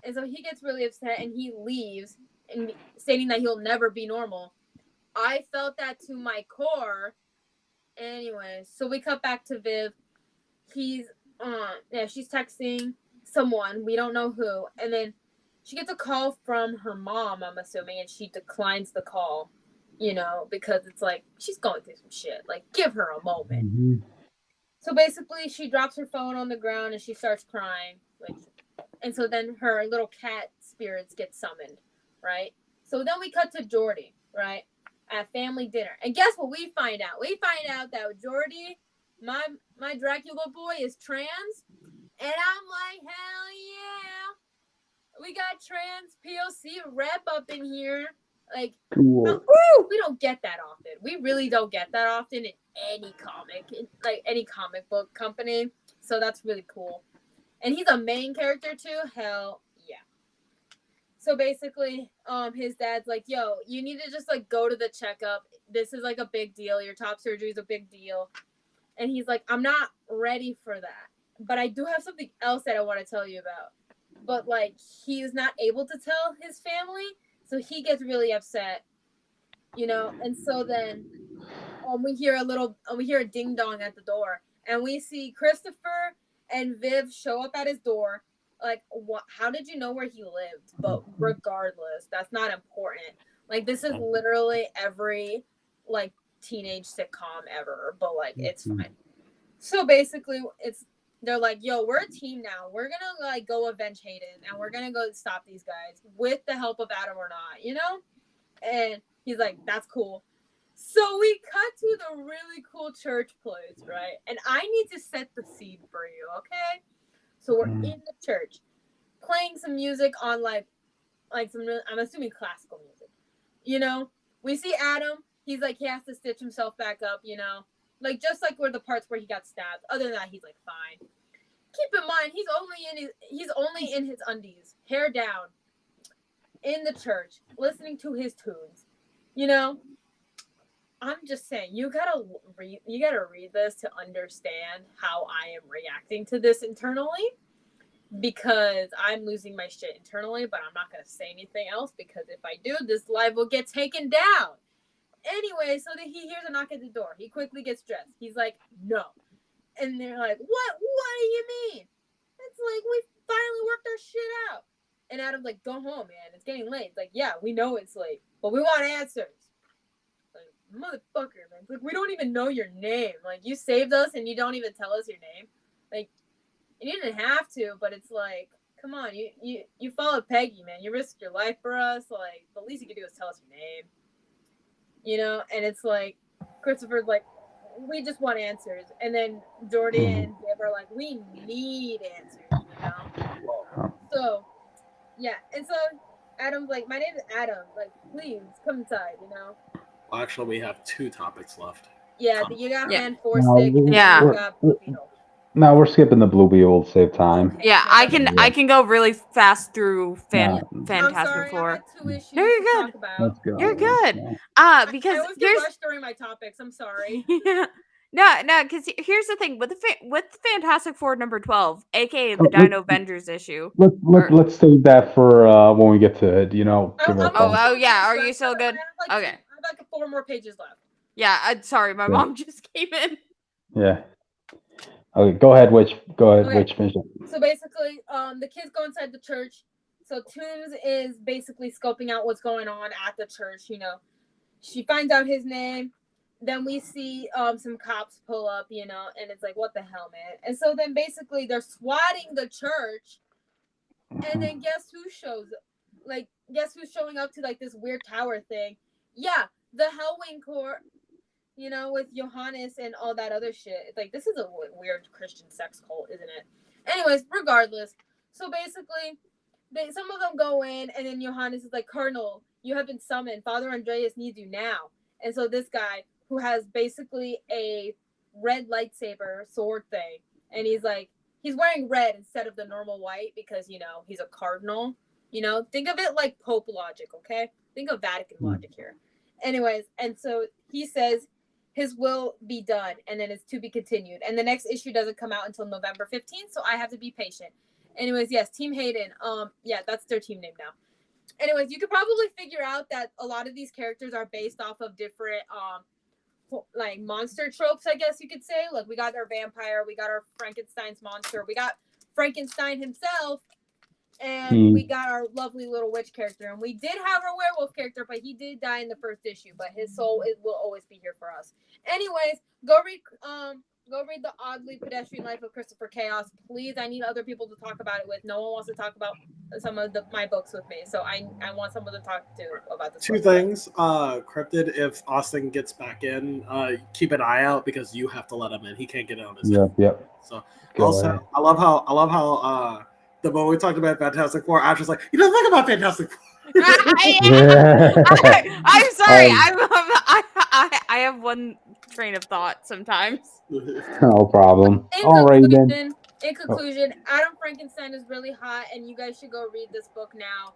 And so he gets really upset and he leaves, and stating that he'll never be normal. I felt that to my core. Anyways, so we cut back to Viv. She's texting someone, we don't know who, and then she gets a call from her mom, I'm assuming, and she declines the call, you know, because it's like she's going through some shit. Like, give her a moment. Mhm. So basically, she drops her phone on the ground and she starts crying, and so then her little cat spirits get summoned, right? So then we cut to Jordy, right, at family dinner, and guess what we find out? We find out that Jordy, my Dracula boy, is trans, and I'm like, hell yeah, we got trans POC rep up in here. Like, Cool. we don't get that often. We really don't get that often in any comic, like any comic book company. So that's really cool. And he's a main character too. Hell yeah. So basically, his dad's like, yo, you need to just like go to the checkup. This is like a big deal. Your top surgery is a big deal. And he's like, I'm not ready for that. But I do have something else that I want to tell you about. But like, he's not able to tell his family. So he gets really upset, you know. And so then we hear a ding dong at the door. And we see Christopher and Viv show up at his door. Like, what? How did you know where he lived? But regardless, that's not important. Like, this is literally every like teenage sitcom ever, but like, it's fine. So basically, they're like, yo, we're a team now. We're gonna like go avenge Hayden, and we're gonna go stop these guys with the help of Adam or not, you know? And he's like, that's cool. So we cut to the really cool church place, right? And I need to set the scene for you, okay? So we're in the church, playing some music on like some, I'm assuming classical music. You know, we see Adam. He's like, he has to stitch himself back up, you know, like just like where the parts where he got stabbed. Other than that, he's like fine. Keep in mind, he's only in his undies, hair down, in the church, listening to his tunes. You know, I'm just saying, you gotta read this to understand how I am reacting to this internally, because I'm losing my shit internally, but I'm not gonna say anything else, because if I do, this live will get taken down. Anyway, so then he hears a knock at the door. He quickly gets dressed. He's like, no. And they're like, what do you mean? It's like, we finally worked our shit out. And Adam's like, go home, man. It's getting late. It's like, yeah, we know it's late, but we want answers. Like, motherfucker, man. It's like, we don't even know your name. Like, you saved us and you don't even tell us your name. Like, you didn't have to, but it's like, come on, you followed Peggy, man. You risked your life for us. Like, the least you could do is tell us your name. You know? And it's like, Christopher's like, we just want answers. And then Jordy and Deb are like, we need answers, you know? So, yeah. And so Adam's like, my name is Adam. Like, please come inside, you know? Well, actually, we have 2 topics left. Yeah, you got Man No, 4-Stick, and Yeah. you got Blue Beetle. No, we're skipping the Blue Beetle to save time. Okay. Yeah, I can go really fast through I'm Phantasm sorry, I 4. had 2 issues No, you're to good. talk about. Let's go. You're good. Because I always get rushed during my topics. I'm sorry. yeah. No, because here's the thing with Fantastic Four number 12, aka the Oh, Dino Avengers issue. Let's save that for when we get to it. You know. Give it a thought. Oh yeah. Are you still good? I have Okay. like 4 more pages left. Yeah. Sorry, my mom just came in. Yeah. Okay, go ahead, Witch. Okay. Witch. Finish it. So basically, the kids go inside the church. So Toombs is basically scoping out what's going on at the church. You know, she finds out his name. Then we see some cops pull up, you know, and it's like, what the hell, man? And so then basically they're swatting the church. And then guess who shows up? Like, guess who's showing up to like this weird tower thing? Yeah, the Hellwing Corps. You know, with Johannes and all that other shit. It's like, this is a weird Christian sex cult, isn't it? Anyways, regardless. So basically, some of them go in, and then Johannes is like, Colonel, you have been summoned. Father Andreas needs you now. And so this guy, who has basically a red lightsaber sword thing, and he's like, he's wearing red instead of the normal white because, you know, he's a cardinal, You know, think of it like Pope logic, okay? Think of Vatican logic here. Anyways, and so he says his will be done, and then it's to be continued. And the next issue doesn't come out until November 15th, so I have to be patient. Anyways, yes, Team Hayden. Yeah, that's their team name now. Anyways, you could probably figure out that a lot of these characters are based off of different like monster tropes, I guess you could say. Like we got our vampire, we got our Frankenstein's monster, we got Frankenstein himself, and we got our lovely little witch character. And we did have our werewolf character, but he did die in the first issue. But his soul will always be here for us. Anyways, go read the Oddly Pedestrian Life of Christopher Chaos, please. I need other people to talk about it with. No one wants to talk about some of my books with me, so I want someone to talk to about this. Two things, Cryptid. If Austin gets back in, keep an eye out because you have to let him in. He can't get in on his own. Yep. So also, I love how the moment we talked about Fantastic Four, Ash was like, "You don't think about Fantastic Four." I'm sorry. I have one train of thought sometimes. No problem. All right then. In conclusion, Adam Frankenstein is really hot, and you guys should go read this book now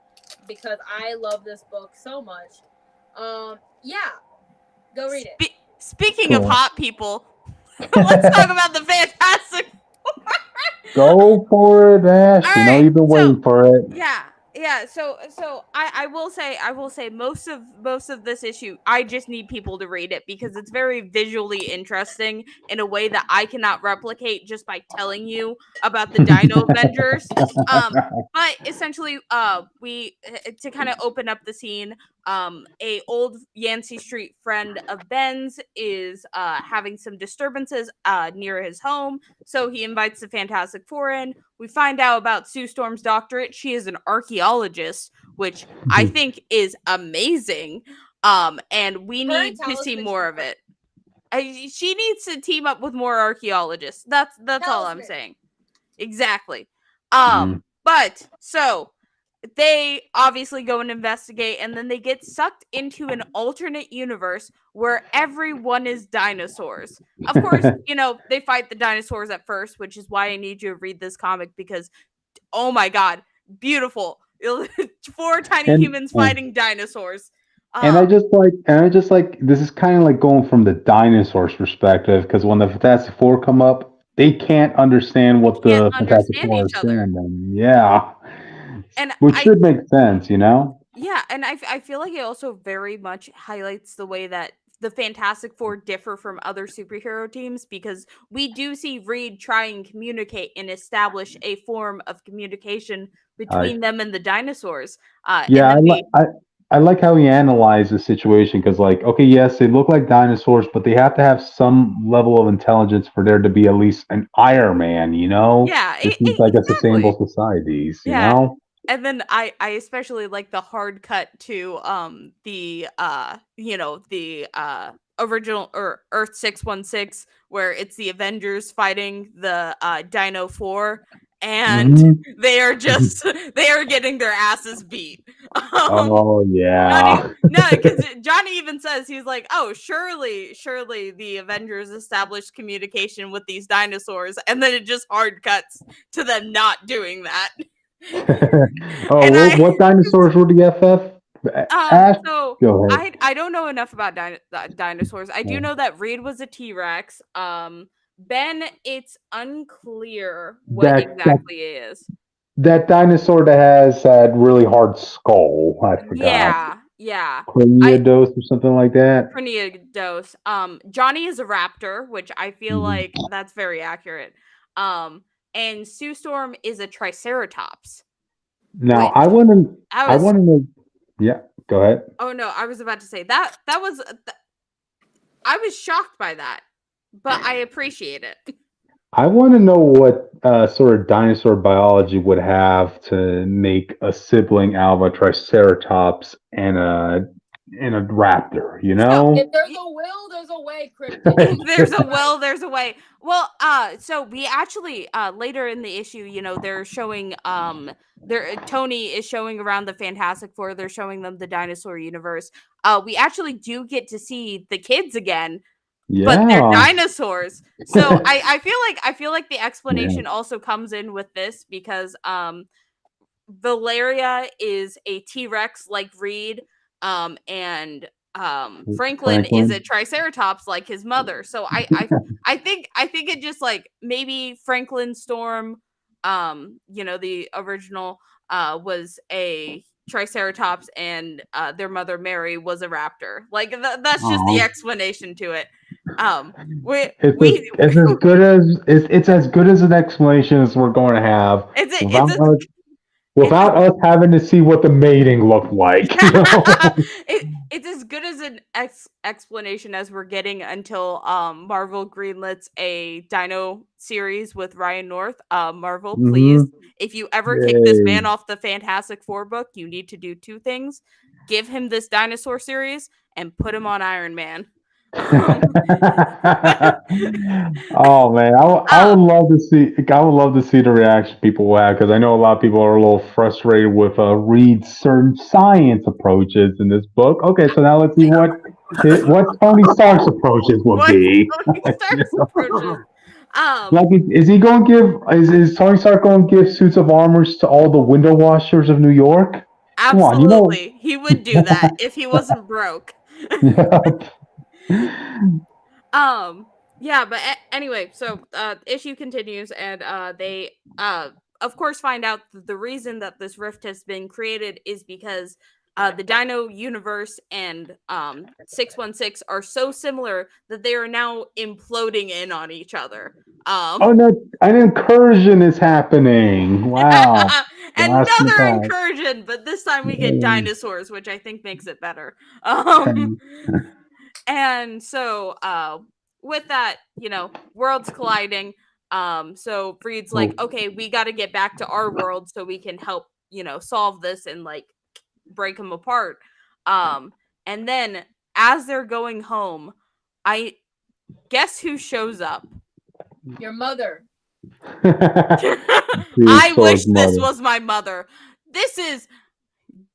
because I love this book so much. Yeah, go read it. Speaking of hot people, let's talk about the Fantastic Four. Go for it, Ash. Right, you know you've been waiting for it. Yeah. So I will say most of this issue, I just need people to read it because it's very visually interesting in a way that I cannot replicate just by telling you about the Dino Avengers. But essentially, we to kind of open up the scene. A old Yancey Street friend of Ben's is having some disturbances near his home, so he invites the Fantastic Four in. We find out about Sue Storm's doctorate. She is an archaeologist, which I think is amazing. And we need to see more of it. She needs to team up with more archaeologists. That's all I'm saying. Exactly. But so they obviously go and investigate, and then they get sucked into an alternate universe where everyone is dinosaurs. Of course, they fight the dinosaurs at first, which is why I need you to read this comic because, oh my god, beautiful. 4 tiny humans fighting dinosaurs. And I just like this is kind of like going from the dinosaurs perspective because when the Fantastic Four come up, they can't understand what the Fantastic Four is saying. Yeah. Which should make sense, Yeah, and I feel like it also very much highlights the way that the Fantastic Four differ from other superhero teams because we do see Reed try and communicate and establish a form of communication between them and the dinosaurs. I like how he analyzed the situation because, okay, yes, they look like dinosaurs, but they have to have some level of intelligence for there to be at least an Iron Man, Yeah, it seems like a sustainable societies, you know? And then I especially like the hard cut to the original or Earth 616 where it's the Avengers fighting the Dino 4 and they are getting their asses beat. Oh yeah. Because Johnny even says he's like, oh, surely the Avengers established communication with these dinosaurs, and then it just hard cuts to them not doing that. What dinosaurs were the FF? So I don't know enough about dinosaurs. I do know that Reed was a T-Rex. Ben, it's unclear what exactly it is. That dinosaur that has that really hard skull. I forgot. Yeah. Craniodose or something like that. Craniodose. Johnny is a raptor, which I feel like that's very accurate. And Sue Storm is a Triceratops. Now I want to know. Yeah, go ahead. Oh no, I was about to say that was. I was shocked by that, but I appreciate it. I want to know what sort of dinosaur biology would have to make a sibling out of a Triceratops and a raptor, If there's a will, there's a way, Cryptid. There's a will, there's a way. Well, so we actually later in the issue, they're showing Tony is showing around the Fantastic Four, they're showing them the dinosaur universe. We actually do get to see the kids again. Yeah. But they're dinosaurs. So I feel like the explanation also comes in with this because Valeria is a T-Rex like Reed, and Franklin is a Triceratops like his mother. So I think it just like maybe Franklin Storm, the original was a Triceratops, and their mother Mary was a raptor. Like that's just the explanation to it. It's as good as it's as good as an explanation as we're going to have without us having to see what the mating looked like. It's as good as an explanation as we're getting until Marvel greenlets a Dino series with Ryan North. Marvel, please, if you ever kick this man off the Fantastic Four book, you need to do two things: give him this dinosaur series and put him on Iron Man. Oh man, I would love to see. I would love to see the reaction people will have, because I know a lot of people are a little frustrated with Reed's certain science approaches in this book. Okay, so now let's see what Tony Stark's approaches will be. Like, is he going to give? Is Tony Stark going to give suits of armor to all the window washers of New York? Absolutely, he would do that if he wasn't broke. Yeah, but anyway, so issue continues, and they of course find out that the reason that this rift has been created is because the Dino universe and 616 are so similar that they are now imploding in on each other. Oh no, an incursion is happening. Wow. Another incursion, but this time we get dinosaurs, which I think makes it better. And so with that, worlds colliding. So Reed's like, okay, we got to get back to our world so we can help, solve this and like break them apart. And then as they're going home, I guess who shows up? Your mother. I wish this was my mother. This is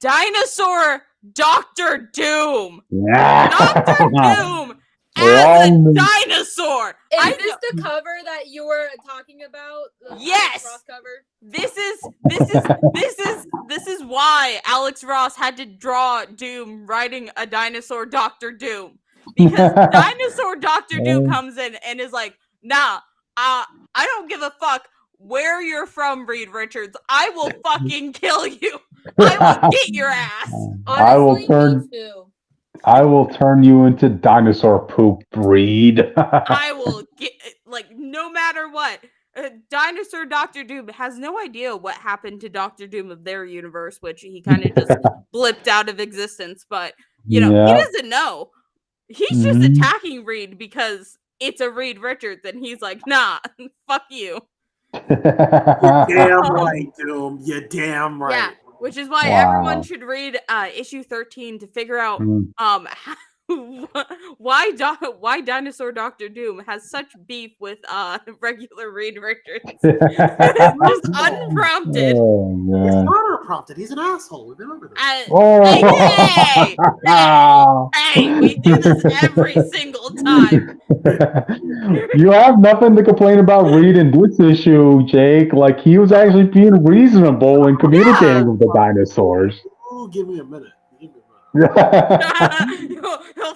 Dinosaur Dr. Doom. Dr. Doom as a dinosaur. Is this the cover that you were talking about? Yes. Ross cover? This is why Alex Ross had to draw Doom riding a dinosaur Dr. Doom, because Dinosaur Dr. Doom comes in and is like, nah, I don't give a fuck where you're from, Reed Richards. I will fucking kill you. I will get your ass. Honestly, I will turn you into dinosaur poop, Reed. I will get, like, no matter what. Dinosaur Dr. Doom has no idea what happened to Dr. Doom of their universe, which he kind of just blipped out of existence. But, he doesn't know. He's just attacking Reed because it's a Reed Richards, and he's like, nah, fuck you. You're damn right, Doom. You're damn right. Yeah, which is why everyone should read issue 13 to figure out why Dinosaur Dr. Doom has such beef with regular Reed Richards. Just unprompted. It's not unprompted. He's an asshole. We've been over this. Hey, we do this every single time. You have nothing to complain about Reed in this issue, Jake. Like, he was actually being reasonable in communicating with the dinosaurs. Oh, give me a minute. He'll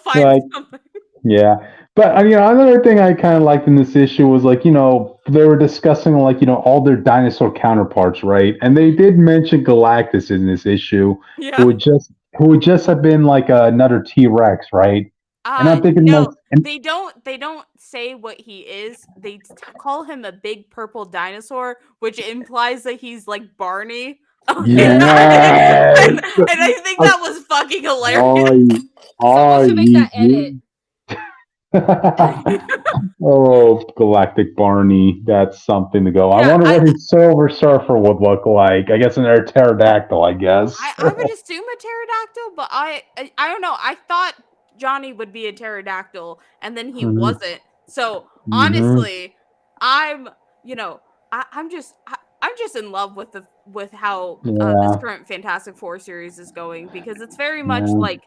find something. Yeah. But another thing I kind of liked in this issue was, like, they were discussing, like, all their dinosaur counterparts, right? And they did mention Galactus in this issue, who would just have been like another T-Rex, right? And I'm thinking, no, they don't say what he is. They call him a big purple dinosaur, which implies that he's like Barney. Yes. and I think that was fucking hilarious. Someone should make that edit. Oh, Galactic Barney. That's something to go. I wonder what his Silver Surfer would look like. I guess another pterodactyl, I guess. I would assume a pterodactyl, but I don't know. I thought Johnny would be a pterodactyl, and then he wasn't. So honestly, I'm just in love with how this current Fantastic Four series is going, because it's very much like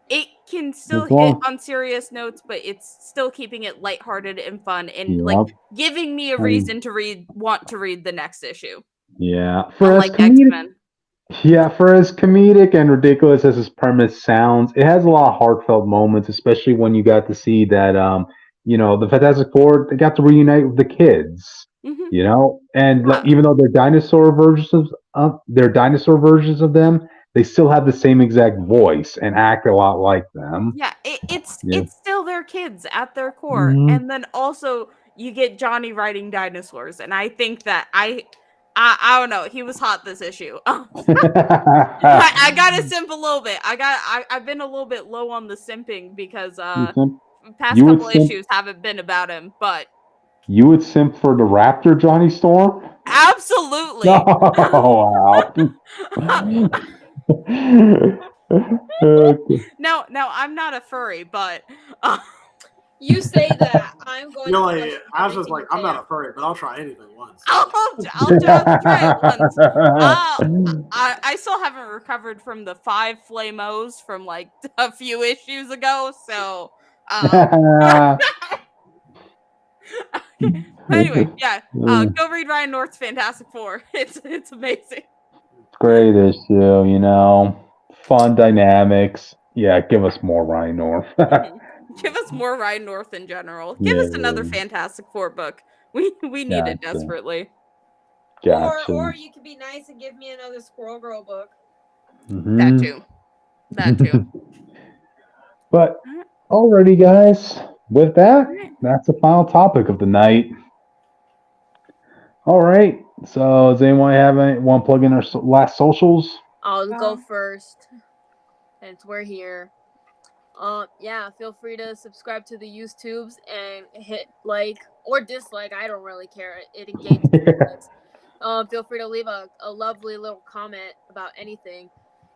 it can still hit on serious notes, but it's still keeping it lighthearted and fun, and like giving me a reason to want to read the next issue. Yeah, for like X-Men. Yeah, for as comedic and ridiculous as his premise sounds, it has a lot of heartfelt moments, especially when you got to see that, the Fantastic Four, they got to reunite with the kids, Mhm. and Yeah. even though they're dinosaur versions of them, they still have the same exact voice and act a lot like them. Yeah, it's Yeah. it's still their kids at their core, Mhm. and then also you get Johnny riding dinosaurs, and I think that I don't know, he was hot this issue. I gotta simp a little bit. I've been a little bit low on the simping because past You would couple simp. issues haven't been about him, but You would simp for the Raptor, Johnny Storm. absolutely. Oh wow. Okay. No, I'm not a furry, but You say that. I'm going You know, to like, question I was just everything like, you I'm say not a after. furry, but I'll try anything once. I'll have to try it once. I still haven't recovered from the 5 flamos from like a few issues ago, so but anyway, yeah. Go read Ryan North's Fantastic Four. It's amazing. Great issue, fun dynamics. Yeah, give us more Ryan North. Mhm. Give us more Ryan North in general. Give us another Yeah, Fantastic Four book. We need it gotcha, desperately. gotcha. Or you could be nice and give me another Squirrel Girl book. That Hmm. too. That too. But Alright. alrighty, guys. With that, Alright. that's the final topic of the night. All right. So, does anyone want to plug in our last socials? I'll go first, since we're here. Yeah, feel free to subscribe to the YouTubes and hit like or dislike. I don't really care. It engages us. Feel free to leave a lovely little comment about anything.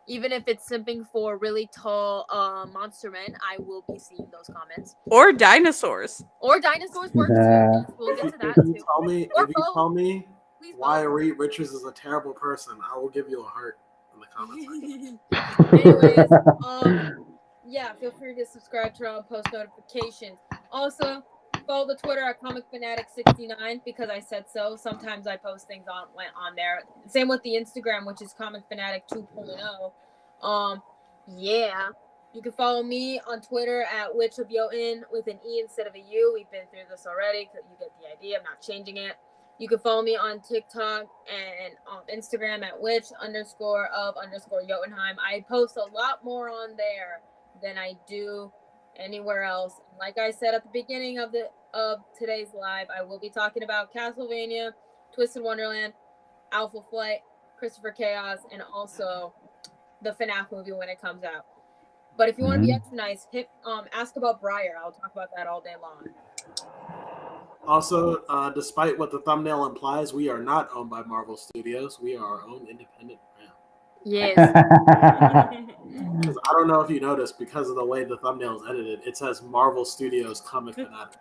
Even if it's simping for really tall monster men, I will be seeing those comments. Or dinosaurs. Or dinosaurs works too. Yeah. Yes, we'll get to that If you too. tell me, Or if you both. tell me Please why both. Reed Richards is a terrible person, I will give you a heart in the comments. Anyways, yeah, feel free to subscribe, turn on post notifications. Also, follow the Twitter at Comic Fanatic 69 because I said so. Sometimes I post things on there. Same with the Instagram, which is Comic Fanatic 2.0. Yeah. You can follow me on Twitter at Witch of Jotun with an E instead of a U. We've been through this already. You get the idea. I'm not changing it. You can follow me on TikTok and Instagram at witch_of_Jotunheim. I post a lot more on there than I do anywhere else. Like I said at the beginning of today's live, I will be talking about Castlevania, Twisted Wonderland, Alpha Flight, Christopher Chaos, and also the FNAF movie when it comes out. But if you want to be extra nice, ask about Briar. I'll talk about that all day long. Also, despite what the thumbnail implies, we are not owned by Marvel Studios. We are our own independent brand. Yes. Because I don't know if you noticed, because of the way the thumbnail is edited, it says Marvel Studios Comic Fanatic.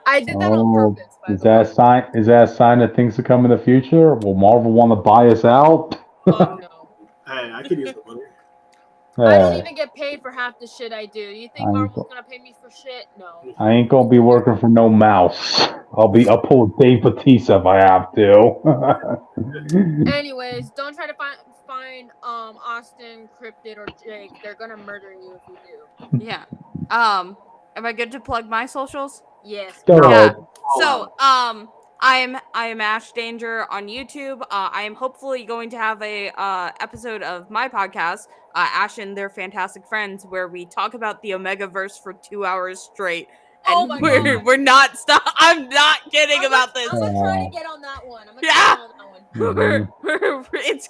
I did that on purpose. By Is the way. that a sign? Is that a sign that things to come in the future? Will Marvel want to buy us out? Fuck no. Hey, I could use the money. I don't even get paid for half the shit I do. You think I Marvel's gonna pay me for shit? No. I ain't gonna be working for no mouse. I'll pull Dave Bautista if I have to. Anyways, don't try to find Austin, Cryptid, or Jake. They're gonna murder you if you do. Yeah. Am I good to plug my socials? Yes. Go Yeah. ahead. So, I am Ash Danger on YouTube. I am hopefully going to have a episode of my podcast, Ash and Their Fantastic Friends, where we talk about the Omega Verse for 2 hours straight. And Oh my God. we're not I'm not kidding about this. I'm gonna try to get on that one. It's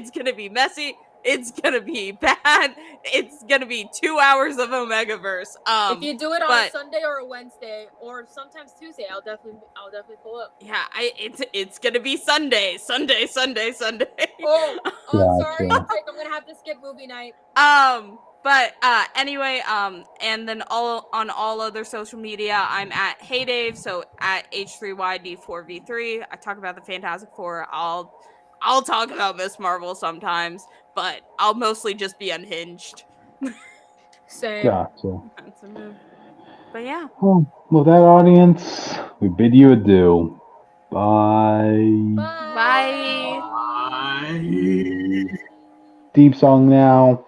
gonna be messy. It's gonna be bad. It's gonna be 2 hours of Omega Verse. If you do it on a Sunday or a Wednesday or sometimes Tuesday, I'll definitely pull up. Yeah, it's gonna be Sunday. Oh, I'm sorry, Jake. I'm gonna have to skip movie night. But anyway, and then on all other social media, I'm at Hey Dave, so at H3YD4V3. I talk about the Fantastic Four. I'll talk about Miss Marvel sometimes, but I'll mostly just be unhinged. Same. Gotcha. That's a move. But yeah. Well, that audience, we bid you adieu. Bye. Bye. Bye. Bye. Deep song now.